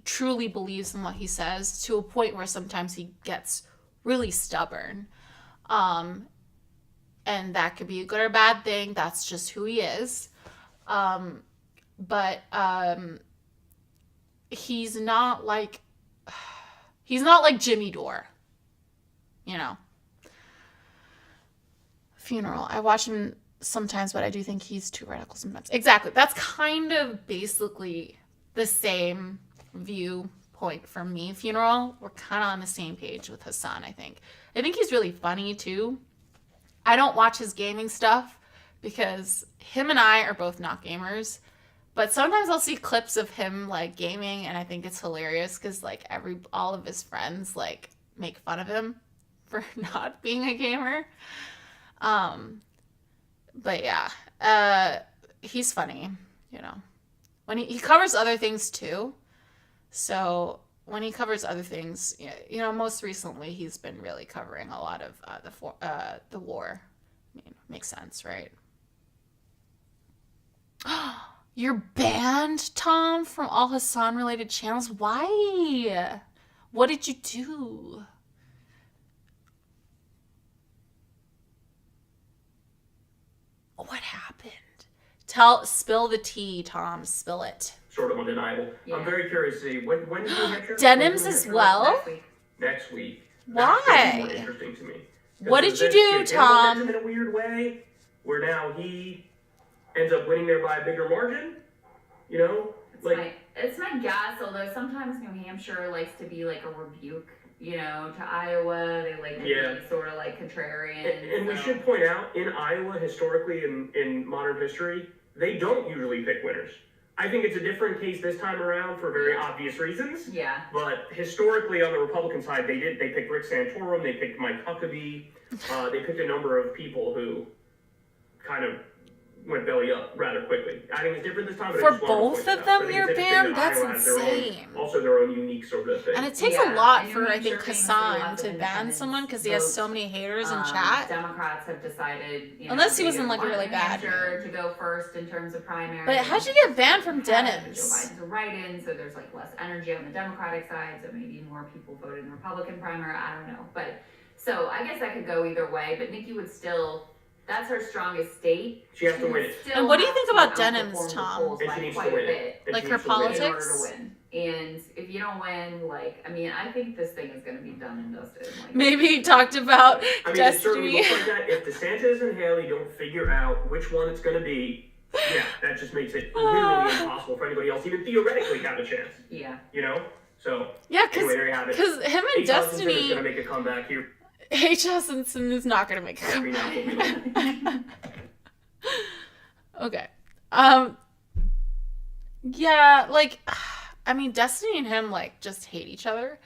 truly believes in what he says, to a point where sometimes he gets really stubborn. And that could be a good or bad thing. That's just who he is. But he's not like Jimmy Dore, Funeral. I watch him sometimes, but I do think he's too radical sometimes. Exactly. That's kind of basically the same viewpoint for me. Funeral. We're kind of on the same page with Hassan, I think. I think he's really funny too. I don't watch his gaming stuff because him and I are both not gamers. But sometimes I'll see clips of him like gaming, and I think it's hilarious because like all of his friends like make fun of him for not being a gamer. But yeah, he's funny, when he covers other things too. So when he covers other things, most recently he's been really covering a lot of the war. I mean, makes sense, right? You're banned, Tom, from all Hassan related channels. Why? What did you do? What happened? Spill the tea, Tom. Spill it. Sort of undeniable. Yeah. I'm very curious to see when did New Hampshire? Denims as well. Next week. Why? That's more interesting to me. What did you do, Tom? In a weird way, where now he ends up winning there by a bigger margin. It's my guess. Although sometimes New Hampshire likes to be like a rebuke. To Iowa, they like to be sort of like contrarian. And we should point out, in Iowa, historically, in modern history, they don't usually pick winners. I think it's a different case this time around for very obvious reasons. Yeah. But historically, on the Republican side, they did. They picked Rick Santorum, they picked Mike Huckabee, they picked a number of people who kind of went belly up rather quickly. I think it's different this time. But for both of them, you're banned? That's insane. Also their own unique sort of thing. And it takes a lot for, I think, Hassan to ban someone because he has so many haters in chat. Democrats have decided, unless he was in like a really bad mood, to go first in terms of primary. But how'd you get banned from Denims? Joe Biden's a write-in, so there's like less energy on the Democratic side, so maybe more people voted in the Republican primary. I don't know, but so I guess that could go either way. But Nikki would still. That's her strongest state. She has to win it. And what do you think about Denims, Tom? And she needs to win it. Like her politics? In order to win. And if you don't win, I think this thing is going to be done and dusted. Maybe he talked about Destiny. It certainly looks like that. If DeSantis and Haley don't figure out which one it's going to be, that just makes it literally impossible for anybody else, even theoretically, to have a chance. Yeah. So, anyway, there you have it. Because him and Destiny is going to make a comeback here. H. Hutchinson is not going to make a comeback. Okay. Destiny and him, just hate each other.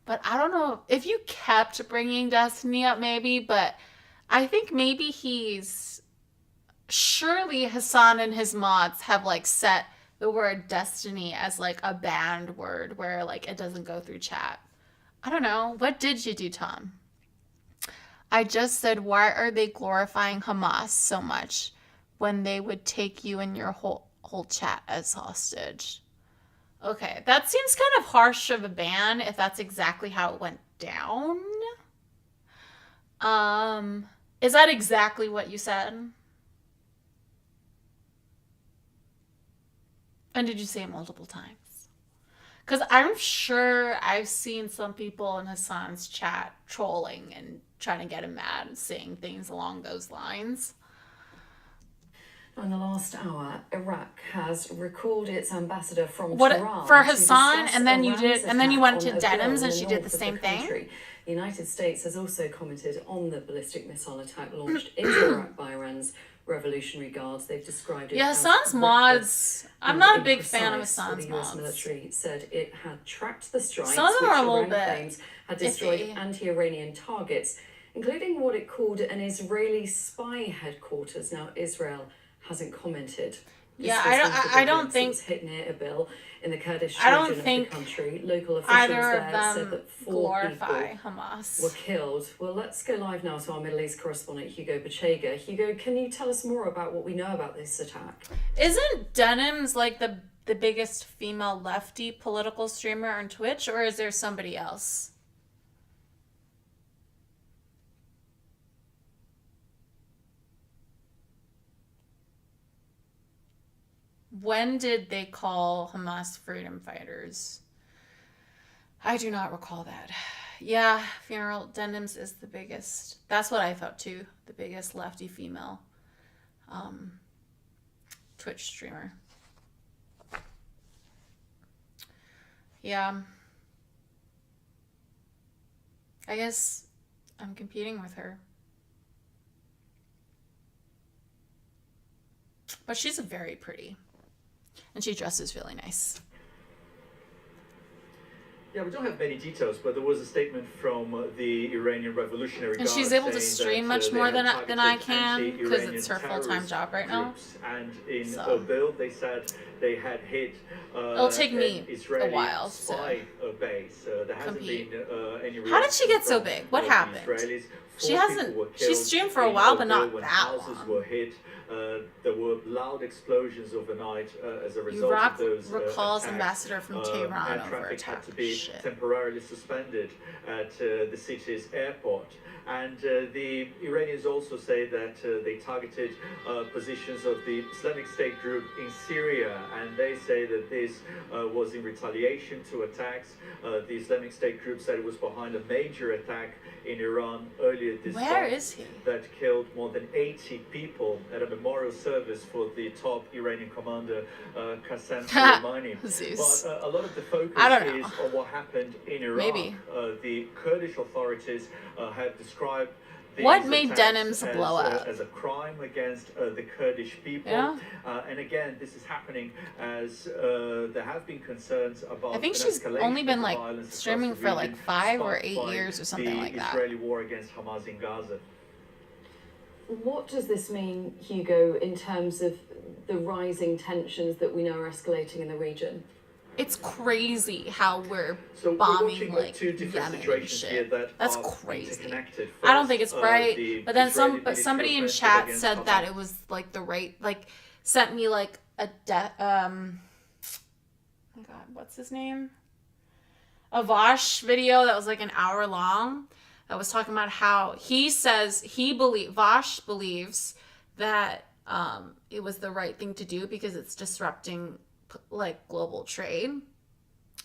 But I don't know if you kept bringing Destiny up, maybe. But I think maybe surely Hassan and his mods have, set the word Destiny as, a banned word where, it doesn't go through chat. I don't know. What did you do, Tom? I just said, why are they glorifying Hamas so much when they would take you and your whole chat as hostage? Okay, that seems kind of harsh of a ban if that's exactly how it went down. Is that exactly what you said? And did you say it multiple times? Because I'm sure I've seen some people in Hassan's chat trolling and trying to get him mad and saying things along those lines. In the last hour, Iraq has recalled its ambassador from Tehran for Hassan, and then you went to Denims and she did the same thing. The United States has also commented on the ballistic missile attack launched into Iraq by Iran's Revolutionary Guards. They've described it as Hassan's mods. I'm not a big fan of Hassan's mods. The US military said it had tracked the strikes, some of them are a little which Iran claims had destroyed anti-Iranian targets, including what it called an Israeli spy headquarters. Now, Israel hasn't commented Yeah, I don't think was hitting it a bill in the Kurdish I don't region of think the country. Local officials either there of them said that 4 glorify people Hamas. were killed. Well, let's go live now to our Middle East correspondent Hugo Bachega. Hugo, can you tell us more about what we know about this attack? Isn't Denims like the biggest female lefty political streamer on Twitch, or is there somebody else? When did they call Hamas freedom fighters? I do not recall that. Yeah, Funeral Denims is the biggest. That's what I thought too. The biggest lefty female Twitch streamer. Yeah. I guess I'm competing with her. But she's very pretty. And she dresses really nice. Yeah, we don't have many details, but there was a statement from the Iranian Revolutionary Guard. And she's able to stream much more than I can because it's her full-time job right now. And in Erbil, they said they had hit it'll take me Israeli a while spy base. There hasn't compete. been any. How did she get so big? What happened? She hasn't. She streamed for a while, but not that long. Were hit. There were loud explosions overnight as a result of those recalls attacks. Ambassador from Tehran over traffic had attack. to be temporarily suspended at the city's airport. And the Iranians also say that they targeted positions of the Islamic State group in Syria, and they say that this was in retaliation to attacks. The Islamic State group said it was behind a major attack in Iran earlier this month. Where is he? That killed more than 80 people at a memorial service for the top Iranian commander, Qasem Soleimani. But a lot of the focus is on what happened in Iraq. Maybe. The Kurdish authorities have described what made Denims blow up? As a crime against the Kurdish people. Yeah. And again, this is happening as there have been concerns about. I think she's only been like streaming for like 5 or 8 years or something like that. The Israeli war against Hamas in Gaza. What does this mean, Hugo, in terms of the rising tensions that we know are escalating in the region? It's crazy how we're bombing like Yemen and shit. That's crazy. I don't think it's right. But then somebody in chat said that it was like the right, like sent me like a oh my god, what's his name? A Vosh video that was like an hour long. That was talking about how he says Vosh believes that it was the right thing to do because it's disrupting like global trade,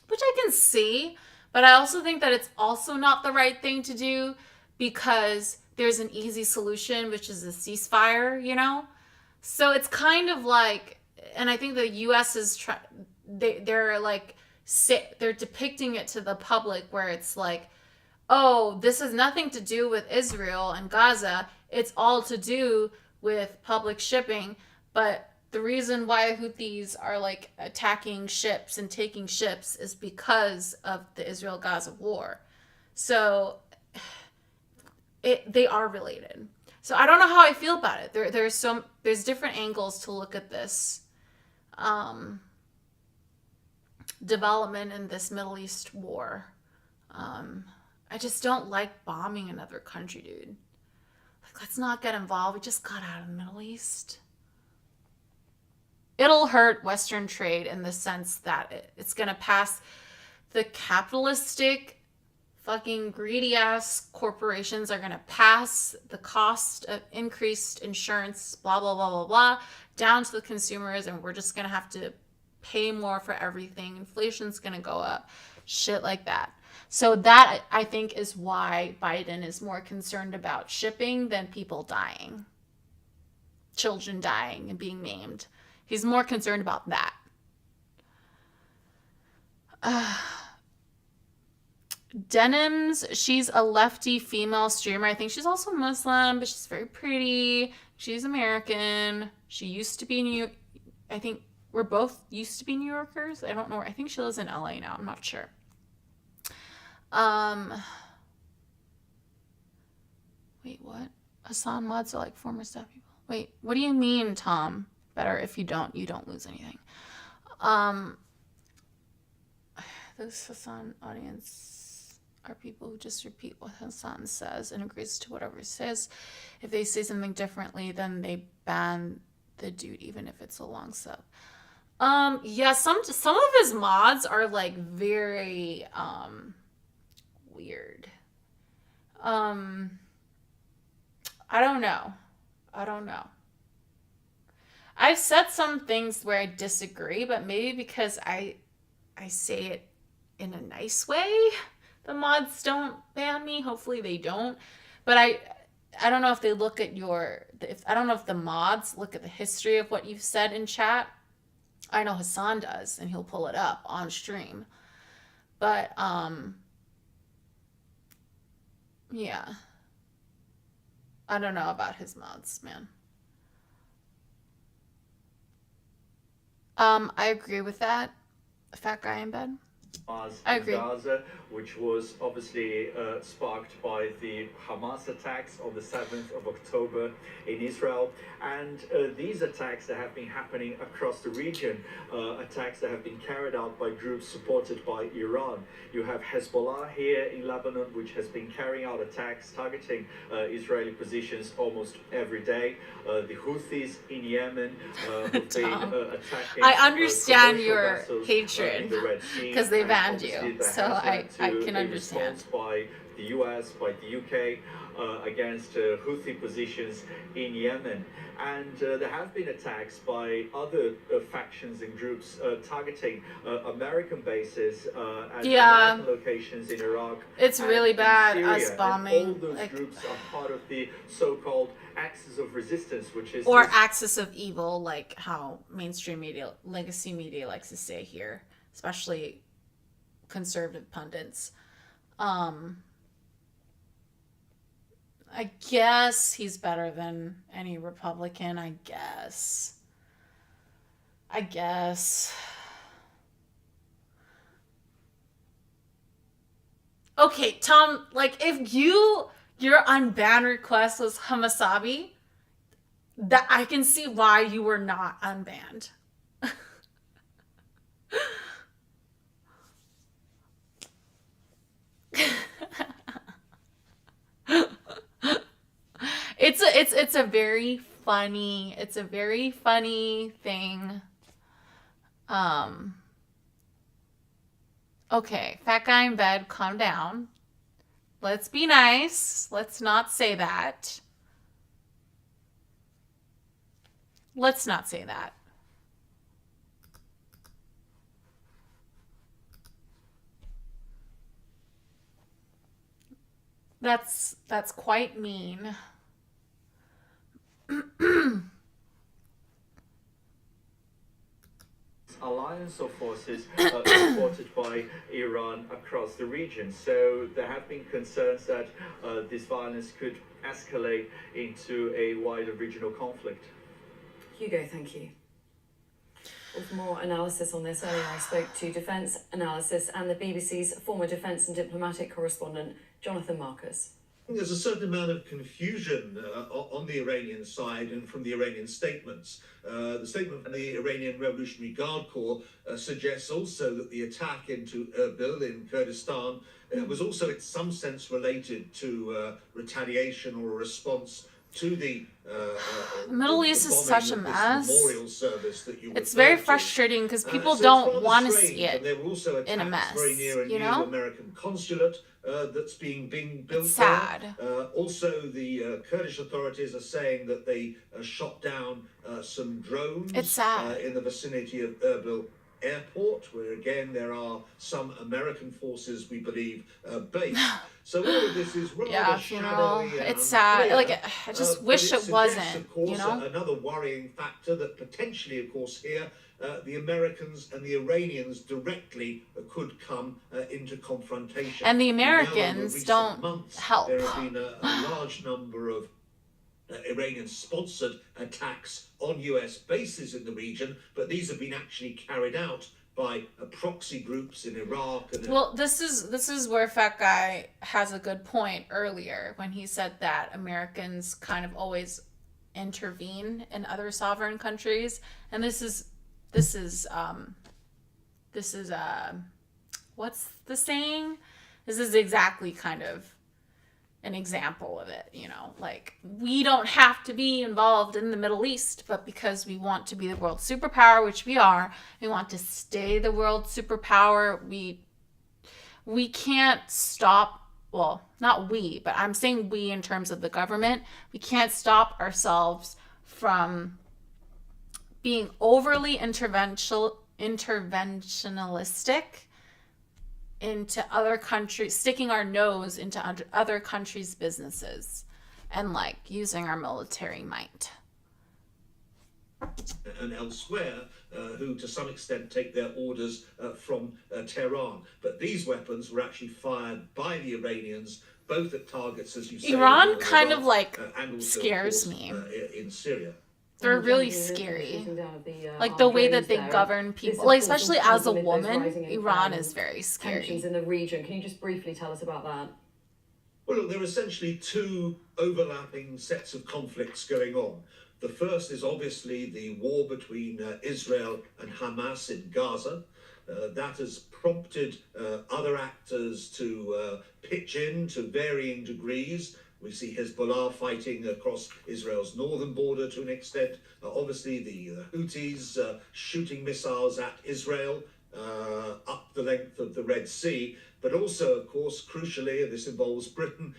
which I can see, but I also think that it's also not the right thing to do because there's an easy solution, which is a ceasefire, you know? So it's kind of like, and I think the US is they're depicting it to the public where it's like, oh, this has nothing to do with Israel and Gaza, it's all to do with public shipping, but the reason why Houthis are like attacking ships and taking ships is because of the Israel-Gaza war. So they are related. So I don't know how I feel about it. There's different angles to look at this development in this Middle East war. I just don't like bombing another country, dude. Like, let's not get involved. We just got out of the Middle East. It'll hurt Western trade in the sense that it's going to pass the capitalistic fucking greedy ass corporations are going to pass the cost of increased insurance, blah, blah, blah, blah, blah, down to the consumers. And we're just going to have to pay more for everything. Inflation's going to go up, shit like that. So that I think is why Biden is more concerned about shipping than people dying, children dying and being maimed. He's more concerned about that. Denims, she's a lefty female streamer. I think she's also Muslim, but she's very pretty. She's American. She used to be New York. I think we're both used to be New Yorkers. I don't know. I think she lives in LA now. I'm not sure. Wait, what? Hassan mods are like former staff people. Wait, what do you mean, Tom? better. If you don't lose anything. This Hassan audience are people who just repeat what Hassan says and agrees to whatever he says. If they say something differently, then they ban the dude, even if it's a long sub. Yeah, some of his mods are like very weird. I don't know. I've said some things where I disagree, but maybe because I say it in a nice way, the mods don't ban me. Hopefully they don't. But I don't know if they look at I don't know if the mods look at the history of what you've said in chat. I know Hassan does, and he'll pull it up on stream. But yeah. I don't know about his mods, man. I agree with that. Fat guy in bed. I agree. Gaza, which was obviously sparked by the Hamas attacks on the 7th of October in Israel. And these attacks that have been happening across the region, attacks that have been carried out by groups supported by Iran. You have Hezbollah here in Lebanon, which has been carrying out attacks targeting Israeli positions almost every day. The Houthis in Yemen have been attacking. I understand your vessels, hatred in the Red Sea. because they banned Obviously, you, that so has I led to can a understand. response by the US, by the UK, against Houthi positions in Yemen. And there have been attacks by other factions and groups targeting American bases and American locations in Iraq. It's really bad, Syria. us bombing. And all those groups are part of the so-called axis of resistance, which is Or axis of evil, like how mainstream media, legacy media likes to say here, especially conservative pundits. I guess he's better than any Republican, I guess. Okay, Tom, like if your unban request was Hamasabi, that I can see why you were not unbanned. It's a very funny thing. Okay, fat guy in bed, calm down. Let's be nice. Let's not say that. That's quite mean. Alliance of forces supported by Iran across the region. So there have been concerns that this violence could escalate into a wider regional conflict. Hugo, thank you. With more analysis on this, earlier I spoke to Defence Analysis and the BBC's former defence and diplomatic correspondent, Jonathan Marcus. There's a certain amount of confusion on the Iranian side and from the Iranian statements. The statement from the Iranian Revolutionary Guard Corps suggests also that the attack into Erbil in Kurdistan was also in some sense related to retaliation or a response to the Middle East is such a mess. Memorial service that you it's very frustrating because people don't want to see it in a mess. Very near a new American consulate that's being built. It's sad. Also, the Kurdish authorities are saying that they shot down some drones. It's sad. In the vicinity of Erbil Airport, where again there are some American forces, we believe, based. So all of this is rather shadowy. It's sad. Like I just wish it wasn't. Of course, another worrying factor that potentially, of course, here the Americans and the Iranians directly could come into confrontation. And the Americans don't help. There have been a large number of Iranian-sponsored attacks on US bases in the region, but these have been actually carried out by proxy groups in Iraq. Well, this is where Fat Guy has a good point earlier when he said that Americans kind of always intervene in other sovereign countries. And this is what's the saying? This is exactly kind of an example of it, like we don't have to be involved in the Middle East, but because we want to be the world superpower, which we are, we want to stay the world superpower, we can't stop, well, not we, but I'm saying we in terms of the government, we can't stop ourselves from being overly interventionalistic into other countries, sticking our nose into other countries' businesses and like using our military might. And elsewhere, who to some extent take their orders from Tehran. But these weapons were actually fired by the Iranians, both at targets, as you say, Iran kind of like and also, scares of course, me. In Syria. They're really scary. Like the way that they govern people, like especially as a woman, Iran is very scary. Tensions in the region. Can you just briefly tell us about that? Well, look, there are essentially two overlapping sets of conflicts going on. The first is obviously the war between Israel and Hamas in Gaza. That has prompted other actors to pitch in to varying degrees. We see Hezbollah fighting across Israel's northern border to an extent. Obviously, the Houthis shooting missiles at Israel up the length of the Red Sea. But also, of course, crucially, and this involves Britain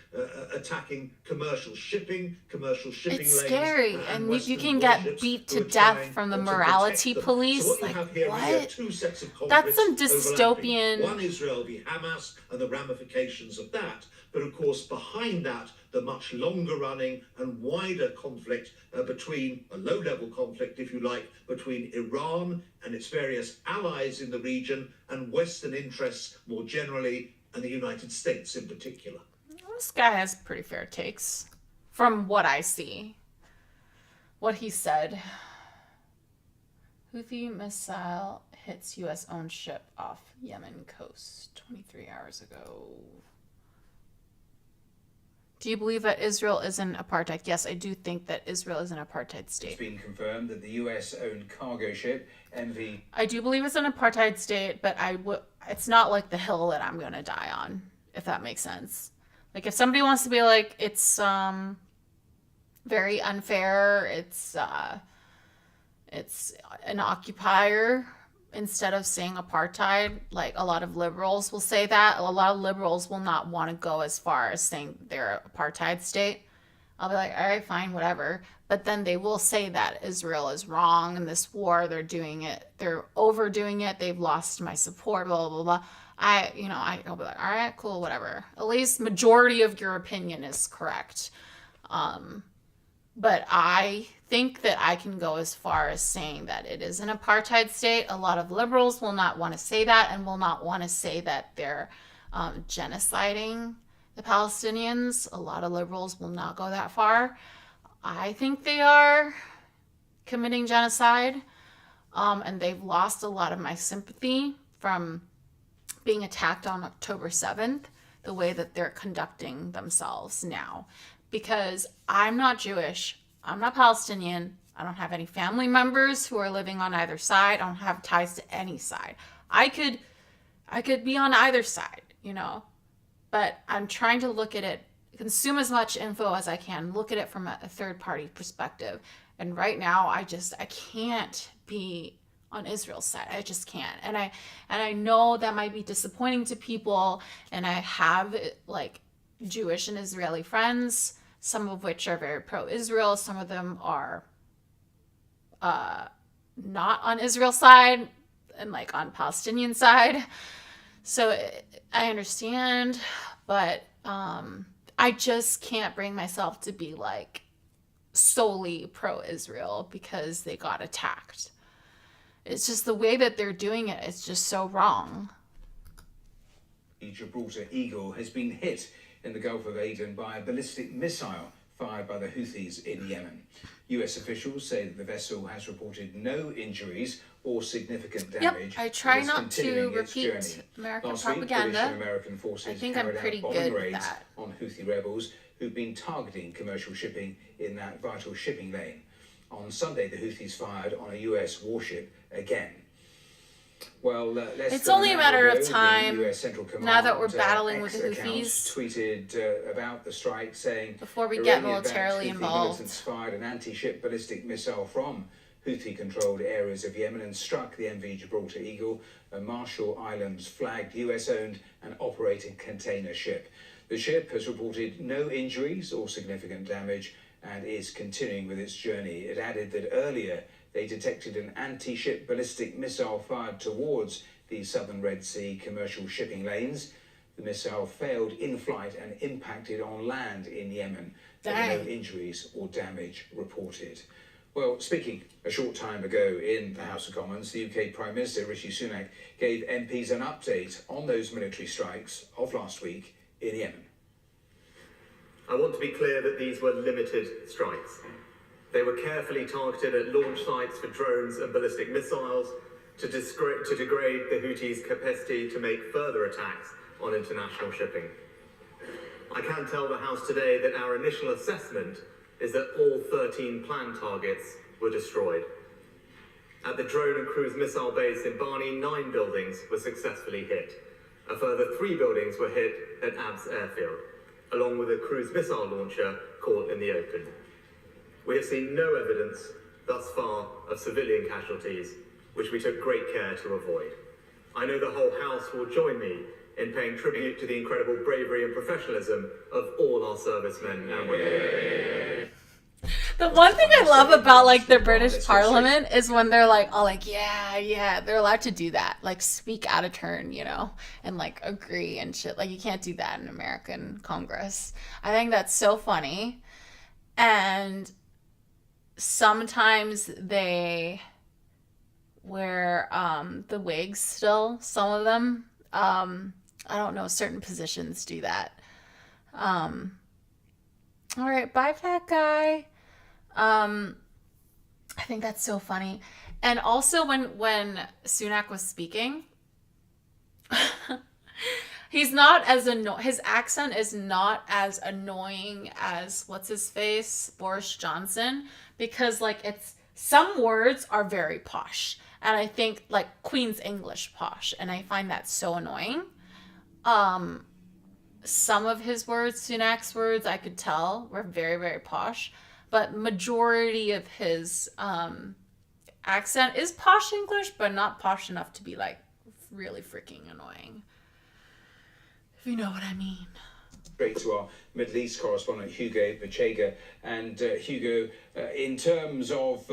attacking commercial shipping It's lanes. scary, and you can get beat to death from the morality police. So what like, you have here, what? we have two sets of That's some conflicts dystopian. overlapping. One, Israel v. Hamas and the ramifications of that. But of course, behind that, the much longer running and wider conflict between a low-level conflict, if you like, between Iran and its various allies in the region and Western interests more generally, and the United States in particular. This guy has pretty fair takes from what I see. What he said. Houthi missile hits U.S.-owned ship off Yemen coast 23 hours ago. Do you believe that Israel is an apartheid? Yes, I do think that Israel is an apartheid state. It's been confirmed that the US-owned cargo ship MV. I do believe it's an apartheid state, but it's not like the hill that I'm going to die on, if that makes sense. Like if somebody wants to be like, it's very unfair, it's an occupier, instead of saying apartheid, like a lot of liberals will say that. A lot of liberals will not want to go as far as saying they're an apartheid state. I'll be like, all right, fine, whatever. But then they will say that Israel is wrong in this war. They're doing it. They're overdoing it. They've lost my support, blah, blah, blah. I'll be like, all right, cool, whatever. At least majority of your opinion is correct. But I think that I can go as far as saying that it is an apartheid state. A lot of liberals will not want to say that and will not want to say that they're genociding the Palestinians. A lot of liberals will not go that far. I think they are committing genocide, and they've lost a lot of my sympathy from being attacked on October 7th, the way that they're conducting themselves now. Because I'm not Jewish, I'm not Palestinian, I don't have any family members who are living on either side, I don't have ties to any side. I could be on either side, but I'm trying to look at it, consume as much info as I can, look at it from a third party perspective. And right now I can't be on Israel's side. I just can't. And I know that might be disappointing to people, and I have like Jewish and Israeli friends, some of which are very pro-Israel, some of them are not on Israel's side and like on Palestinian side. So I understand, but I just can't bring myself to be like solely pro-Israel because they got attacked. It's just the way that they're doing it, it's just so wrong. The Gibraltar Eagle has been hit in the Gulf of Aden by a ballistic missile fired by the Houthis in Yemen. US officials say that the vessel has reported no injuries or significant damage. Yep, I try and is not to continuing its repeat journey. American Last propaganda. week, British and American forces I think I'm carried pretty out bombing good with raids that. on Houthi rebels who've been targeting commercial shipping in that vital shipping lane. On Sunday, the Houthis fired on a US warship again. Well, It's only a matter of time now that we're battling with the Houthis. Houthis Tweeted about the strike, saying before we get Iranian-backed militarily Houthi involved. militants fired an anti-ship ballistic missile from Houthi-controlled areas of Yemen and struck the MV Gibraltar Eagle, a Marshall Islands-flagged US-owned and operating container ship. The ship has reported no injuries or significant damage and is continuing with its journey. It added that earlier they detected an anti-ship ballistic missile fired towards the southern Red Sea commercial shipping lanes. The missile failed in flight and impacted on land in Yemen. There were no injuries or damage reported. Well, speaking a short time ago in the House of Commons, the UK Prime Minister Rishi Sunak gave MPs an update on those military strikes of last week in Yemen. I want to be clear that these were limited strikes. They were carefully targeted at launch sites for drones and ballistic missiles to degrade the Houthis' capacity to make further attacks on international shipping. I can tell the House today that our initial assessment is that all 13 planned targets were destroyed. At the drone and cruise missile base in Barney, 9 buildings were successfully hit. A further 3 buildings were hit at Abs Airfield, along with a cruise missile launcher caught in the open. We have seen no evidence thus far of civilian casualties, which we took great care to avoid. I know the whole House will join me in paying tribute to the incredible bravery and professionalism of all our servicemen and women. The one thing I love about like the British Parliament is when they're like all like yeah they're allowed to do that, like speak out of turn, you know, and like agree and shit. Like you can't do that in American Congress. I think that's so funny. And sometimes they wear the wigs still, some of them. I don't know, certain positions do that. All right, bye fat guy. I think that's so funny. And also when Sunak was speaking, he's not as his accent is not as annoying as what's his face, Boris Johnson, because like it's some words are very posh. And I think like Queen's English posh, and I find that so annoying. Some of his words, Sunak's words, I could tell were very, very posh, but majority of his accent is posh English, but not posh enough to be like really freaking annoying. If you know what I mean. Straight to our Middle East correspondent Hugo Bachega. And Hugo, in terms of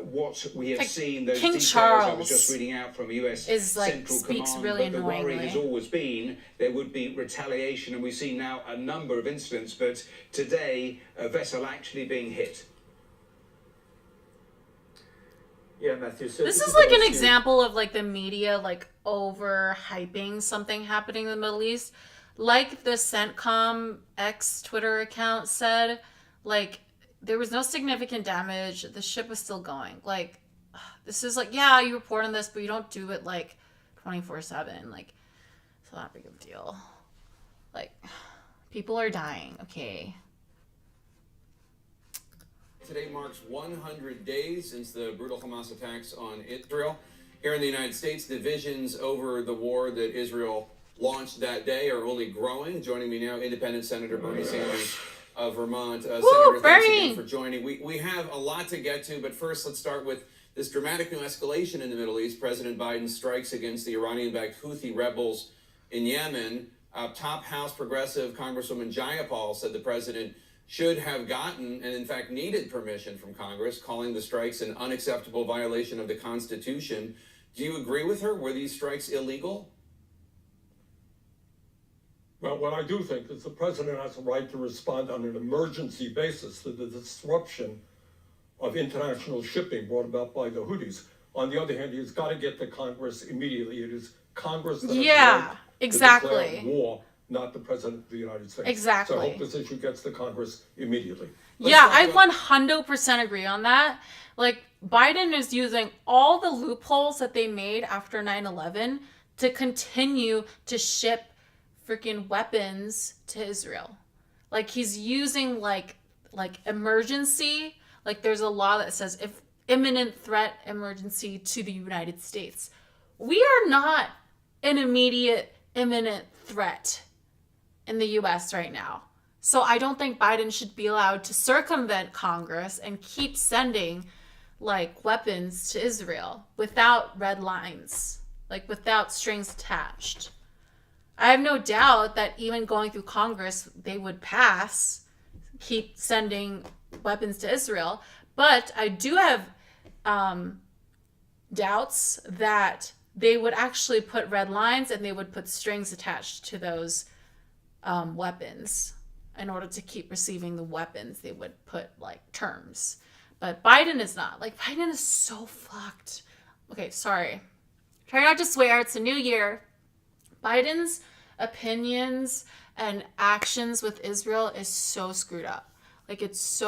what we have seen, those King details Charles I was just reading out from US is like Central speaks Command, really but the worry annoyingly. has always been there would be retaliation, and we see now a number of incidents, but today a vessel actually being hit. Yeah, Matthew. So This is like an example of like the media like overhyping something happening in the Middle East. Like the CENTCOM X Twitter account said, like there was no significant damage. The ship was still going. Like this is like, yeah, you report on this, but you don't do it like 24/7. Like it's not a big of a deal. Like people are dying. Okay. Today marks 100 days since the brutal Hamas attacks on Israel. Here in the United States, divisions over the war that Israel launched that day are only growing. Joining me now, Independent Senator Bernie Sanders of Vermont. Senator, thanks again for joining. We have a lot to get to, but first let's start with this dramatic new escalation in the Middle East. President Biden strikes against the Iranian-backed Houthi rebels in Yemen. Top House progressive Congresswoman Jayapal said the president should have gotten, and in fact needed, permission from Congress, calling the strikes an unacceptable violation of the Constitution. Do you agree with her? Were these strikes illegal? Well, what I do think is the president has a right to respond on an emergency basis to the disruption of international shipping brought about by the Houthis. On the other hand, he's got to get to Congress immediately. It is Congress that has the right to declare war, not the President of the United States. Exactly. So I hope this issue gets to Congress immediately. Yeah, I 100% agree on that. Like, Biden is using all the loopholes that they made after 9/11 to continue to ship freaking weapons to Israel. Like, he's using like emergency, like there's a law that says if imminent threat emergency to the United States. We are not an immediate imminent threat in the US right now. So I don't think Biden should be allowed to circumvent Congress and keep sending like weapons to Israel without red lines, like without strings attached. I have no doubt that even going through Congress, they would pass, keep sending weapons to Israel. But I do have doubts that they would actually put red lines and they would put strings attached to those weapons. In order to keep receiving the weapons, they would put like terms. But Biden is not. Like, Biden is so fucked. Okay, sorry. Try not to swear. It's a new year. Biden's opinions and actions with Israel is so screwed up. Like, it's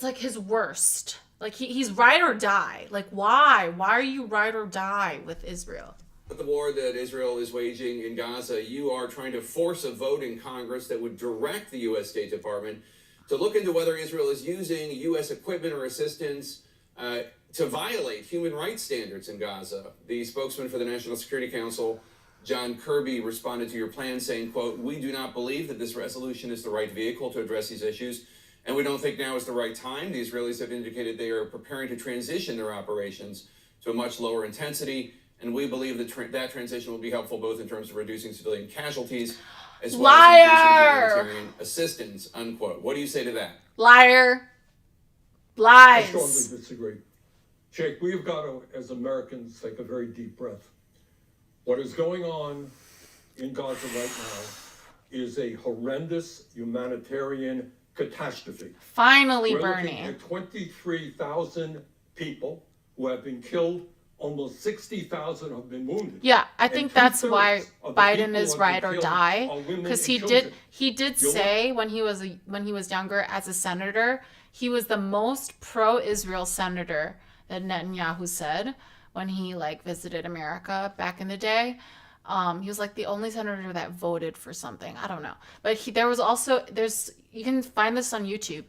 like his worst. Like, he's ride or die. Like, why? Why are you ride or die with Israel? The war that Israel is waging in Gaza, you are trying to force a vote in Congress that would direct the U.S. State Department to look into whether Israel is using U.S. equipment or assistance to violate human rights standards in Gaza. The spokesman for the National Security Council, John Kirby, responded to your plan saying, quote, "We do not believe that this resolution is the right vehicle to address these issues, and we don't think now is the right time. The Israelis have indicated they are preparing to transition their operations to a much lower intensity, and we believe that that transition will be helpful both in terms of reducing civilian casualties as well as increasing humanitarian assistance," unquote. What do you say to that? Liar. Lies. I strongly disagree. Jake, we've got to, as Americans, take a very deep breath. What is going on in Gaza right now is a horrendous humanitarian catastrophe. Finally, We're Bernie. looking at 23,000 people who have been killed. Almost 60,000 have been wounded. Yeah, I think that's why Biden is ride or killed die, are women because and he children. did say when he was younger as a senator, he was the most pro-Israel senator that Netanyahu said when he like visited America back in the day. He was like the only senator that voted for something. I don't know, but you can find this on YouTube.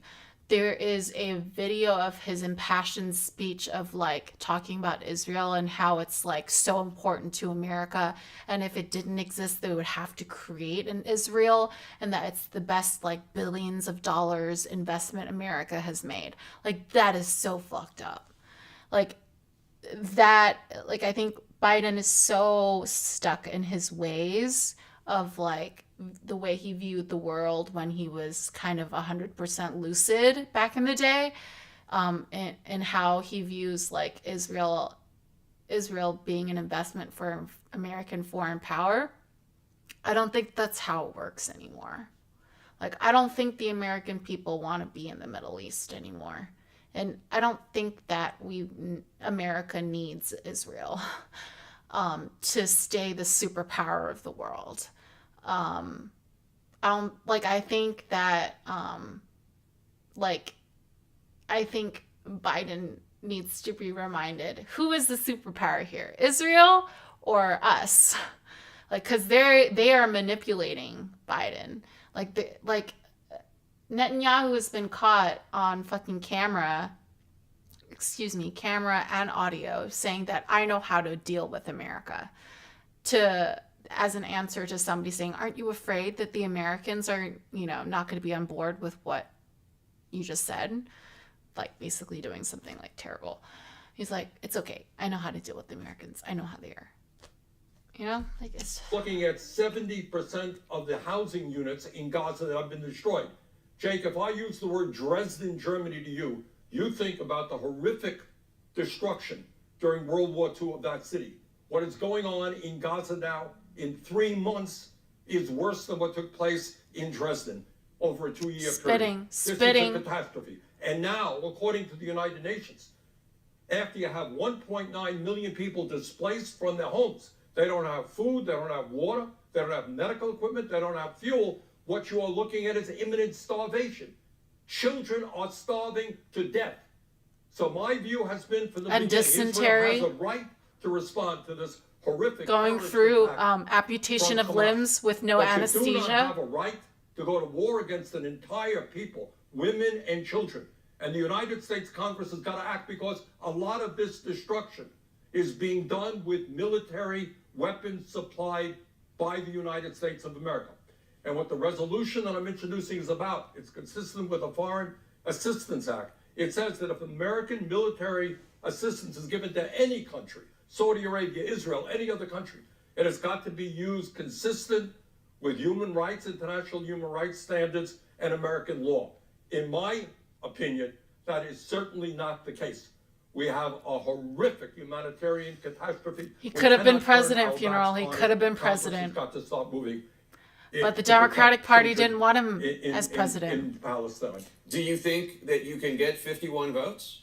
There is a video of his impassioned speech of like talking about Israel and how it's like so important to America. And if it didn't exist, they would have to create an Israel, and that it's the best like billions of dollars investment America has made. Like, that is so fucked up. Like that, like, I think Biden is so stuck in his ways of like the way he viewed the world when he was kind of 100% lucid back in the day, and how he views like Israel being an investment for American foreign power. I don't think that's how it works anymore. Like, I don't think the American people want to be in the Middle East anymore. And I don't think that America needs Israel to stay the superpower of the world. I think that I think Biden needs to be reminded, who is the superpower here, Israel or us? Like, because they are manipulating Biden. Like Netanyahu has been caught on fucking camera and audio saying that I know how to deal with America, as an answer to somebody saying, aren't you afraid that the Americans are, not going to be on board with what you just said? Like, basically doing something like terrible. He's like, it's okay. I know how to deal with the Americans. I know how they are. Like, it's looking at 70% of the housing units in Gaza that have been destroyed. Jake, if I use the word Dresden, Germany to you, you think about the horrific destruction during World War II of that city. What is going on in Gaza now in 3 months is worse than what took place in Dresden over a 2-year period. This is a catastrophe. And now, according to the United Nations, after you have 1.9 million people displaced from their homes, they don't have food, they don't have water, they don't have medical equipment, they don't have fuel. What you are looking at is imminent starvation. Children are starving to death. So my view has been from the beginning, dysentery. Israel has a right to respond to this horrific Going terrorist through attack amputation from of Hamas. limbs with no But you do anesthesia. not have a right to go to war against an entire people, women and children. And the United States Congress has got to act, because a lot of this destruction is being done with military weapons supplied by the United States of America. And what the resolution that I'm introducing is about, it's consistent with the Foreign Assistance Act. It says that if American military assistance is given to any country, Saudi Arabia, Israel, any other country, it has got to be used consistent with human rights, international human rights standards, and American law. In my opinion, that is certainly not the case. We have a horrific humanitarian catastrophe. He could have been president, funeral. He could have been president. Got to stop moving. But the Democratic Party didn't want him as president. In Palestine. Do you think that you can get 51 votes?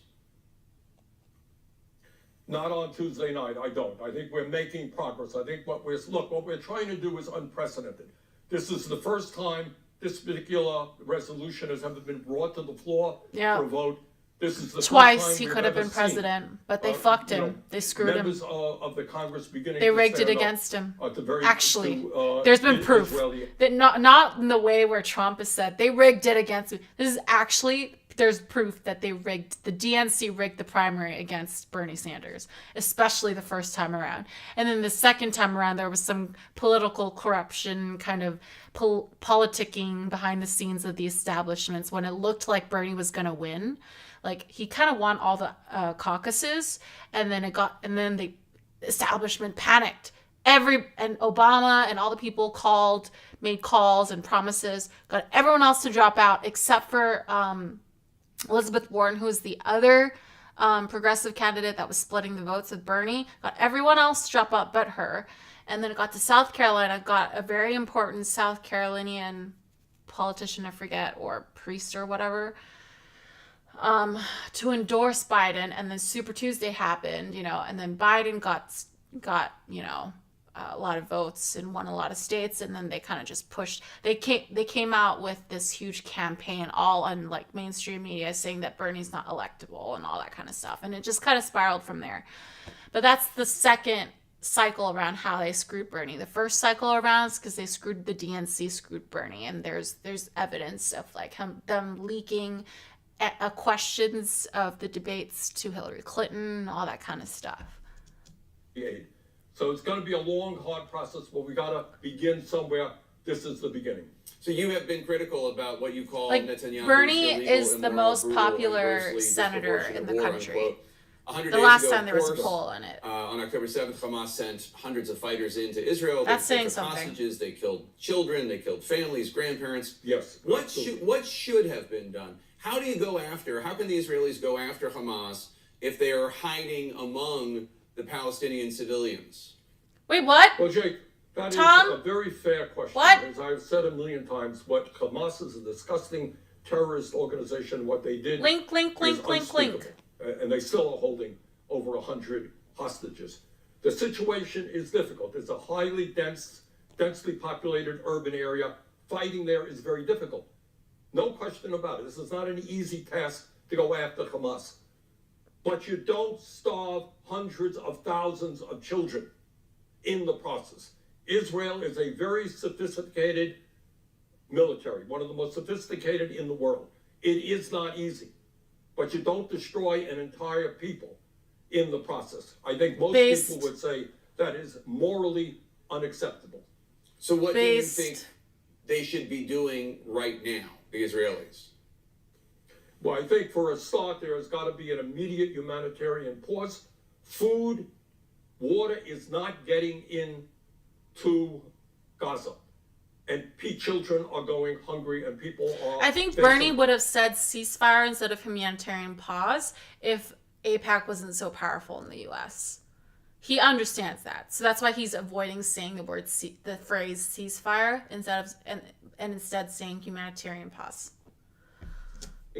Not on Tuesday night, I don't. I think we're making progress. I think what we're trying to do is unprecedented. This is the first time this particular resolution has ever been brought to the floor for a vote. This is the Twice first time he we've could have ever been president, but they fucked him. They screwed him. Members of the Congress beginning They to rigged it stand up against him. to Actually, there's been proof that not in the way where Trump has said they rigged it against me. This is actually, there's proof that they rigged, the DNC rigged the primary against Bernie Sanders, especially the first time around. And then the second time around, there was some political corruption, kind of politicking behind the scenes of the establishments when it looked like Bernie was going to win. Like, he kind of won all the caucuses, and then the establishment panicked. And Obama and all the people made calls and promises, got everyone else to drop out except for Elizabeth Warren, who was the other progressive candidate that was splitting the votes with Bernie. Got everyone else to drop out but her. And then it got to South Carolina, got a very important South Carolinian politician, I forget, or priest or whatever, to endorse Biden. And then Super Tuesday happened, and then Biden got a lot of votes and won a lot of states, and then they kind of just pushed. They came out with this huge campaign, all on like mainstream media, saying that Bernie's not electable and all that kind of stuff, and it just kind of spiraled from there. But that's the second cycle around how they screwed Bernie. The first cycle around is because they screwed the DNC, screwed Bernie, and there's evidence of like them leaking questions of the debates to Hillary Clinton, all that kind of stuff. So it's going to be a long, hard process, but we got to begin somewhere. This is the beginning. So you have been critical about what you call Like, Netanyahu's Bernie illegal, is the immoral, most brutal, and popular grossly senator in the disproportionate country. war, unquote. 100 The days last ago, time there was a of course, poll on it. On October 7th, Hamas sent hundreds of fighters into Israel. That's they saying took something. hostages, they killed children, they killed families, grandparents. Yes. What should have been done? How can the Israelis go after Hamas if they are hiding among the Palestinian civilians? Wait, what? Well, Jake, that Tom? is a very fair question. What? As I've said a million times, what Hamas is a disgusting terrorist organization. What they did Link. is unspeakable. And they still are holding over 100 hostages. The situation is difficult. It's a highly densely populated urban area. Fighting there is very difficult. No question about it. This is not an easy task to go after Hamas. But you don't starve hundreds of thousands of children in the process. Israel is a very sophisticated military, one of the most sophisticated in the world. It is not easy, but you don't destroy an entire people in the process. I think most people would say that is morally unacceptable. So what do you think they should be doing right now, the Israelis? Well, I think for a start, there has got to be an immediate humanitarian pause. Food, water is not getting into Gaza. And children are going hungry and people are... I think Bernie would have said ceasefire instead of humanitarian pause if AIPAC wasn't so powerful in the U.S. He understands that. So that's why he's avoiding saying the phrase ceasefire instead saying humanitarian pause.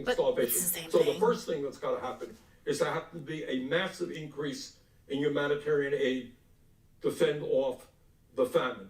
But it's the same thing. The first thing that's got to happen is there have to be a massive increase in humanitarian aid to fend off the famine.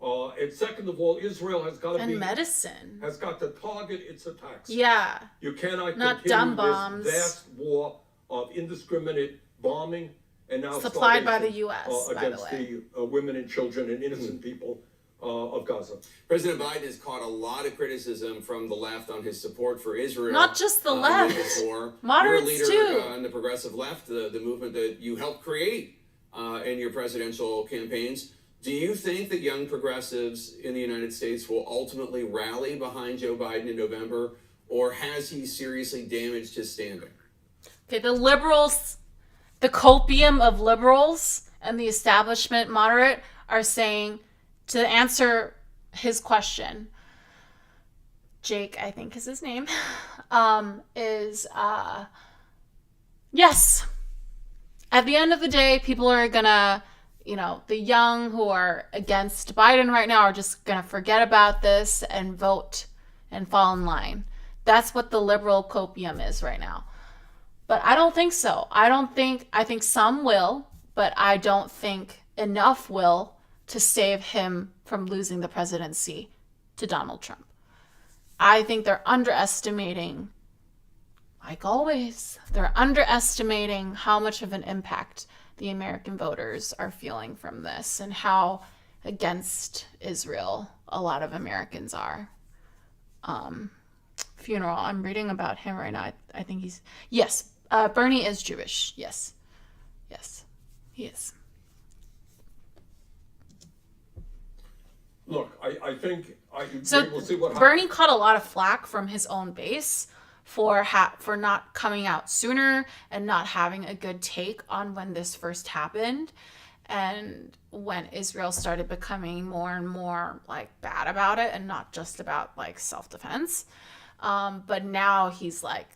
And second of all, Israel has got to And medicine. has got to target its attacks. Yeah. You cannot Not continue dumb bombs. this vast war of indiscriminate bombing and now Supplied by the starvation, U.S., by the against way. the women and children and innocent people of Gaza. President Biden has caught a lot of criticism from the left on his support for Israel. Not just the left. in this war. Moderates You're a leader too. on the progressive left, the movement that you helped create in your presidential campaigns. Do you think that young progressives in the United States will ultimately rally behind Joe Biden in November, or has he seriously damaged his standing? Okay, the liberals, the copium of liberals and the establishment moderate are saying, to answer his question, Jake, I think is his name, is yes. At the end of the day, people are gonna, the young who are against Biden right now are just gonna forget about this and vote and fall in line. That's what the liberal copium is right now. But I don't think so. I think some will, but I don't think enough will to save him from losing the presidency to Donald Trump. I think they're underestimating, like always, they're underestimating how much of an impact the American voters are feeling from this and how against Israel a lot of Americans are. Funeral, I'm reading about him right now. I think he's, yes, Bernie is Jewish. Yes, he is. Look, I think So we'll see what Bernie happens. caught a lot of flack from his own base for not coming out sooner and not having a good take on when this first happened, and when Israel started becoming more and more like bad about it and not just about like self-defense. But now he's like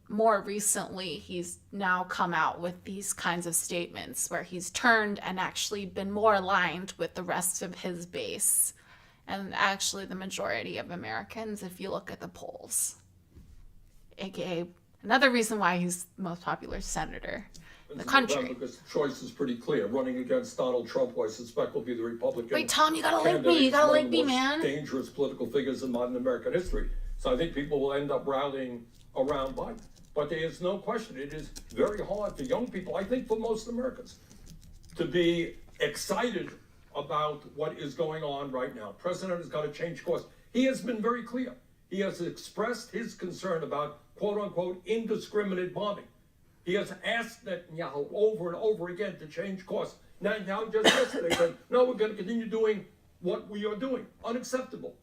more recently he's now come out with these kinds of statements where he's turned and actually been more aligned with the rest of his base and actually the majority of Americans if you look at the polls. AKA another reason why he's the most popular senator in the country. Because the choice is pretty clear. Running against Donald Trump, who I suspect will be the Republican. Wait, Tom, you gotta link candidate, me. You gotta is one of link the me, most man. dangerous political figures in modern American history. So I think people will end up rallying around Biden. But there is no question, it is very hard for young people, I think for most Americans, to be excited about what is going on right now. President has got to change course. He has been very clear. He has expressed his concern about quote unquote indiscriminate bombing. He has asked Netanyahu over and over again to change course. Netanyahu just yesterday said, no, we're going to continue doing what we are doing. Unacceptable.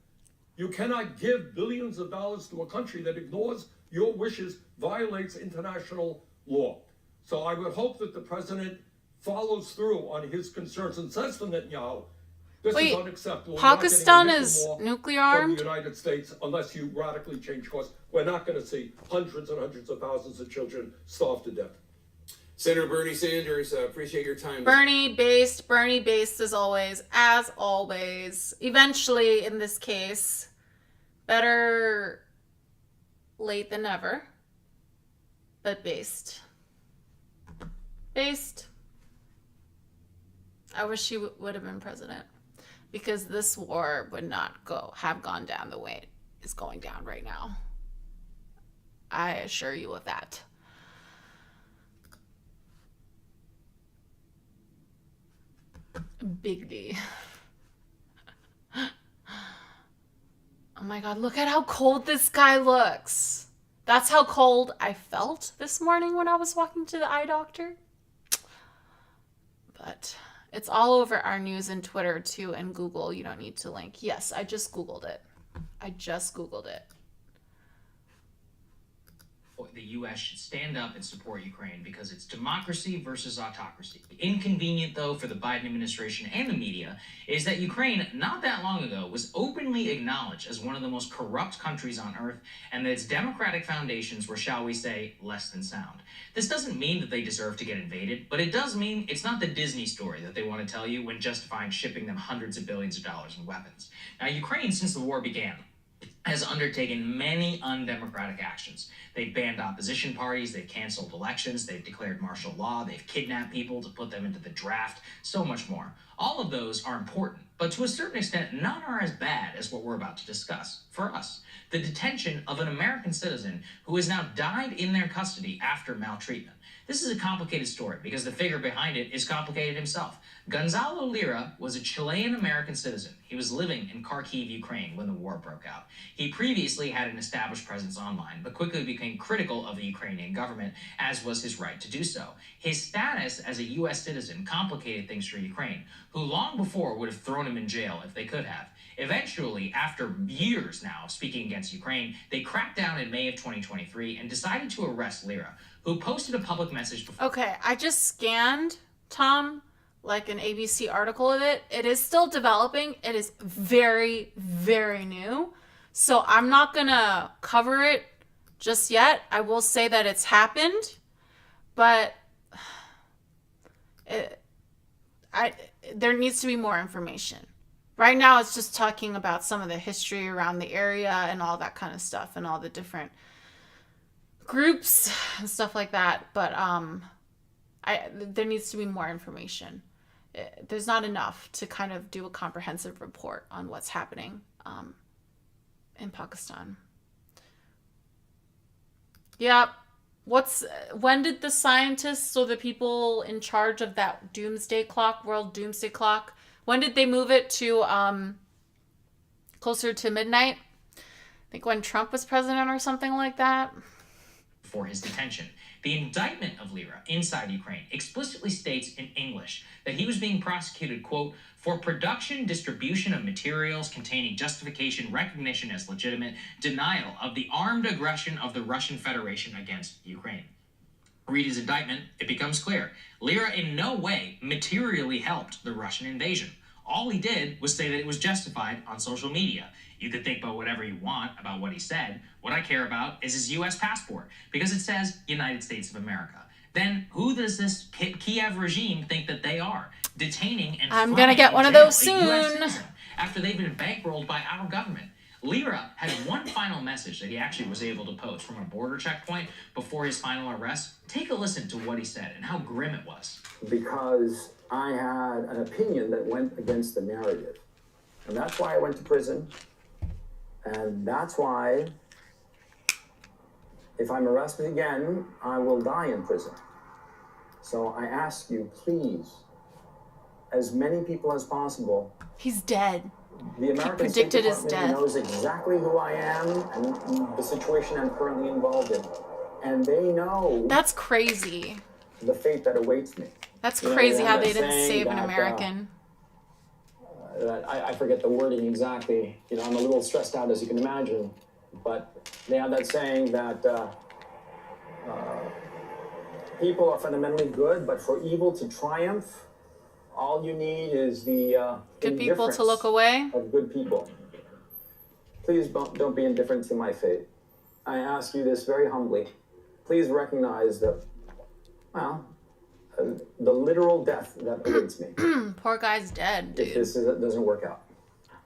You cannot give billions of dollars to a country that ignores your wishes, violates international law. So I would hope that the president follows through on his concerns and says to Netanyahu, this Wait, is unacceptable. We're not getting a Pakistan nickel is more nuclear from armed? the United States unless you radically change course. We're not going to see hundreds and hundreds of thousands of children starve to death. Senator Bernie Sanders, appreciate your time. Bernie based as always. Eventually, in this case, better late than never, but based. I wish he would have been president, because this war would not have gone down the way it is going down right now. I assure you of that. Bigly. Oh my god, look at how cold this guy looks. That's how cold I felt this morning when I was walking to the eye doctor. But it's all over our news and Twitter too, and Google. You don't need to link. Yes, I just Googled it. The U.S. should stand up and support Ukraine because it's democracy versus autocracy. Inconvenient, though, for the Biden administration and the media is that Ukraine, not that long ago, was openly acknowledged as one of the most corrupt countries on earth, and that its democratic foundations were, shall we say, less than sound. This doesn't mean that they deserve to get invaded, but it does mean it's not the Disney story that they want to tell you when justifying shipping them hundreds of billions of dollars in weapons. Now, Ukraine, since the war began, has undertaken many undemocratic actions. They've banned opposition parties, they've canceled elections, they've declared martial law, they've kidnapped people to put them into the draft, so much more. All of those are important, But to a certain extent, none are as bad as what we're about to discuss. For us, the detention of an American citizen who has now died in their custody after maltreatment. This is a complicated story because the figure behind it is complicated himself. Gonzalo Lira was a Chilean-American citizen. He was living in Kharkiv, Ukraine when the war broke out. He previously had an established presence online, but quickly became critical of the Ukrainian government, as was his right to do so. His status as a U.S. citizen complicated things for Ukraine, who long before would have thrown him in jail if they could have. Eventually, after years now of speaking against Ukraine, they cracked down in May of 2023 and decided to arrest Lira, who posted a public message before. Okay, I just scanned, Tom, like an ABC article of it. It is still developing. It is very, very new. So I'm not going to cover it just yet. I will say that it's happened, but there needs to be more information. Right now, it's just talking about some of the history around the area and all that kind of stuff and all the different groups and stuff like that. But there needs to be more information. There's not enough to kind of do a comprehensive report on what's happening in Pakistan. Yep. When did the scientists or the people in charge of that doomsday clock, world doomsday clock, when did they move it to closer to midnight? I think when Trump was president or something like that. For his detention. The indictment of Lira inside Ukraine explicitly states in English that he was being prosecuted, quote, for production, distribution of materials containing justification, recognition as legitimate, denial of the armed aggression of the Russian Federation against Ukraine. Read his indictment, it becomes clear. Lira in no way materially helped the Russian invasion. All he did was say that it was justified on social media. You could think about whatever you want about what he said. What I care about is his U.S. passport, because it says United States of America. Then who does this Kiev regime think that they are? Detaining and I'm gonna get one of those soon. After they've been bankrolled by our government. Lira had one final message that he actually was able to post from a border checkpoint before his final arrest. Take a listen to what he said and how grim it was. Because I had an opinion that went against the narrative. And that's why I went to prison. And that's why, if I'm arrested again, I will die in prison. So I ask you, please, as many people as possible. He's dead. The American predicted State his Department death. knows exactly who I am and the situation I'm currently involved in. And they know That's crazy. the fate that awaits me. That's You know, crazy how that they didn't saying save an that, American. I forget the wording exactly. You know, I'm a little stressed out, as you can imagine. But they have that saying that people are fundamentally good, but for evil to triumph, all you need is the Good people to look away. of good people. Please don't be indifferent to my fate. I ask you this very humbly. Please recognize that, well, the literal death that awaits me Poor guy's dead, if dude. this doesn't work out.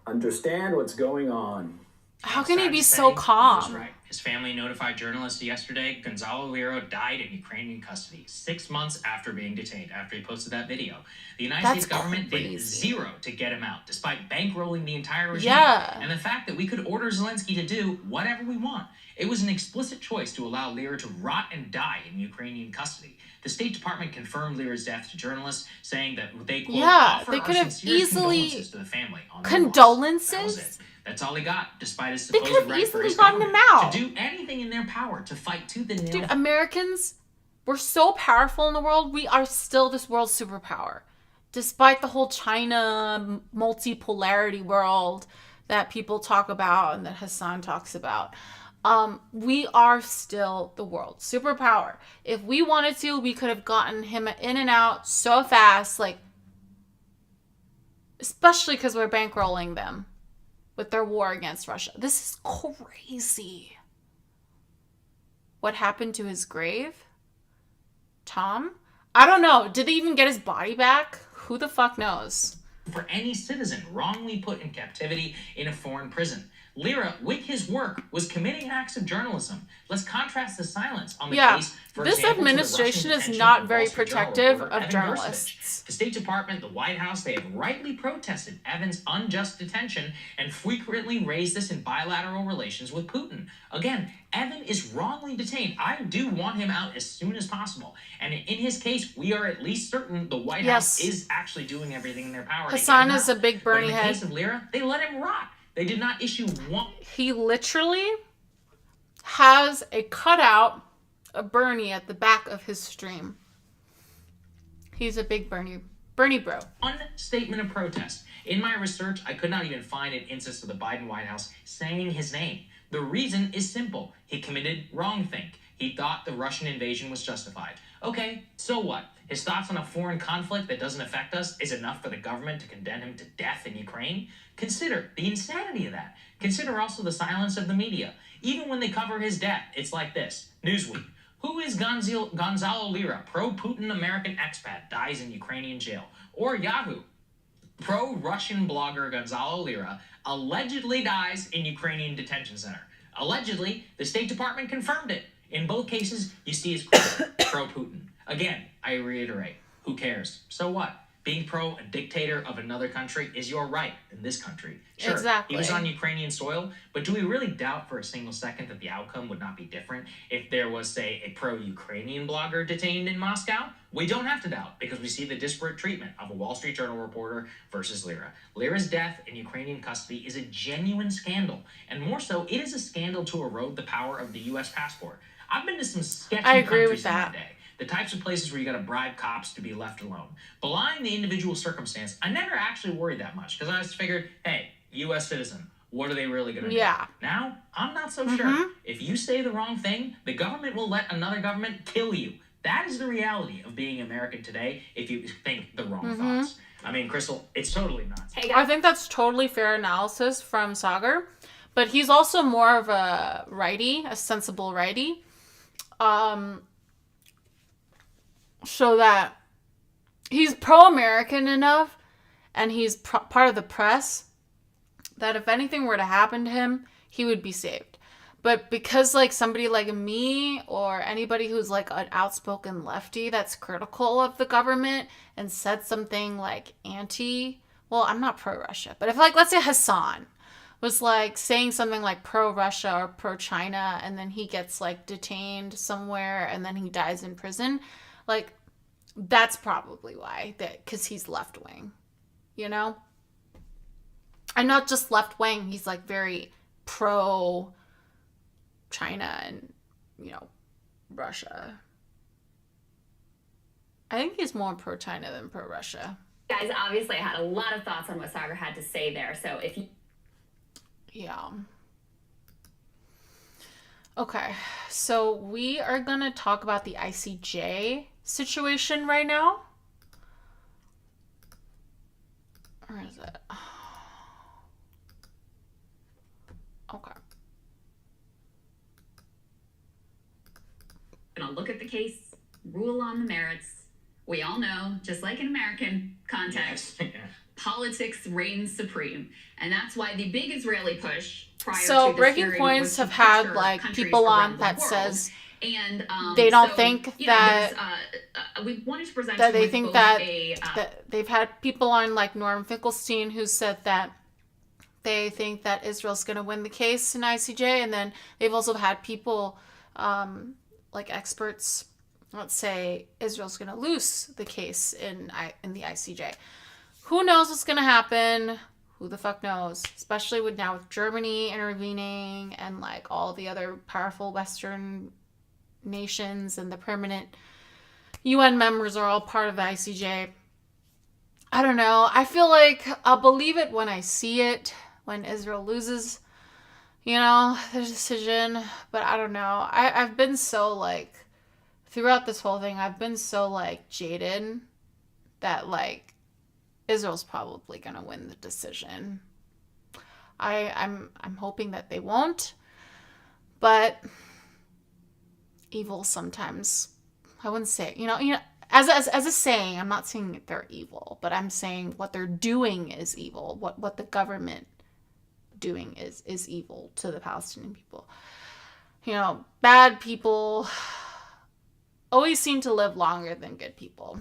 Understand what's going on. How can he Sad be to so say, calm? he was right. His family notified journalists yesterday Gonzalo Lira died in Ukrainian custody 6 months after being detained, after he posted that video. The United States government did zero to get him out, despite bankrolling the entire regime. Yeah. And the fact that we could order Zelensky to do whatever we want. It was an explicit choice to allow Lira to rot and die in Ukrainian custody. The State Department confirmed Lira's death to journalists, saying that they, quote, Yeah, offer they our could have sincere easily condolences to the family on their loss. That was condolences. it. That's all he got, despite his They supposed could have right for easily his gotten him government out. to do anything in their power to fight tooth and nail. Dude, Americans, we're so powerful in the world. We are still this world's superpower. Despite the whole China multipolarity world that people talk about and that Hassan talks about. We are still the world's superpower. If we wanted to, we could have gotten him in and out so fast, like, especially because we're bankrolling them with their war against Russia. This is crazy. What happened to his grave? Tom? I don't know. Did they even get his body back? Who the fuck knows? For any citizen wrongly put in captivity in a foreign prison. Lira, with his work, was committing acts of journalism. Let's contrast the silence on the Yeah, case, for this example, to the administration Russian is detention not of very Wall Street Journal protective reporter of Evan journalists. Gersovich. The State Department, the White House, they have rightly protested Evan's unjust detention and frequently raised this in bilateral relations with Putin. Again, Evan is wrongly detained. I do want him out as soon as possible. And in his case, we are at least certain the White House is actually doing everything in their power Hassan to get him is out. a big But Bernie in the head. case of Lira, they let him rot. They did not issue one. He literally has a cutout of Bernie at the back of his stream. He's a big Bernie bro. One statement of protest. In my research, I could not even find an instance of the Biden White House saying his name. The reason is simple. He committed wrongthink. He thought the Russian invasion was justified. Okay, so what? His thoughts on a foreign conflict that doesn't affect us is enough for the government to condemn him to death in Ukraine? Consider the insanity of that. Consider also the silence of the media. Even when they cover his death, it's like this. Newsweek. Who is Gonzalo Lira, pro-Putin American expat, dies in Ukrainian jail? Or Yahoo. Pro-Russian blogger Gonzalo Lira allegedly dies in Ukrainian detention center. Allegedly, the State Department confirmed it. In both cases, you see his pro-Putin. Again, I reiterate, who cares? So what? Being pro a dictator of another country is your right in this country. Sure, Exactly. he was on Ukrainian soil, but do we really doubt for a single second that the outcome would not be different if there was, say, a pro-Ukrainian blogger detained in Moscow? We don't have to doubt, because we see the disparate treatment of a Wall Street Journal reporter versus Lira. Lira's death in Ukrainian custody is a genuine scandal, and more so, it is a scandal to erode the power of the U.S. passport. I've been to some sketchy I agree countries with in my that. day. The types of places where you gotta bribe cops to be left alone. Belying the individual circumstance, I never actually worried that much, because I just figured, hey, U.S. citizen, what are they really gonna do? Yeah. Now, I'm not so sure. If you say the wrong thing, the government will let another government kill you. That is the reality of being American today if you think the wrong thoughts. I mean, Crystal, it's totally nuts. I think that's totally fair analysis from Sagar, but he's also more of a righty, a sensible righty. So that he's pro-American enough and he's part of the press that if anything were to happen to him, he would be saved. But because like somebody like me or anybody who's like an outspoken lefty that's critical of the government and said something like well, I'm not pro-Russia, but if like, let's say Hassan was like saying something like pro-Russia or pro-China and then he gets like detained somewhere and then he dies in prison, like that's probably why, because he's left-wing, you know? And not just left-wing, he's like very pro-China and, you know, Russia. I think he's more pro-China than pro-Russia. Guys, obviously I had a lot of thoughts on what Sagar had to say there, so if you... Yeah. Okay, so we are gonna talk about the ICJ situation right now. Where is it? Okay. Gonna look at the case, rule on the merits. We all know, just like in American context, politics reigns supreme. And that's why the big Israeli push prior So to this Breaking hearing Points was to have had pressure like countries people around on the that world. says And they don't so, think you know, that we wanted to present that you they with think both that, a, that they've had people on like Norm Finkelstein who said that they think that Israel's going to win the case in ICJ, and then they've also had people like experts, let's say Israel's going to lose the case in the ICJ. Who knows what's going to happen? Who the fuck knows? Especially with Germany intervening and like all the other powerful Western nations and the permanent UN members are all part of the ICJ. I don't know. I feel like I'll believe it when I see it, when Israel loses, you know, the decision. But I don't know. I've been so like, throughout this whole thing, I've been so like jaded that like Israel's probably gonna win the decision. I'm hoping that they won't, but evil sometimes, I wouldn't say, you know, as a saying, I'm not saying they're evil, but I'm saying what they're doing is evil. What the government doing is evil to the Palestinian people. You know, bad people always seem to live longer than good people.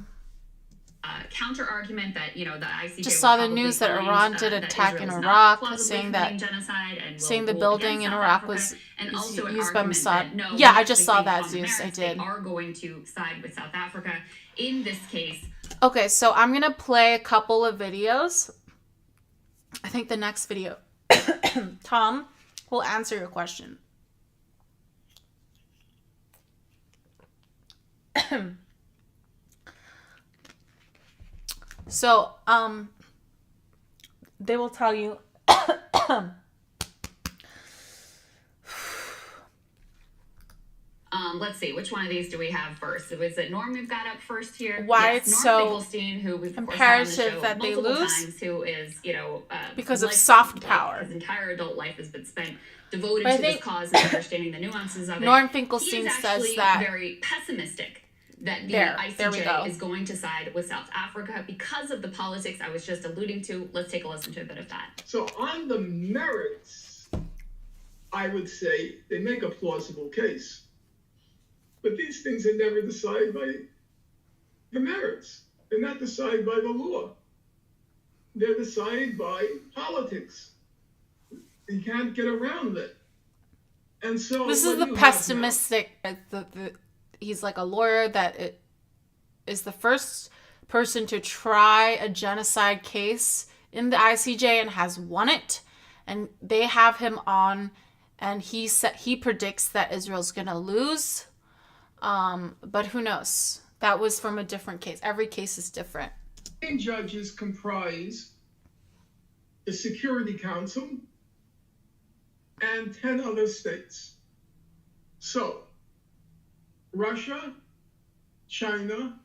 Counter argument that, you know, the ICJ Just saw the news that Iran did attack in Iraq, saying the building in Iraq was used by Mossad. No, yeah, I just saw that, Zeus. I did. They are going to side with South Africa in this case. Okay, so I'm gonna play a couple of videos. I think the next video, Tom will answer your question. So, they will tell you. Let's see, which one of these do we have first? Was it Norm we've got up first here? Why yes, it's Norm so Finkelstein, who we've imperative that they lose times, who is, you know, because of soft power. His entire adult life has been spent devoted to this cause and understanding the nuances of it. Norm Finkelstein says that very pessimistic that the ICJ is going to side with South Africa because of the politics I was just alluding to. Let's take a listen to a bit of that. So on the merits, I would say they make a plausible case. But these things are never decided by the merits. They're not decided by the law. They're decided by politics. You can't get around it. And so this is the pessimistic. He's like a lawyer that is the first person to try a genocide case in the ICJ and has won it. And they have him on, and he predicts that Israel's gonna lose. But who knows? That was from a different case. Every case is different. Judges comprise the Security Council and 10 other states. So, Russia, China,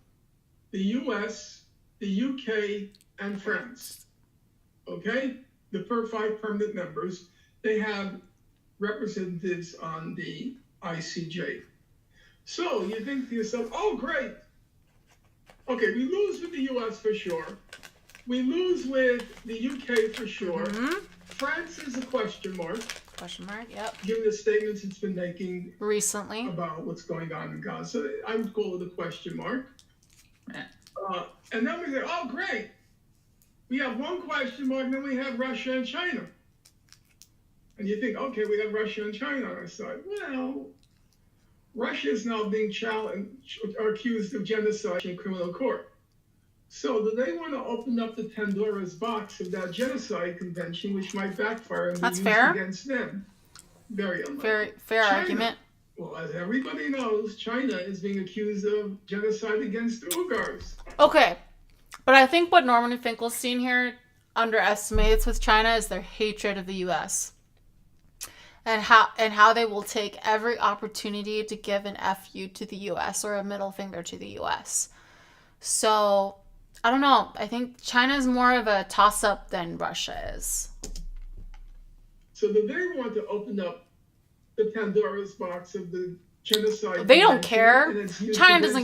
the US, the UK, and France. Okay? The 5 permanent members, they have representatives on the ICJ. So you think to yourself, oh, great. Okay, we lose with the US for sure. We lose with the UK for sure. Mm-hmm. France is a question mark. Question mark, yep. Given the statements it's been making recently about what's going on in Gaza, I would call it a question mark. And then we say, oh, great. We have one question mark, and then we have Russia and China. And you think, okay, we have Russia and China on our side. Well, Russia is now being challenged or accused of genocide in criminal court. So do they want to open up the Pandora's box of that genocide convention, which might backfire and be used against them? Very unlikely. Fair argument. Well, as everybody knows, China is being accused of genocide against the Uyghurs. Okay, but I think what Norman Finkelstein here underestimates with China is their hatred of the U.S. And how they will take every opportunity to give an FU to the U.S. or a middle finger to the U.S. So, I don't know. I think China is more of a toss-up than Russia is. So do they want to open up the Pandora's box of the genocide? They don't care. China doesn't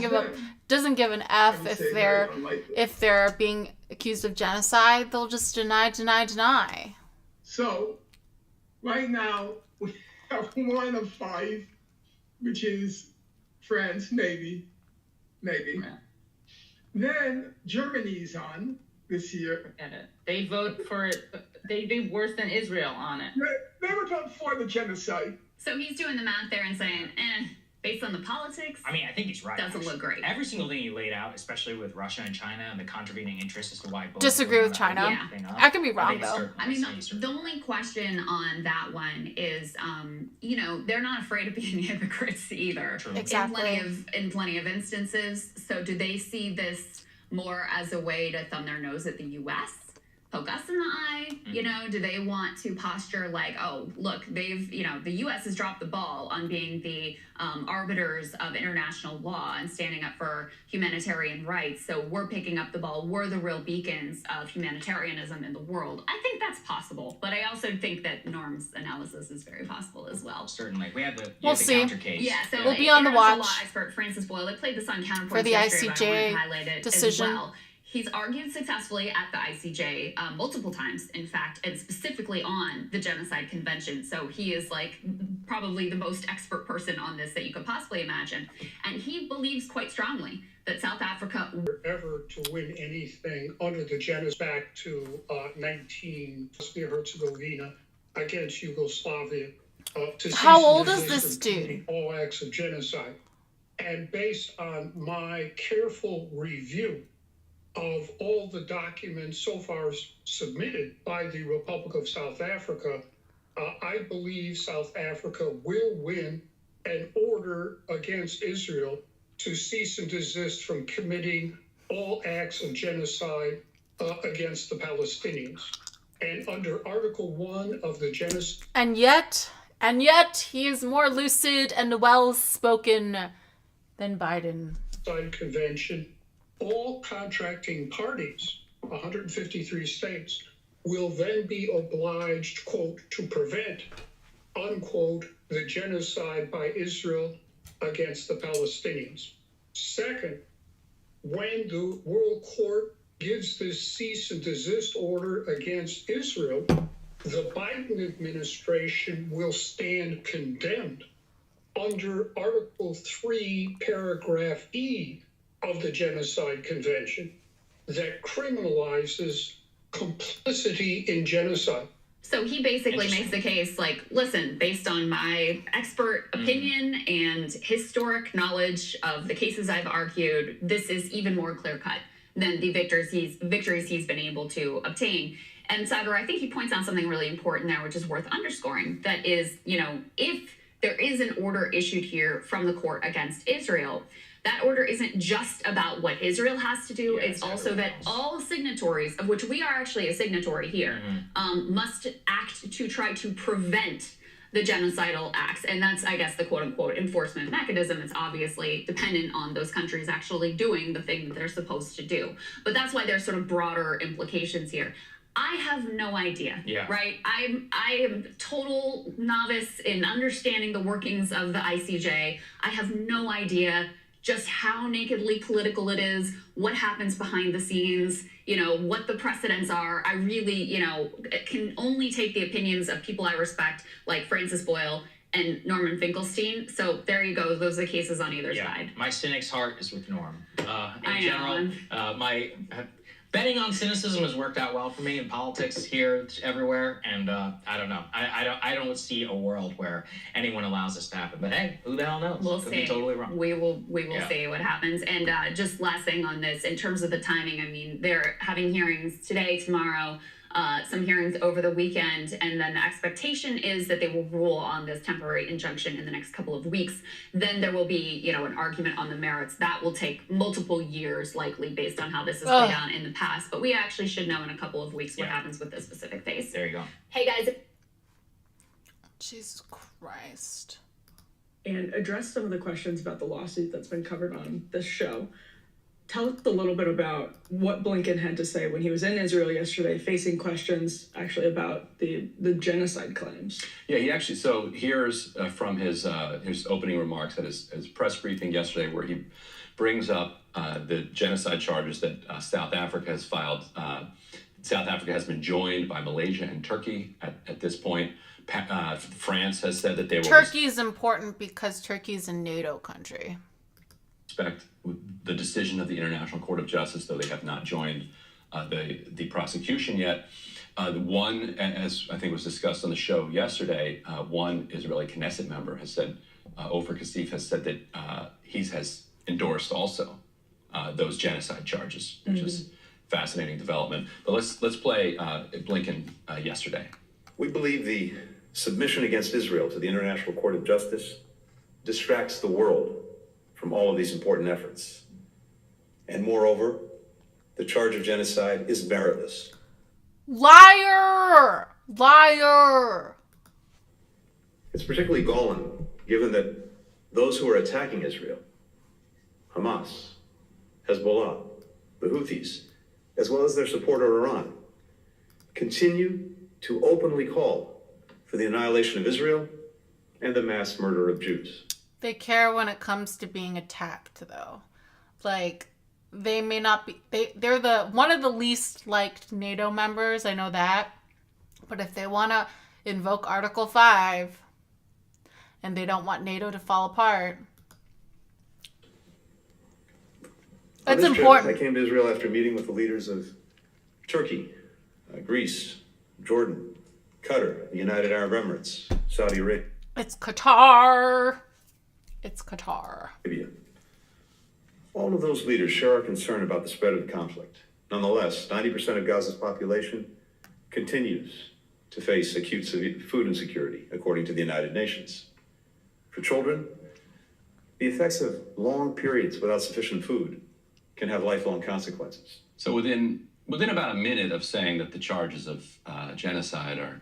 give an F if they're being accused of genocide. They'll just deny. So, right now, we have 1 of 5, which is France, maybe. Yeah. Then Germany's on this year. They vote for it. They do worse than Israel on it. They were voting for the genocide. So he's doing the math there and saying, based on the politics, I mean, I think he's right. Doesn't look great. Every single thing you laid out, especially with Russia and China and the contravening interests as to why both disagree with China. Yeah. I could be wrong though. I mean, the only question on that one is, you know, they're not afraid of being hypocrites either. True. Exactly. In plenty of instances. So do they see this more as a way to thumb their nose at the U.S.? Poke us in the eye, you know? Do they want to posture like, oh, look, they've, you know, the U.S. has dropped the ball on being the arbiters of international law and standing up for humanitarian rights. So we're picking up the ball. We're the real beacons of humanitarianism in the world. I think that's possible, but I also think that Norm's analysis is very possible as well. Certainly, we have the counter case. Yeah, so we'll be on the watch. Law expert Francis Boyle, they played this on Counterpoint for the ICJ highlight it decision. As well. He's argued successfully at the ICJ multiple times, in fact, and specifically on the Genocide Convention. So he is like probably the most expert person on this that you could possibly imagine. And he believes quite strongly that South Africa ever to win anything under the genocide back to 19 Bosnia-Herzegovina against Yugoslavia. How old is this dude? All acts of genocide. And based on my careful review of all the documents so far submitted by the Republic of South Africa, I believe South Africa will win an order against Israel to cease and desist from committing all acts of genocide against the Palestinians. And under Article 1 of the genocide... And yet, he is more lucid and well-spoken than Biden. Convention, all contracting parties, 153 states, will then be obliged, quote, to prevent, unquote, the genocide by Israel against the Palestinians. Second, when the World Court gives this cease and desist order against Israel, the Biden administration will stand condemned under Article 3, Paragraph E of the Genocide Convention that criminalizes complicity in genocide. So he basically makes the case like, listen, based on my expert opinion and historic knowledge of the cases I've argued, this is even more clear-cut than the victories he's been able to obtain. And Sagar, I think he points out something really important there, which is worth underscoring. That is, if there is an order issued here from the court against Israel, that order isn't just about what Israel has to do. It's also that all signatories, of which we are actually a signatory here, must act to try to prevent the genocidal acts. And that's, I guess, the quote-unquote enforcement mechanism. It's obviously dependent on those countries actually doing the thing that they're supposed to do. But that's why there's sort of broader implications here. I have no idea, right? I am total novice in understanding the workings of the ICJ. I have no idea just how nakedly political it is, what happens behind the scenes, what the precedents are. I really, can only take the opinions of people I respect, like Francis Boyle and Norman Finkelstein. So there you go. Those are the cases on either side. My cynic's heart is with Norm. In general, my betting on cynicism has worked out well for me in politics here, everywhere, and I don't know. I don't see a world where anyone allows this to happen. But hey, who the hell knows? We'll Could see. be totally wrong. We will see what happens. And just last thing on this, in terms of the timing, I mean, they're having hearings today, tomorrow, some hearings over the weekend, and then the expectation is that they will rule on this temporary injunction in the next couple of weeks. Then there will be, an argument on the merits. That will take multiple years, likely, based on how this has played out in the past. But we actually should know in a couple of weeks what happens with this specific case. There you go. Hey, guys. Jesus Christ. And address some of the questions about the lawsuit that's been covered on this show. Tell us a little bit about what Blinken had to say when he was in Israel yesterday, facing questions actually about the genocide claims. Yeah, he actually, so here's from his opening remarks at his press briefing yesterday, where he brings up the genocide charges that South Africa has filed. South Africa has been joined by Malaysia and Turkey at this point. France has said that they will... Turkey is important because Turkey is a NATO country. Respect the decision of the International Court of Justice, though they have not joined the prosecution yet. One, as I think was discussed on the show yesterday, one Israeli Knesset member has said, Ofer Kasif has said that he has endorsed also those genocide charges, which is fascinating development. But let's play Blinken yesterday. We believe the submission against Israel to the International Court of Justice distracts the world from all of these important efforts. And moreover, the charge of genocide is meritless. Liar! Liar! It's particularly galling, given that those who are attacking Israel, Hamas, Hezbollah, the Houthis, as well as their supporter Iran, continue to openly call for the annihilation of Israel and the mass murder of Jews. They care when it comes to being attacked, though. Like, they may not be, they're the one of the least liked NATO members, I know that. But if they want to invoke Article 5 and they don't want NATO to fall apart, that's important. I came to Israel after meeting with the leaders of Turkey, Greece, Jordan, Qatar, the United Arab Emirates, Saudi Arabia. It's Qatar. It's Qatar. All of those leaders share our concern about the spread of the conflict. Nonetheless, 90% of Gaza's population continues to face acute food insecurity, according to the United Nations. For children, the effects of long periods without sufficient food can have lifelong consequences. So within about a minute of saying that the charges of genocide are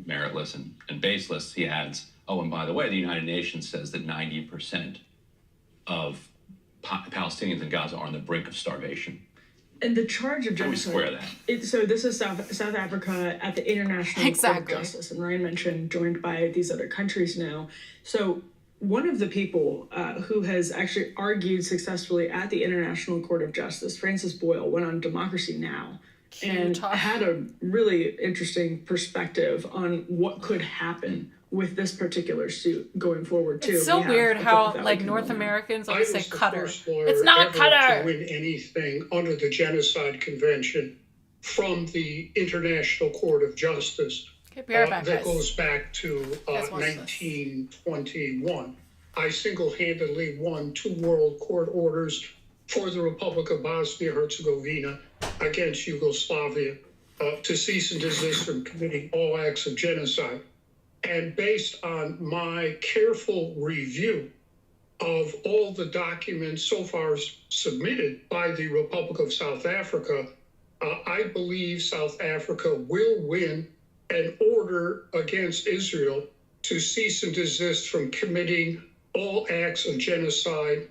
meritless and baseless, he adds, oh, and by the way, the United Nations says that 90% of Palestinians in Gaza are on the brink of starvation. And the charge of genocide. How do we square that? So this is South Africa at the International Court of Justice, and Ryan mentioned joined by these other countries now. So one of the people who has actually argued successfully at the International Court of Justice, Francis Boyle, went on Democracy Now! And had a really interesting perspective on what could happen with this particular suit going forward too. It's so weird how like North Americans always say Qatar. It's not Qatar. To win anything under the Genocide Convention from the International Court of Justice that goes back to 1921. I single-handedly won 2 world court orders for the Republic of Bosnia-Herzegovina against Yugoslavia to cease and desist from committing all acts of genocide. And based on my careful review of all the documents so far submitted by the Republic of South Africa, I believe South Africa will win an order against Israel to cease and desist from committing all acts of genocide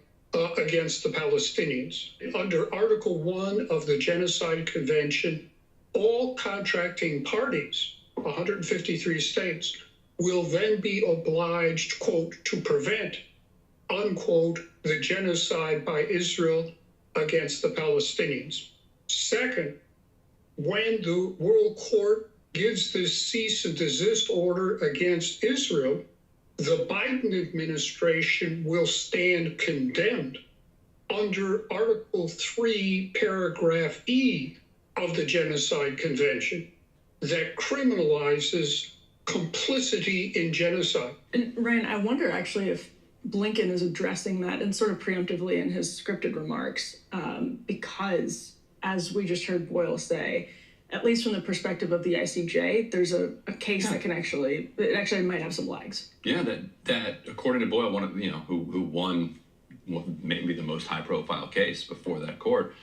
against the Palestinians. Under Article 1 of the Genocide Convention, all contracting parties, 153 states, will then be obliged, quote, to prevent, unquote, the genocide by Israel against the Palestinians. Second, when the World Court gives this cease and desist order against Israel, the Biden administration will stand condemned under Article 3, Paragraph E of the Genocide Convention that criminalizes complicity in genocide. And Ryan, I wonder actually if Blinken is addressing that and sort of preemptively in his scripted remarks, because as we just heard Boyle say, at least from the perspective of the ICJ, there's a case that can actually might have some legs. Yeah, that according to Boyle, one of who won maybe the most high-profile case before that court,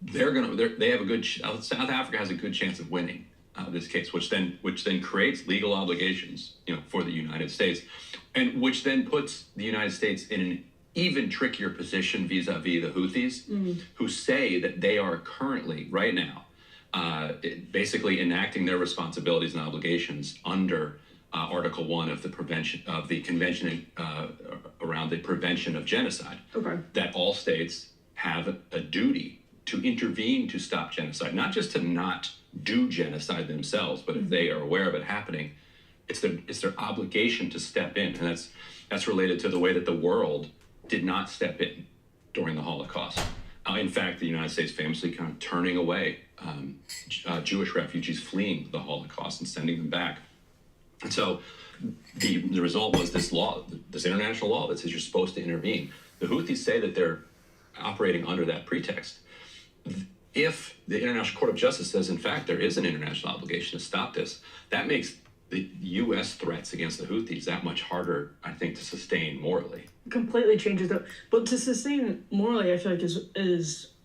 they have a good. South Africa has a good chance of winning this case, which then creates legal obligations, for the United States, and which then puts the United States in an even trickier position vis-a-vis the Houthis, who say that they are currently right now. Basically enacting their responsibilities and obligations under Article 1 of the Convention around the prevention of genocide. Okay. That all states have a duty to intervene to stop genocide, not just to not do genocide themselves, but if they are aware of it happening, it's their obligation to step in, and that's related to the way that the world did not step in during the Holocaust. In fact, the United States famously kind of turning away Jewish refugees fleeing the Holocaust and sending them back. And so the result was this law, this international law that says you're supposed to intervene. The Houthis say that they're operating under that pretext. If the International Court of Justice says, in fact, there is an international obligation to stop this, that makes the U.S. threats against the Houthis that much harder, I think, to sustain morally. Completely changes it. But to sustain morally, I feel like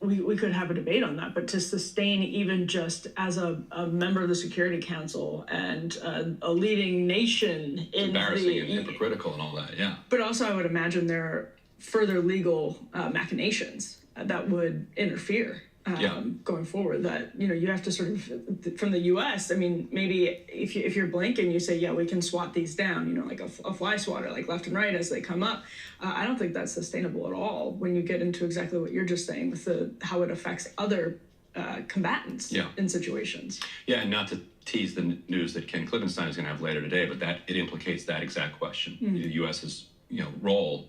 we could have a debate on that, but to sustain even just as a member of the Security Council and a leading nation It's embarrassing and hypocritical and all that, yeah. But also I would imagine there are further legal machinations that would interfere going forward, that you have to sort of, from the U.S. I mean, maybe if you're Blinken, you say, yeah, we can swat these down, like a fly swatter, like left and right as they come up. I don't think that's sustainable at all when you get into exactly what you're just saying with how it affects other combatants in situations. Yeah, and not to tease the news that Ken Klippenstein is going to have later today, but that it implicates that exact question: the U.S.'s role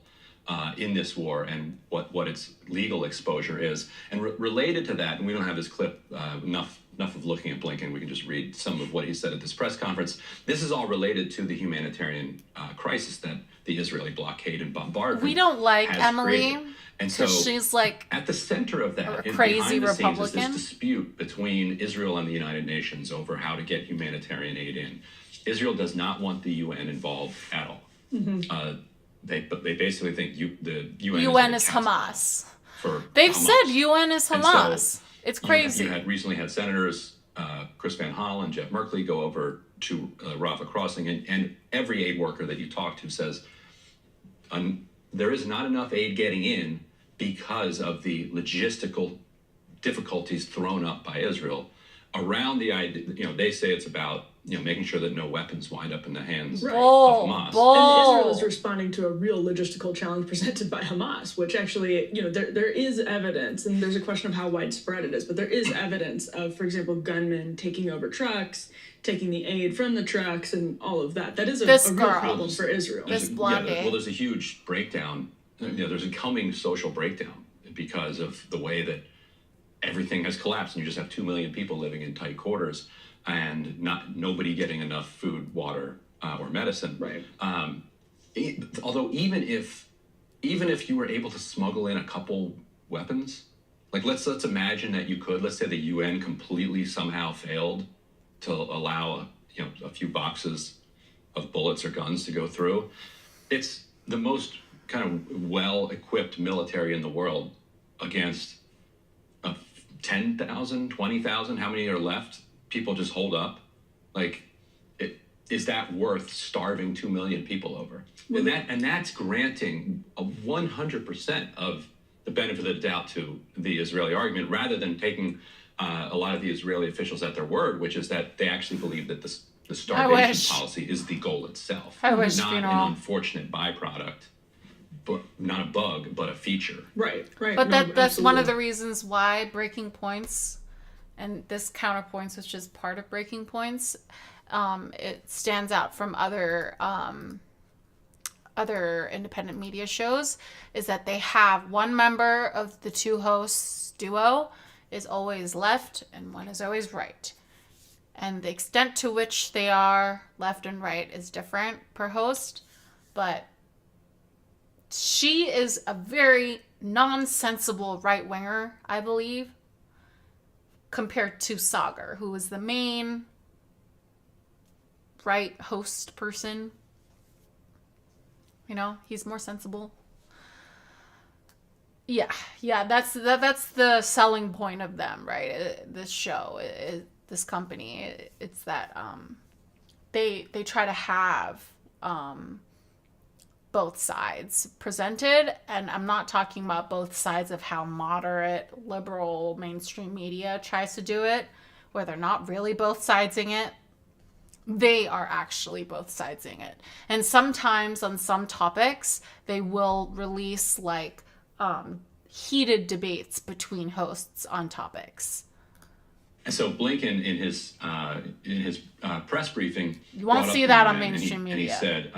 in this war and what its legal exposure is. And related to that, and we don't have this clip enough of looking at Blinken, we can just read some of what he said at this press conference. This is all related to the humanitarian crisis that the Israeli blockade and bombardment We don't like has Emily, created. And so she's like at the center of that, a crazy behind the scenes, is Republican. this dispute between Israel and the United Nations over how to get humanitarian aid in. Israel does not want the UN involved at all. They basically think the UN is Hamas. They've Hamas. Said UN is Hamas. So it's crazy. You recently had senators Chris Van Hollen, Jeff Merkley go over to Rafah crossing, and every aid worker that you talk to says there is not enough aid getting in because of the logistical difficulties thrown up by Israel around the idea. They say it's about making sure that no weapons wind up in the hands of Hamas. And Israel is responding to a real logistical challenge presented by Hamas, which actually, there is evidence, and there's a question of how widespread it is, but there is evidence of, for example, gunmen taking over trucks, taking the aid from the trucks, and all of that. That is a real problem for Israel. There's a huge breakdown. There's a coming social breakdown because of the way that everything has collapsed, and you just have 2 million people living in tight quarters and nobody getting enough food, water, or medicine. Right. Although even if you were able to smuggle in a couple weapons, like let's imagine that you could. Let's say the UN completely somehow failed to allow a few boxes of bullets or guns to go through. It's the most kind of well-equipped military in the world against 10,000, 20,000. How many are left? People just hold up. Is that worth starving 2 million people over? And that's granting a 100% of the benefit of the doubt to the Israeli argument, rather than taking a lot of the Israeli officials at their word, which is that they actually believe that the starvation policy is the goal itself, not an unfortunate byproduct, but not a bug, but a feature. Right. But that's one of the reasons why Breaking Points and this Counterpoints, which is part of Breaking Points, it stands out from other independent media shows, is that they have one member of the two hosts duo is always left and one is always right. And the extent to which they are left and right is different per host, but she is a very nonsensible right-winger, I believe, compared to Sagar, who is the main right host person. He's more sensible. Yeah, that's the selling point of them, right? This show, this company, it's that they try to have both sides presented, and I'm not talking about both sides of how moderate, liberal, mainstream media tries to do it, where they're not really both sidesing it. They are actually both sidesing it. And sometimes on some topics, they will release heated debates between hosts on topics. And so Blinken, in his press briefing, you won't see that on mainstream media. And he said,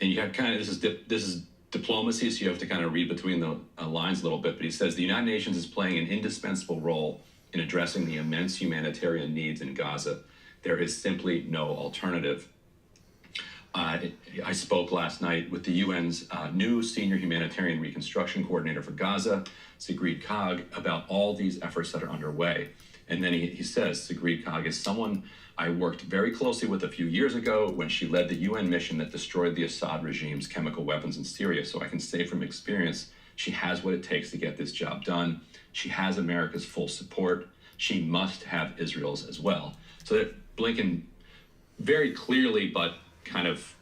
and you have kind of, this is diplomacy, so you have to kind of read between the lines a little bit, but he says the United Nations is playing an indispensable role in addressing the immense humanitarian needs in Gaza. There is simply no alternative. I spoke last night with the UN's new senior humanitarian reconstruction coordinator for Gaza, Sigrid Kaag, about all these efforts that are underway. And then he says, Sigrid Kaag is someone I worked very closely with a few years ago when she led the UN mission that destroyed the Assad regime's chemical weapons in Syria. So I can say from experience, she has what it takes to get this job done. She has America's full support. She must have Israel's as well. So that Blinken very clearly, but kind of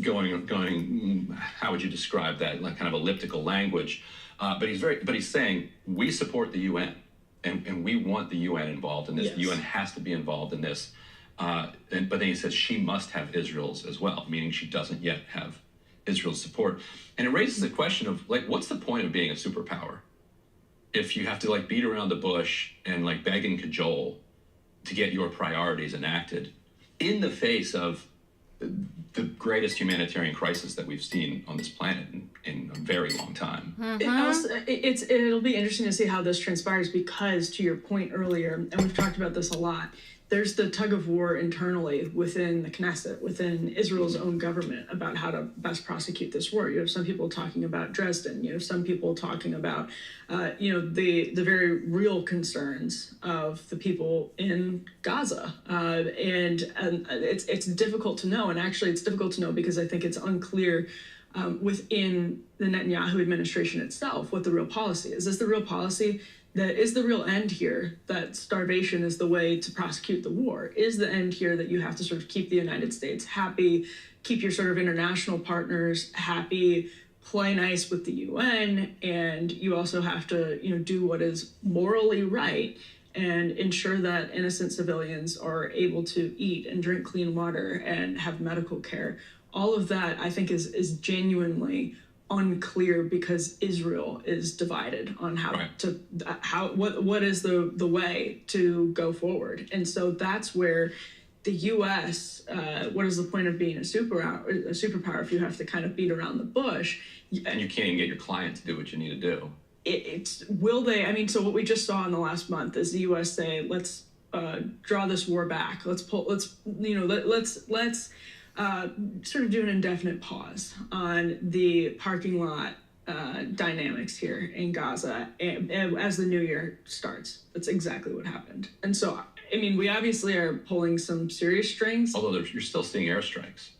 going. How would you describe that? Like kind of elliptical language. But he's saying we support the UN, and we want the UN involved in this. Yes. The UN has to be involved in this. But then he says she must have Israel's as well, meaning she doesn't yet have Israel's support. And it raises the question of like, what's the point of being a superpower if you have to like beat around the bush and like beg and cajole to get your priorities enacted in the face of the greatest humanitarian crisis that we've seen on this planet in a very long time. It'll be interesting to see how this transpires because, to your point earlier, and we've talked about this a lot, there's the tug of war internally within the Knesset, within Israel's own government, about how to best prosecute this war. You have some people talking about Dresden. You have some people talking about, the very real concerns of the people in Gaza. And it's difficult to know. And actually, it's difficult to know because I think it's unclear within the Netanyahu administration itself what the real policy is. Is the real policy that is the real end here, that starvation is the way to prosecute the war? Is the end here that you have to sort of keep the United States happy, keep your sort of international partners happy, play nice with the UN, and you also have to, do what is morally right and ensure that innocent civilians are able to eat and drink clean water and have medical care? All of that, I think, is genuinely unclear because Israel is divided on what is the way to go forward. And so that's where the US, what is the point of being a superpower if you have to kind of beat around the bush? And you can't even get your client to do what you need to do. So what we just saw in the last month is the US say, let's draw this war back. Let's sort of do an indefinite pause on the parking lot dynamics here in Gaza as the new year starts. That's exactly what happened. And so, we obviously are pulling some serious strings. Although you're still seeing airstrikes.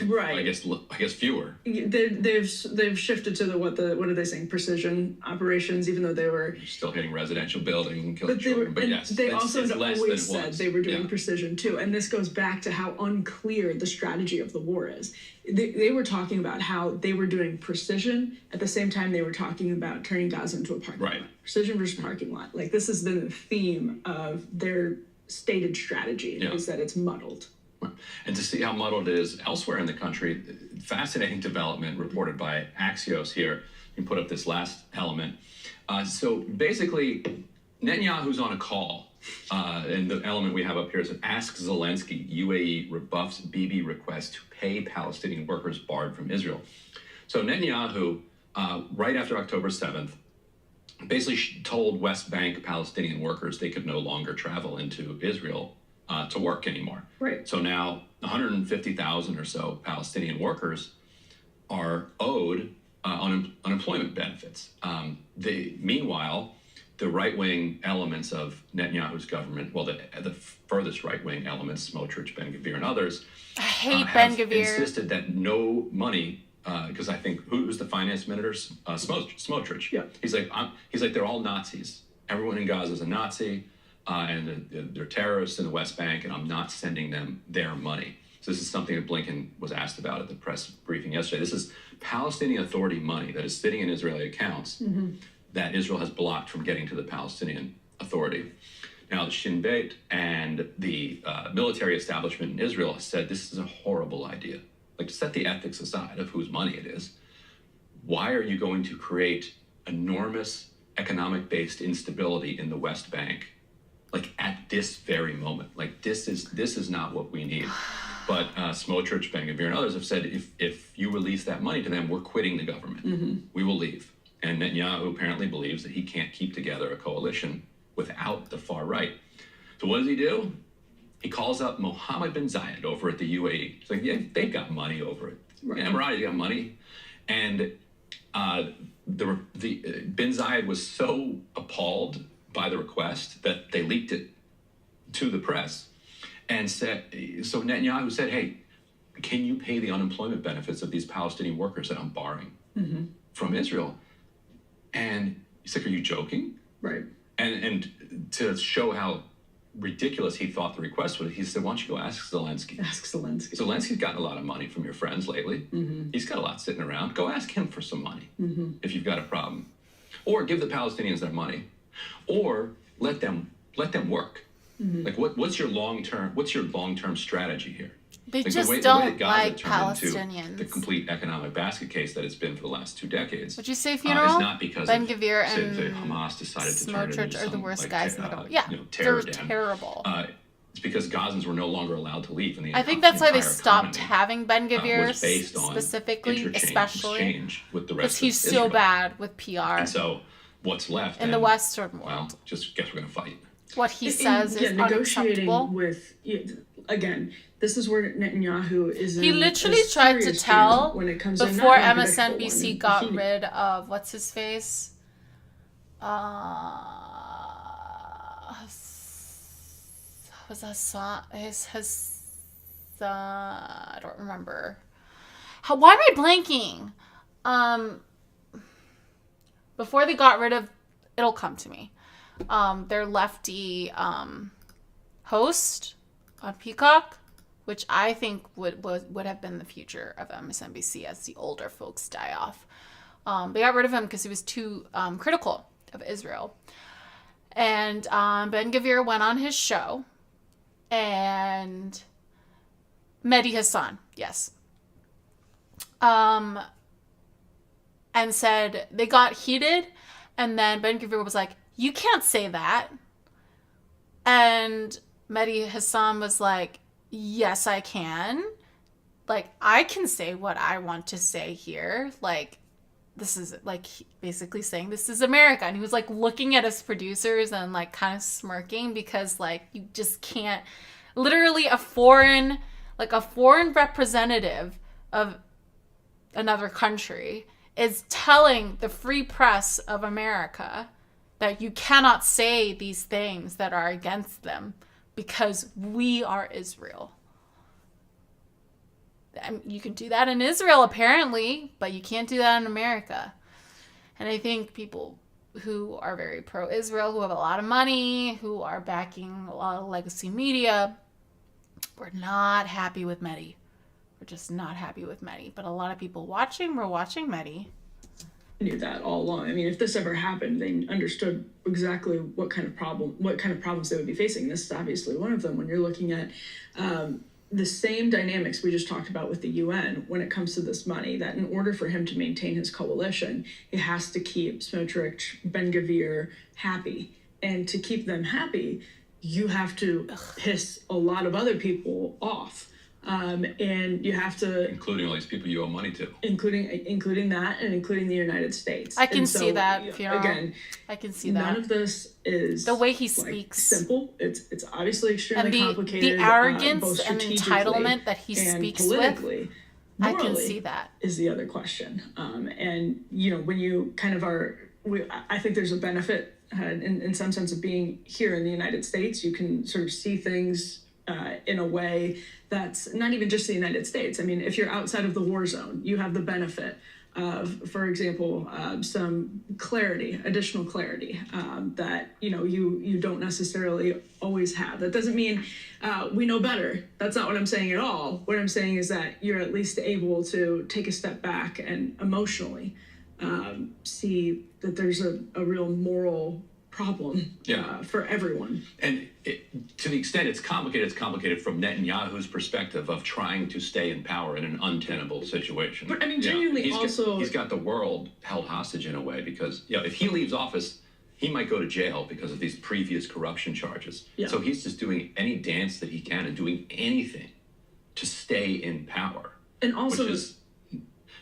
Right. I guess fewer. They've shifted to what are they saying, precision operations, even though they were still hitting residential buildings and killing children. But yes, they also it's less always than it said was. they were doing precision too. And this goes back to how unclear the strategy of the war is. They were talking about how they were doing precision at the same time they were talking about turning Gaza into a parking lot. Precision versus parking lot. Like, this has been the theme of their stated strategy, is that it's muddled. And to see how muddled it is elsewhere in the country, fascinating development reported by Axios here. You can put up this last element. So basically, Netanyahu's on a call. And the element we have up here is ask Zelensky, UAE rebuffs Bibi request to pay Palestinian workers barred from Israel. So Netanyahu, right after October 7th, basically told West Bank Palestinian workers they could no longer travel into Israel to work anymore. Right. So now 150,000 or so Palestinian workers are owed unemployment benefits. Meanwhile, the right-wing elements of Netanyahu's government, well, the furthest right-wing elements, Smotrich, Ben-Gvir, and others, I hate have Ben-Gvir. insisted that no money, because I think who's the finance minister? Smotrich. Yeah. He's like they're all Nazis. Everyone in Gaza is a Nazi. And they're terrorists in the West Bank, and I'm not sending them their money. So this is something that Blinken was asked about at the press briefing yesterday. This is Palestinian Authority money that is sitting in Israeli accounts that Israel has blocked from getting to the Palestinian Authority. Now, the Shin Bet and the military establishment in Israel has said this is a horrible idea. Like, set the ethics aside of whose money it is. Why are you going to create enormous economic-based instability in the West Bank? Like, at this very moment, like this is not what we need. But Smotrich, Ben-Gvir, and others have said if you release that money to them, we're quitting the government. We will leave. And Netanyahu apparently believes that he can't keep together a coalition without the far right. So what does he do? He calls up Mohammed bin Zayed over at the UAE. He's like, yeah, they've got money over it. Right. Emiratis got money, and the bin Zayed was so appalled by the request that they leaked it to the press and said, so Netanyahu said, hey, can you pay the unemployment benefits of these Palestinian workers that I'm borrowing from Israel? And he's like, are you joking? Right. And to show how ridiculous he thought the request was, he said, why don't you go ask Zelensky? Ask Zelensky. Zelensky's gotten a lot of money from your friends lately. He's got a lot sitting around. Go ask him for some money if you've got a problem. Or give the Palestinians their money. Or let them work. Like what's your long-term strategy here? They like just the way don't Gaza like turned into Palestinians. the complete economic basket case that it's been for the last 2 decades. Would you say funeral? It's not because Ben Gvir say, and Hamas decided to turn it Smotrich into are the some, worst like, guys in the government. Yeah, terror they're den. terrible. It's because Gazans were no longer allowed to leave. And I think that's why they entire stopped economy, having Ben Gvir was based on specifically, especially exchange with the because rest he's of so Israel. bad with PR. And so what's left in the Western world. Well, just guess we're going to fight. What he says is negotiating unacceptable. with, again, this is where Netanyahu is. He literally tried to tell before MSNBC got rid of what's his face. Was Hassan? I don't remember. Why am I blanking? Before they got rid of, it'll come to me. Their lefty host on Peacock, which I think would have been the future of MSNBC as the older folks die off. They got rid of him because he was too critical of Israel. And Ben Gvir went on his show, and Mehdi Hassan, yes, and said they got heated, and then Ben Gvir was like, "You can't say that," and Mehdi Hassan was like, "Yes, I can. Like, I can say what I want to say here. Like, this is like basically saying this is America." And he was like looking at his producers and like kind of smirking because like you just can't, literally a foreign representative of another country is telling the free press of America that you cannot say these things that are against them because we are Israel. You can do that in Israel, apparently, but you can't do that in America. And I think people who are very pro-Israel, who have a lot of money, who are backing a lot of legacy media, we're not happy with Mehdi. We're just not happy with Mehdi. But a lot of people were watching Mehdi. Knew that all along. I mean, if this ever happened, they understood exactly what kind of problems they would be facing. This is obviously one of them. When you're looking at the same dynamics we just talked about with the UN when it comes to this money, that in order for him to maintain his coalition, he has to keep Smotrich, Ben Gvir happy. And to keep them happy, you have to piss a lot of other people off. And you have to... Including all these people you owe money to. Including that and including the United States. I can see that. Again, I can see that. None of this is... The way he speaks. Simple. It's obviously extremely complicated. The arrogance and entitlement that he speaks politically, with. I can see that. Is the other question. And, when you kind of are... I think there's a benefit in some sense of being here in the United States. You can sort of see things in a way that's not even just the United States. I mean, if you're outside of the war zone, you have the benefit of, for example, some clarity, additional clarity that, you don't necessarily always have. That doesn't mean we know better. That's not what I'm saying at all. What I'm saying is that you're at least able to take a step back and emotionally see that there's a real moral problem for everyone. And to the extent it's complicated from Netanyahu's perspective of trying to stay in power in an untenable situation. But I mean, genuinely, he's got the world held hostage in a way because if he leaves office, he might go to jail because of these previous corruption charges. Yeah. So he's just doing any dance that he can and doing anything to stay in power. And also, which is,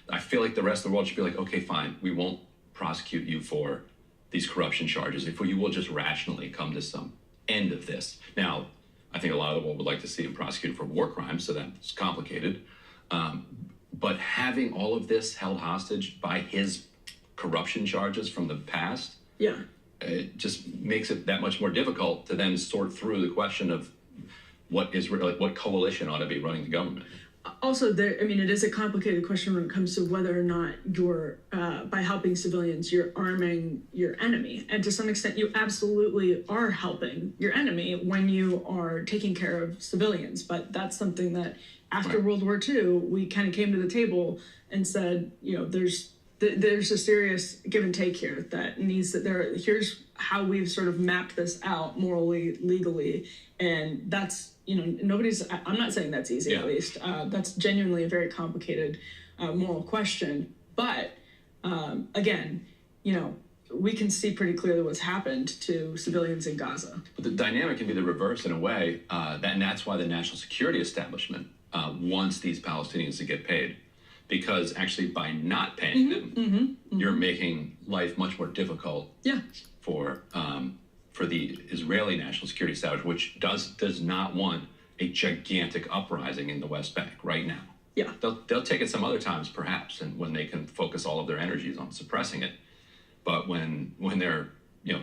I feel like the rest of the world should be like, okay, fine, we won't prosecute you for these corruption charges if you will just rationally come to some end of this. Now, I think a lot of the world would like to see him prosecuted for war crimes, so that's complicated. But having all of this held hostage by his corruption charges from the past, it just makes it that much more difficult to then sort through the question of what coalition ought to be running the government. Also, it is a complicated question when it comes to whether or not you're, by helping civilians, you're arming your enemy. And to some extent, you absolutely are helping your enemy when you are taking care of civilians. But that's something that after World War II, we kind of came to the table and said, there's a serious give and take here that needs that here's how we've sort of mapped this out morally, legally. And that's, I'm not saying that's easy, at least. That's genuinely a very complicated moral question. But again, we can see pretty clearly what's happened to civilians in Gaza. But the dynamic can be the reverse in a way, and that's why the national security establishment wants these Palestinians to get paid. Because actually by not paying them, you're making life much more difficult for the Israeli national security establishment, which does not want a gigantic uprising in the West Bank right now. Yeah. They'll take it some other times perhaps, and when they can focus all of their energies on suppressing it. But when they're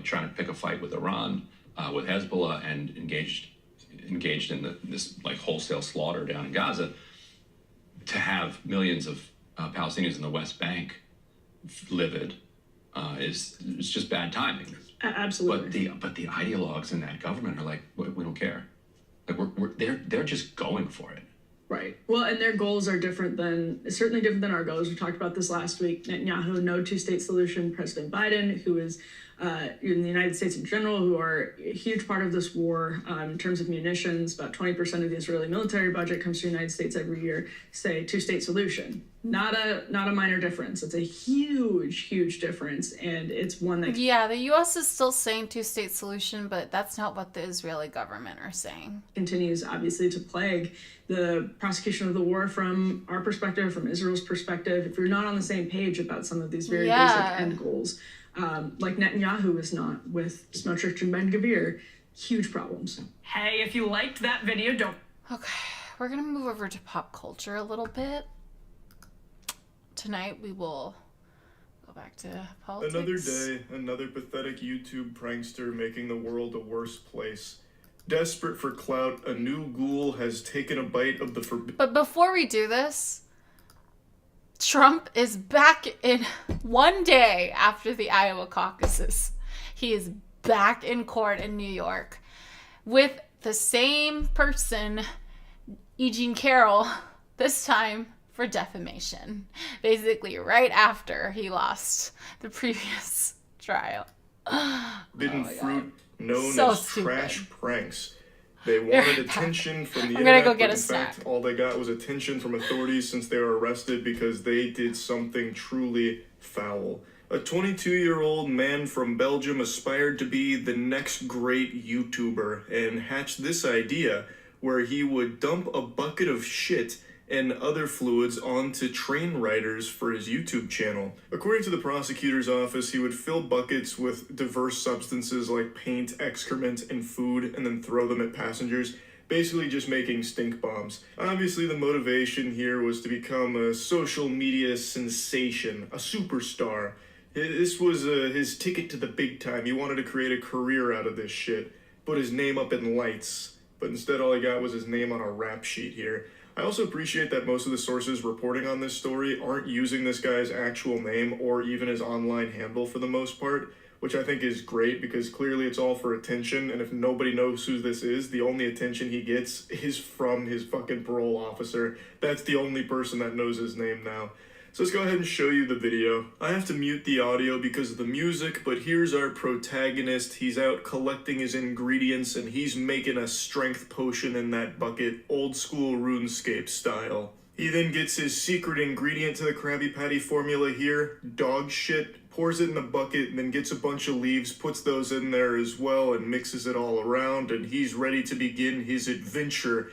trying to pick a fight with Iran, with Hezbollah, and engaged in this like wholesale slaughter down in Gaza, to have millions of Palestinians in the West Bank livid is just bad timing. Absolutely. But the ideologues in that government are like, we don't care. Like they're just going for it. Right. Well, and their goals are certainly different than our goals. We talked about this last week. Netanyahu, no two-state solution. President Biden, who is in the United States in general, who are a huge part of this war in terms of munitions. About 20% of the Israeli military budget comes to the United States every year. Say two-state solution. Not a minor difference. It's a huge, huge difference, and it's one that... Yeah, the U.S. is still saying two-state solution, but that's not what the Israeli government are saying. Continues, obviously, to plague the prosecution of the war from our perspective, from Israel's perspective. If you're not on the same page about some of these very basic end goals, like Netanyahu is not with Smotrich and Ben-Gvir, huge problems. Hey, if you liked that video, don't... Okay, we're going to move over to pop culture a little bit. Tonight we will go back to politics. Another day, another pathetic YouTube prankster making the world a worse place. Desperate for clout, a new ghoul has taken a bite of the forbidden... But before we do this, Trump is back in one day after the Iowa caucuses. He is back in court in New York with the same person, E. Jean Carroll, this time for defamation. Basically, right after he lost the previous trial. Forbidden fruit known So as stupid. trash pranks. They wanted attention from the I'm internet, gonna go get but a in fact, all they got was attention from authorities since they were arrested because they did something truly foul. A 22-year-old man from Belgium aspired to be the next great YouTuber and hatched this idea where he would dump a bucket of shit and other fluids onto train riders for his YouTube channel. According to the prosecutor's office, he would fill buckets with diverse substances like paint, excrement, and food, and then throw them at passengers, basically just making stink bombs. Obviously, the motivation here was to become a social media sensation, a superstar. This was his ticket to the big time. He wanted to create a career out of this shit, put his name up in lights, but instead all he got was his name on a rap sheet here. I also appreciate that most of the sources reporting on this story aren't using this guy's actual name or even his online handle for the most part, which I think is great because clearly it's all for attention, and if nobody knows who this is, the only attention he gets is from his fucking parole officer. That's the only person that knows his name now. So let's go ahead and show you the video. I have to mute the audio because of the music, but here's our protagonist. He's out collecting his ingredients and he's making a strength potion in that bucket, old school RuneScape style. He then gets his secret ingredient to the Krabby Patty formula here, dog shit, pours it in the bucket, and then gets a bunch of leaves, puts those in there as well, and mixes it all around, and he's ready to begin his adventure.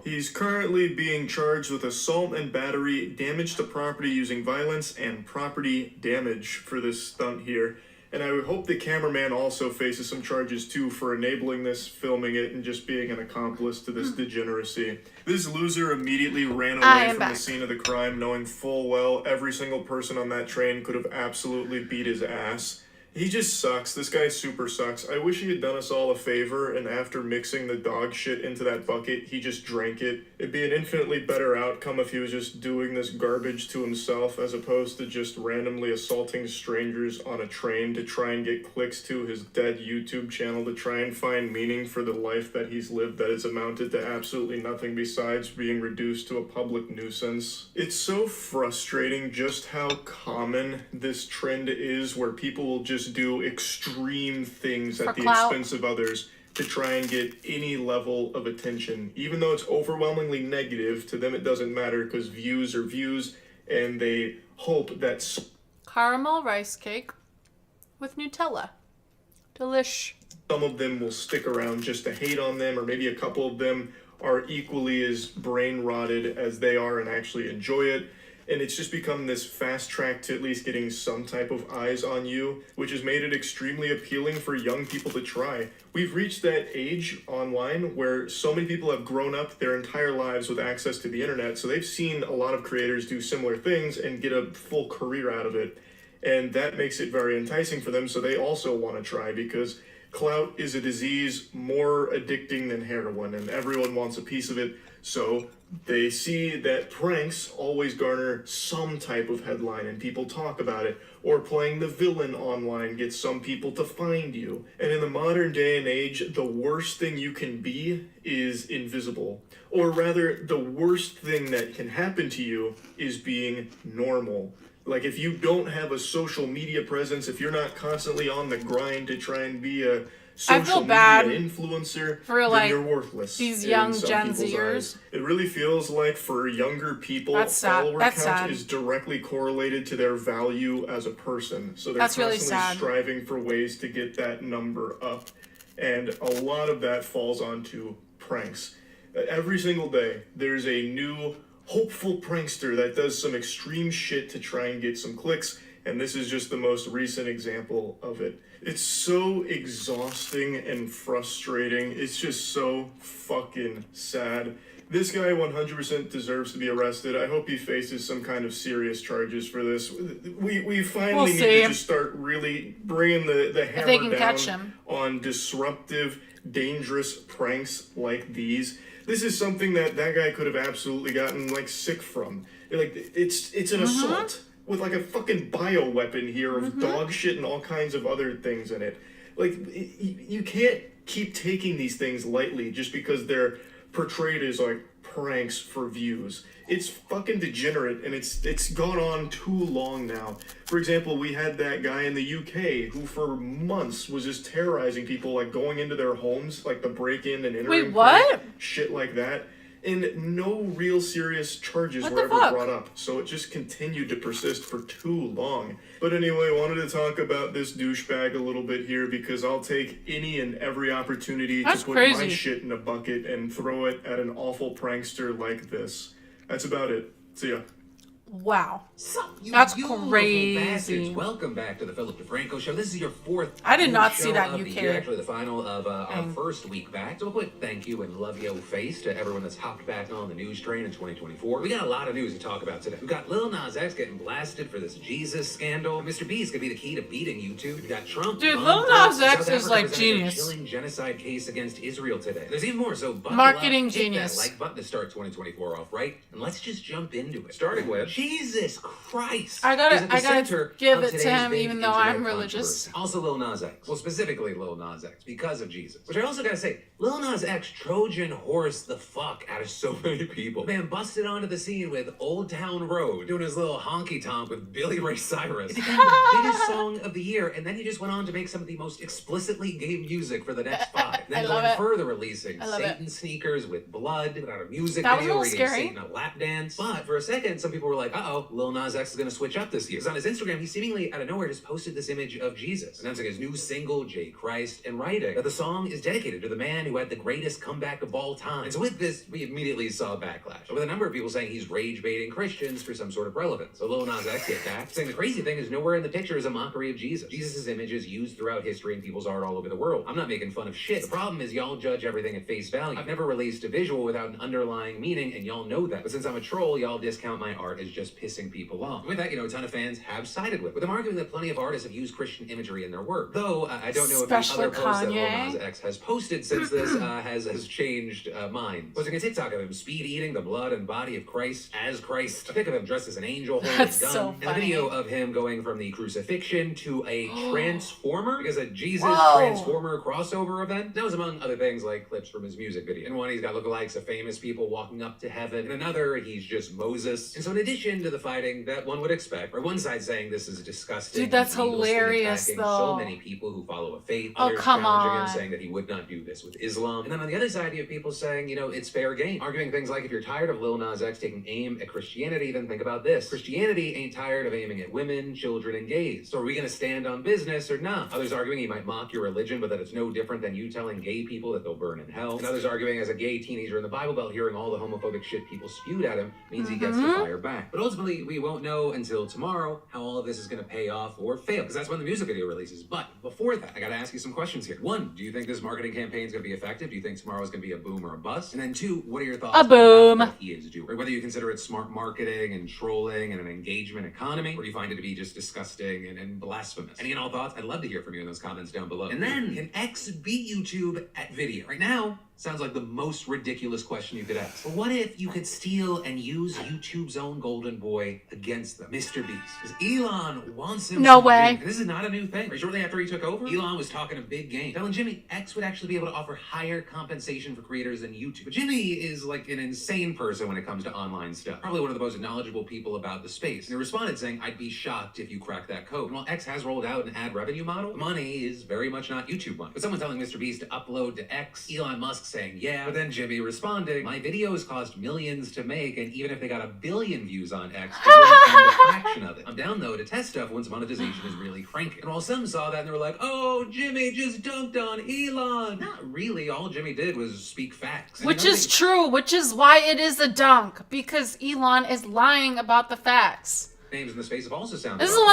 He's currently being charged with assault and battery, damage to property using violence, and property damage for this stunt here. And I would hope the cameraman also faces some charges too for enabling this, filming it, and just being an accomplice to this degeneracy. This loser immediately ran away from the scene of the crime, knowing full well every single person on that train could have absolutely beat his ass. He just sucks. This guy super sucks. I wish he had done us all a favor, and after mixing the dog shit into that bucket, he just drank it. It'd be an infinitely better outcome if he was just doing this garbage to himself, as opposed to just randomly assaulting strangers on a train to try and get clicks to his dead YouTube channel, to try and find meaning for the life that he's lived that has amounted to absolutely nothing besides being reduced to a public nuisance. It's so frustrating just how common this trend is, where people will just do extreme things at the expense of others to try and get any level of attention. Even though it's overwhelmingly negative, to them it doesn't matter because views are views, and they hope that caramel rice cake with Nutella. Delish. Some of them will stick around just to hate on them, or maybe a couple of them are equally as brain rotted as they are and actually enjoy it. And it's just become this fast track to at least getting some type of eyes on you, which has made it extremely appealing for young people to try. We've reached that age online where so many people have grown up their entire lives with access to the internet, so they've seen a lot of creators do similar things and get a full career out of it. And that makes it very enticing for them, so they also want to try, because clout is a disease more addicting than heroin, and everyone wants a piece of it. So they see that pranks always garner some type of headline and people talk about it, or playing the villain online gets some people to find you. And in the modern day and age, the worst thing you can be is invisible. Or rather, the worst thing that can happen to you is being normal. Like, if you don't have a social media presence, if you're not constantly on the grind to try and be a social media influencer, for then you're worthless. These in young some Gen people's Zers. eyes. It really feels like for younger people, That's sad. follower That's count sad. is directly correlated to their value as a person. So they're That's really constantly sad. striving for ways to get that number up. And a lot of that falls onto pranks. Every single day, there's a new hopeful prankster that does some extreme shit to try and get some clicks, and this is just the most recent example of it. It's so exhausting and frustrating. It's just so fucking sad. This guy 100% deserves to be arrested. I hope he faces some kind of serious charges for this. We finally need to just start really bringing the hammer down on disruptive, dangerous pranks like these. This is something that guy could have absolutely gotten like sick from. Like, it's an assault with like a fucking bioweapon here of dog shit and all kinds of other things in it. Like, you can't keep taking these things lightly just because they're portrayed as like pranks for views. It's fucking degenerate, and it's gone on too long now. For example, we had that guy in the UK who for months was just terrorizing people, like going into their homes, like the break-in and entering. Wait, what? Shit like that. And no real serious charges What were the ever fuck? brought up, so it just continued to persist for too long. But anyway, wanted to talk about this douchebag a little bit here, because I'll take any and every opportunity to put my shit in a bucket and throw it at an awful prankster like this. That's about it. See ya. Wow. You That's beautiful crazy. bastards. Welcome back to the Philip DeFranco Show. This is your fourth. I did not show see that of UK. the year, actually, the final of our first week back. So a quick thank you and love yo face to everyone that's hopped back on the news train in 2024. We got a lot of news to talk about today. We got Lil Nas X getting blasted for this Jesus scandal. Mr. Beast could be the key to beating YouTube. We got Trump. Dude, Bombed Lil Nas South X is Africa like presented a genius. chilling genocide case against Israel today. There's even more. So buckle Marketing up, hit genius. that like button to start 2024 off right, and let's just jump into it. Starting with Jesus Christ. I gotta is at the center give of it to today's him, big even though internet I'm religious. controversy. Also Lil Nas X. Well, specifically Lil Nas X, because of Jesus. Which I also gotta say, Lil Nas X Trojan horse the fuck out of so many people. Man busted onto the scene with Old Town Road, doing his little honky tonk with Billy Ray Cyrus. It became the biggest song of the year, and then he just went on to make some of the most explicitly gay music for the next 5. Then going further releasing Satan Sneakers with Blood, without a music That was a video little where he gave scary. Satan a lap dance. But for a second, some people were like, like, uh-oh, Lil Nas X is gonna switch up this year. Because on his Instagram, he seemingly out of nowhere just posted this image of Jesus, announcing his new single, J. Christ, and writing that the song is dedicated to the man who had the greatest comeback of all time. And so with this, we immediately saw a backlash, with a number of people saying he's rage-baiting Christians for some sort of relevance. So Lil Nas X hit back, saying the crazy thing is nowhere in the picture is a mockery of Jesus. Jesus' image is used throughout history and people's art all over the world. I'm not making fun of shit. The problem is y'all judge everything at face value. I've never released a visual without an underlying meaning, and y'all know that. But since I'm a troll, y'all discount my art as just pissing people off. With that, a ton of fans have sided with them, arguing that plenty of artists have used Christian imagery in their work. Though, I don't know if the other posts that Lil Nas X has posted since this has changed minds. Posting a TikTok of him speed eating the blood and body of Christ as Christ. A pic of him dressed as an angel holding a gun. So and a video of him going from the crucifixion to a transformer, because a Jesus Whoa. Transformer crossover event. That was among other things like clips from his music video. In one, he's got lookalikes of famous people walking up to heaven. In another, he's just Moses. And so in addition to the fighting that one would expect, or one side saying this is disgusting. Dude, that's illegal, hilarious, attacking though. so many people who follow a faith. Oh, Others come challenging on. him, saying that he would not do this with Islam. And then on the other side, you have people saying, it's fair game. Arguing things like, if you're tired of Lil Nas X taking aim at Christianity, then think about this. Christianity ain't tired of aiming at women, children, and gays. So are we going to stand on business or not? Others arguing he might mock your religion, but that it's no different than you telling gay people that they'll burn in hell. And others arguing, as a gay teenager in the Bible Belt, hearing all the homophobic shit people spewed at him means he gets to fire back. But ultimately, we won't know until tomorrow how all of this is going to pay off or fail, because that's when the music video releases. But before that, I got to ask you some questions here. One, do you think this marketing campaign is going to be effective? Do you think tomorrow is going to be a boom or a bust? And then two, what are your thoughts A boom. about what he is doing? Or whether you consider it smart marketing and trolling and an engagement economy, or do you find it to be just disgusting and blasphemous? Any and all thoughts? I'd love to hear from you in those comments down below. And then, can X beat YouTube at video? Right now, sounds like the most ridiculous question you could ask. But what if you could steal and use YouTube's own golden boy against them, Mr. Beast? Because Elon wants him. No some way. Jimmy. And this is not a new thing. Right, shortly after he took over, Elon was talking a big game, telling Jimmy X would actually be able to offer higher compensation for creators than YouTube. But Jimmy is like an insane person when it comes to online stuff. Probably one of the most knowledgeable people about the space. And he responded saying, I'd be shocked if you crack that code. And while X has rolled out an ad revenue model, the money is very much not YouTube money. But someone telling Mr. Beast to upload to X, Elon Musk saying, yeah, but then Jimmy responding, my videos cost millions to make, and even if they got 1 billion views on X, it wouldn't fund a fraction of it. I'm down though to test stuff once monetization is really cranking. And while some saw that and they were like, oh, Jimmy just dunked on Elon. Not really. All Jimmy did was speak facts. Which is true, which is why it is a dunk, because Elon is lying about the facts. Names in the space have also sounded. This is the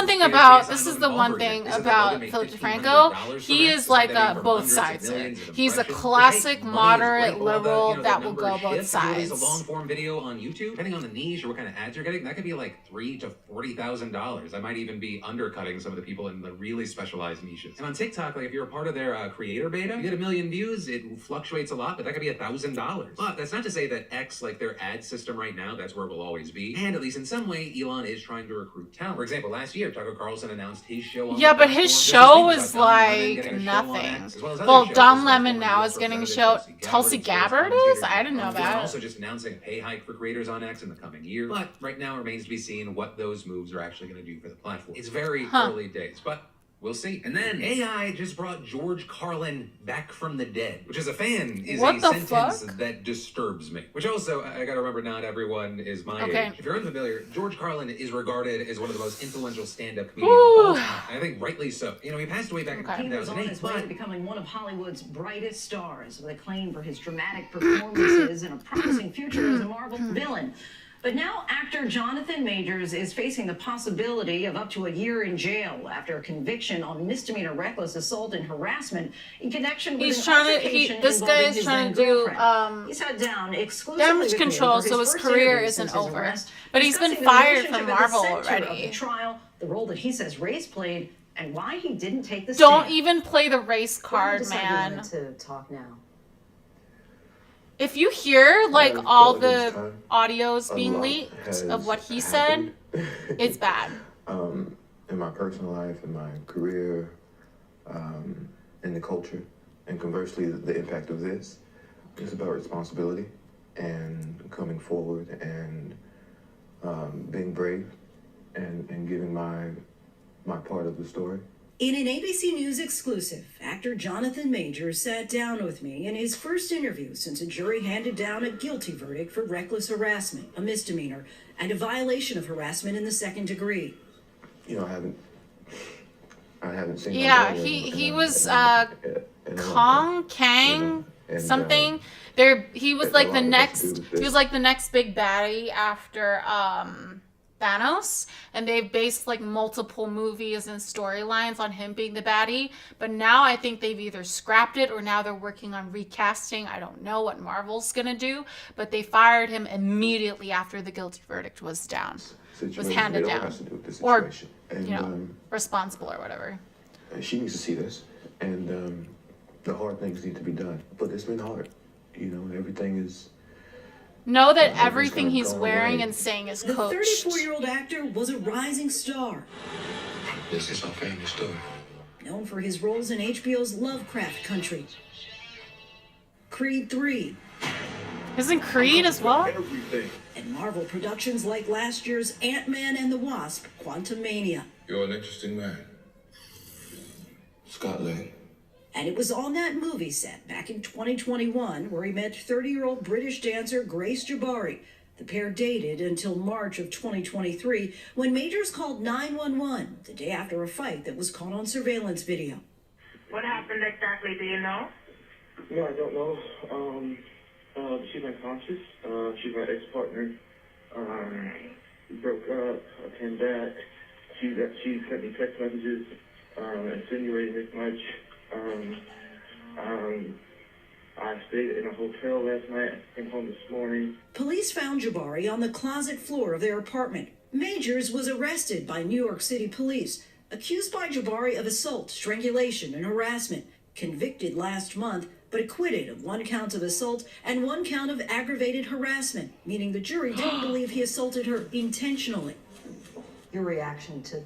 one thing about Philip DeFranco. He is like both sides. He's a classic moderate liberal that will go both sides. A long form video on YouTube, depending on the niche or what kind of ads you're getting, that could be like $3,000 to $40,000. I might even be undercutting some of the people in the really specialized niches. And on TikTok, like if you're a part of their creator beta, you get 1 million views. It fluctuates a lot, but that could be $1,000. But that's not to say that X, like their ad system right now, that's where it will always be. And at least in some way, Elon is trying to recruit talent. For example, last year, Tucker Carlson announced his show on but his show was like nothing. Well, Don Lemon now is getting a show. Tulsi Gabbard is? I didn't know that. Also just announcing a pay hike for creators on X in the coming year. But right now, it remains to be seen what those moves are actually going to do for the platform. It's very early days, but we'll see. And then AI just brought George Carlin back from the dead, which as a fan is a sentence that disturbs me. Which also, I gotta remember, not everyone is my age. If you're unfamiliar, George Carlin is regarded as one of the most influential stand-up comedians of all time. And I think rightly so. He passed away back in 2008. He was on his way to becoming one of Hollywood's brightest stars, with acclaim for his dramatic performances and a promising future as a Marvel villain. But now actor Jonathan Majors is facing the possibility of up to a year in jail after a conviction on misdemeanor reckless assault and harassment in connection with this guy is trying to do he's had down damage control, so his career isn't over. But he's been fired from Marvel already. The trial, the role that he says race played, and why he didn't take the Don't stand. even play the race card, man. To talk now. If you hear like all the audios being leaked of what he said, it's bad. In my personal life, in my career, in the culture, and conversely, the impact of this is about responsibility and coming forward and being brave and giving my part of the story. In an ABC News exclusive, actor Jonathan Majors sat down with me in his first interview since a jury handed down a guilty verdict for reckless harassment, a misdemeanor, and a violation of harassment in the second degree. You know, I haven't seen. Yeah, he was Kang something. He was like the next big baddie after Thanos, and they've based like multiple movies and storylines on him being the baddie. But now I think they've either scrapped it or now they're working on recasting. I don't know what Marvel's gonna do, but they fired him immediately after the guilty verdict was handed down, or responsible or whatever. She needs to see this, and the hard things need to be done. But it's been hard, you know. Everything is. Know that everything he's wearing and saying is coached. The 34-year-old actor was a rising star. This is our family story. Known for his roles in HBO's Lovecraft Country, Creed 3. Isn't Creed as well? And Marvel productions like last year's Ant-Man and the Wasp, Quantumania. You're an interesting man. Scott Lang. And it was on that movie set back in 2021 where he met 30-year-old British dancer Grace Jabari. The pair dated until March of 2023 when Majors called 911 the day after a fight that was caught on surveillance video. What happened exactly? Do you know? No, I don't know. She's unconscious. She's my ex-partner. We broke up. I came back. She sent me text messages insinuating this much. I stayed in a hotel last night. I came home this morning. Police found Jabari on the closet floor of their apartment. Majors was arrested by New York City police, accused by Jabari of assault, strangulation, and harassment, convicted last month, but acquitted of 1 count of assault and 1 count of aggravated harassment, meaning the jury didn't believe he assaulted her intentionally. Your reaction to that?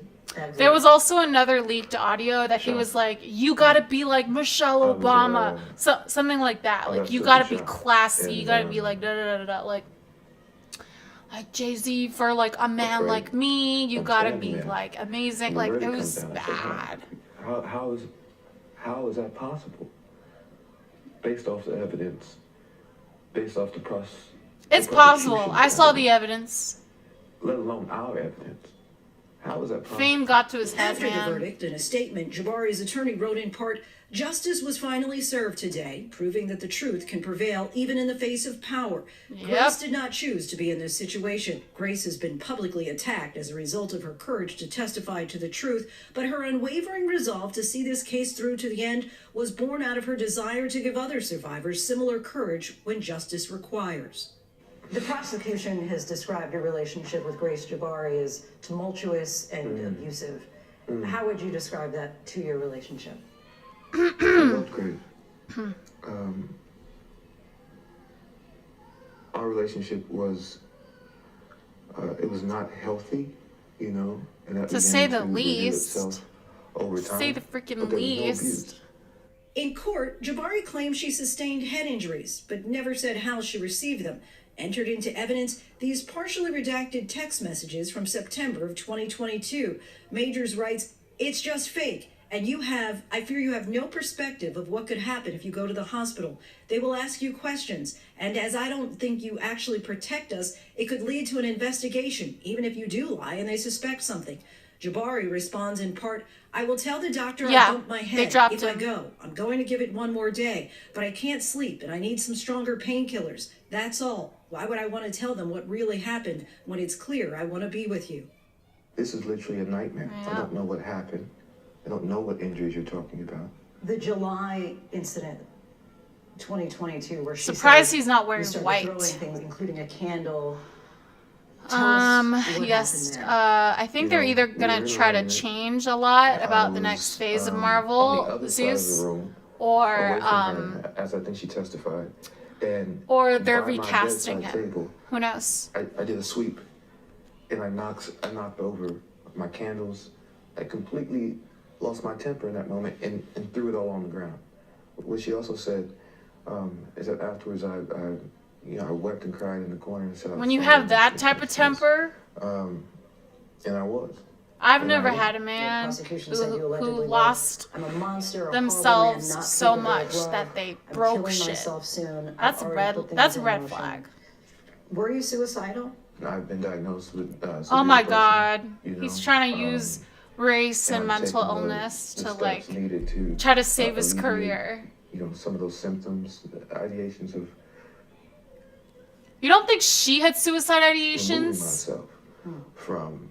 There was also another leaked audio that he was like, you gotta be like Michelle Obama. Something like that. Like, you gotta be classy. You gotta be like, da-da-da-da-da. Like Jay-Z for like a man like me. You gotta be like amazing. Like, it was bad. How is that possible? Based off the evidence, based off the process. It's possible. I saw the evidence. Let alone our evidence. How is that possible? Fame got to his head, After the verdict, in a statement, Jabari's attorney wrote in part, "Justice was finally served today, proving that the truth can prevail even in the face of power. Grace did not choose to be in this situation. Grace has been publicly attacked as a result of her courage to testify to the truth, but her unwavering resolve to see this case through to the end was born out of her desire to give other survivors similar courage when justice requires." The prosecution has described your relationship with Grace Jabari as tumultuous and abusive. How would you describe that 2-year relationship? I loved Grace. Our relationship was, it was not healthy, you know. And that to say the least. Over time, say the freaking least. In court, Jabari claimed she sustained head injuries, but never said how she received them. Entered into evidence these partially redacted text messages from September of 2022. Majors writes, "It's just fake, and I fear you have no perspective of what could happen if you go to the hospital. They will ask you questions, and as I don't think you actually protect us, it could lead to an investigation, even if you do lie and they suspect something." Jabari responds in part, "I will tell the doctor I bumped my head if I go. I'm going to give it 1 more day, but I can't sleep and I need some stronger painkillers. That's all. Why would I want to tell them what really happened when it's clear I want to be with you?" This is literally a nightmare. Yeah. I don't know what happened. I don't know what injuries you're talking about. The July incident, 2022, where she Surprised said he's not wearing you started white. throwing things, including a candle. Tell us what yes. happened there. I think they're either gonna try to change a lot about the next phase of Marvel, Zeus, or as I think she testified, and or they're by my recasting bedside him. table, Who knows? I did a sweep, and I knocked over my candles. I completely lost my temper in that moment and threw it all on the ground. What she also said is that afterwards I wept and cried in the corner and said, When you have that type of temper, and I was. I've never had a man who lost themselves so much that they broke shit. That's a red flag. Were you suicidal? I've been diagnosed with Oh my severe God. depression, He's trying to use race and mental taking illness the to steps like needed to, try to save his alleviate, career. Some of those symptoms, ideations of You don't think she had suicide removing ideations? myself from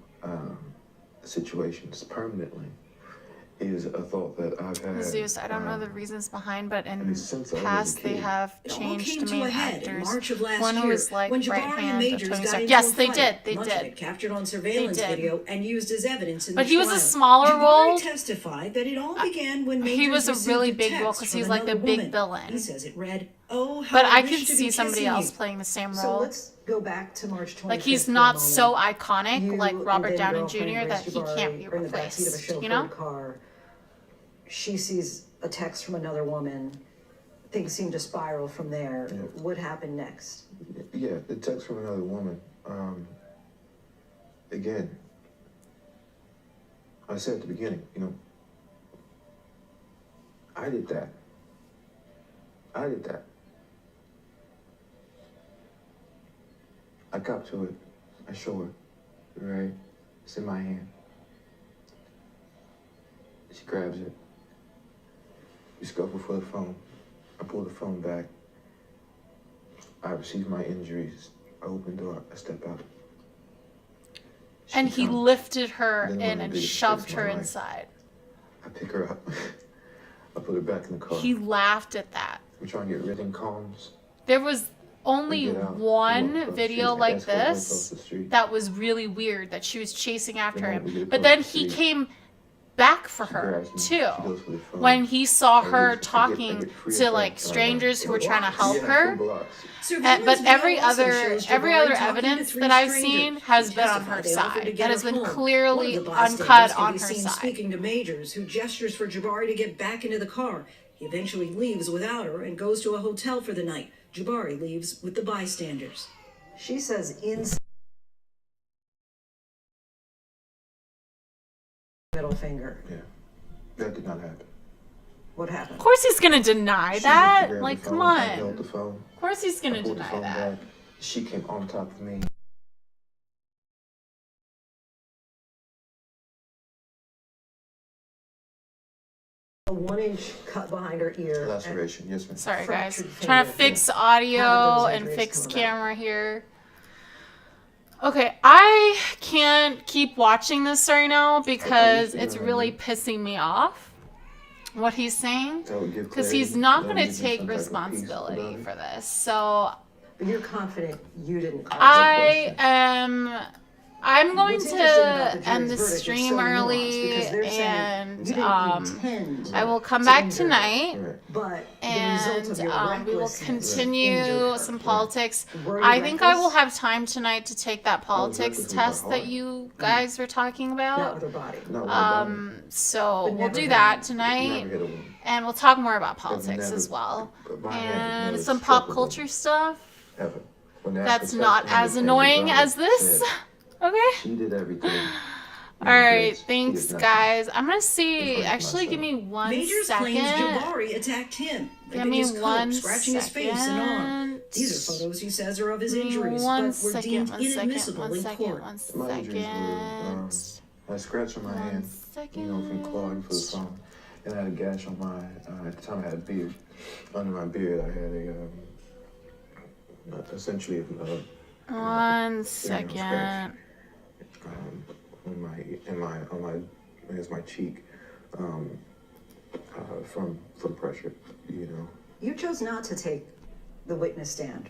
situations permanently is a thought that I've had. Zeus, I don't know the reasons behind, but in since I was a past they kid. have It all changed came the to main a head in actors. March of last One who year, was like when right Jabari and hand of Majors Tony got Stark. into Yes, a they fight, did. They much of did. it captured on surveillance did. video and used as evidence in But the he was trial. a smaller Jabari role. testified that it all began when Majors He was a received really a big role text because from he's like the another big woman. villain. He says it read, "Oh, how But I wish could to see be somebody kissing else you." playing the same So role. let's go back to March 25th. Like he's for a not moment. so iconic You like and Robert then Downey girlfriend Jr. that Grace he can't be Jabari are in the backseat of a replaced. You know? chauffeured car. She sees a text from another woman. Things seem to spiral from there. Yeah. What happened next? Yeah, the text from another woman. Again, I said at the beginning, I did that. I got to it. I show her, right? It's in my hand. She grabs it. We scuffle for the phone. I pull the phone back. I receive my injuries. I open the door. I step out. And he lifted her Then in one of and the biggest shoved mistakes of her my life. inside. I pick her up. I put her back in the car. He laughed at that. We're trying to get rid of calms. There was only get out. one Walk across the video street. like Escort right across this the street. that was really weird, that she was chasing after The moment we him. get But across then the he street, came back for she her grabs me. too. She goes for the phone. When he saw I her get- I get talking free to of like that. strangers who were trying to help Yeah, her. full blocks. But every video also other shows every Jabari other talking to evidence 3 that I've strangers. seen has She been on testified her they offered to side. get That has her been home. clearly One of the bystanders uncut can on be her seen side. speaking to Majors, who gestures for Jabari to get back into the car. He eventually leaves without her and goes to a hotel for the night. Jabari leaves with the bystanders. She says inside middle finger. Yeah, that did not happen. What happened? Of course he's gonna deny She that. went to grab Like, the come phone. I held on. the phone. Of course he's gonna I pulled the deny phone that. back. She came on top of me. A 1-inch cut behind her ear. Laceration, yes, ma'am. Sorry guys. Fractured Trying to finger. fix How audio did and those fix injuries come camera here. Okay, I can't keep watching this right now because it's really pissing me off what he's saying. Because he's not going to take responsibility for this. So But you're confident you didn't cause I'm going What's to interesting about the end the jury's verdict is stream so nuanced early because they're saying and you didn't intend I will come to back injure tonight her, but the and result of your we will recklessness continue injured her. some politics. Were you I think I will reckless? have time tonight to take that politics reckless with my test that heart. you guys were talking Not about. with her body. Not with my body. So But we'll never do hit that a- tonight. Never hit a woman. And we'll talk more about politics never- as well. but my hand And never some struck pop a woman. culture stuff Ever. When they asked that's the not question, as and annoying Jabari as this. said, Okay? She did everything. Alright, She thanks did nothing. guys. I'm gonna see. It's like Actually, give me one Majors second. claims Jabari attacked him, Give ripping me his coat, one scratching his face and arm. second. These are photos he says are of his Give me injuries, one but were second, deemed one second, inadmissible one in second, court. one My injuries were second. I had a scratch on my hand, from clawing for the phone, and I had a gash on my. At the time, I had a beard. Under my beard, I had essentially One second. on my cheek, from pressure, You chose not to take the witness stand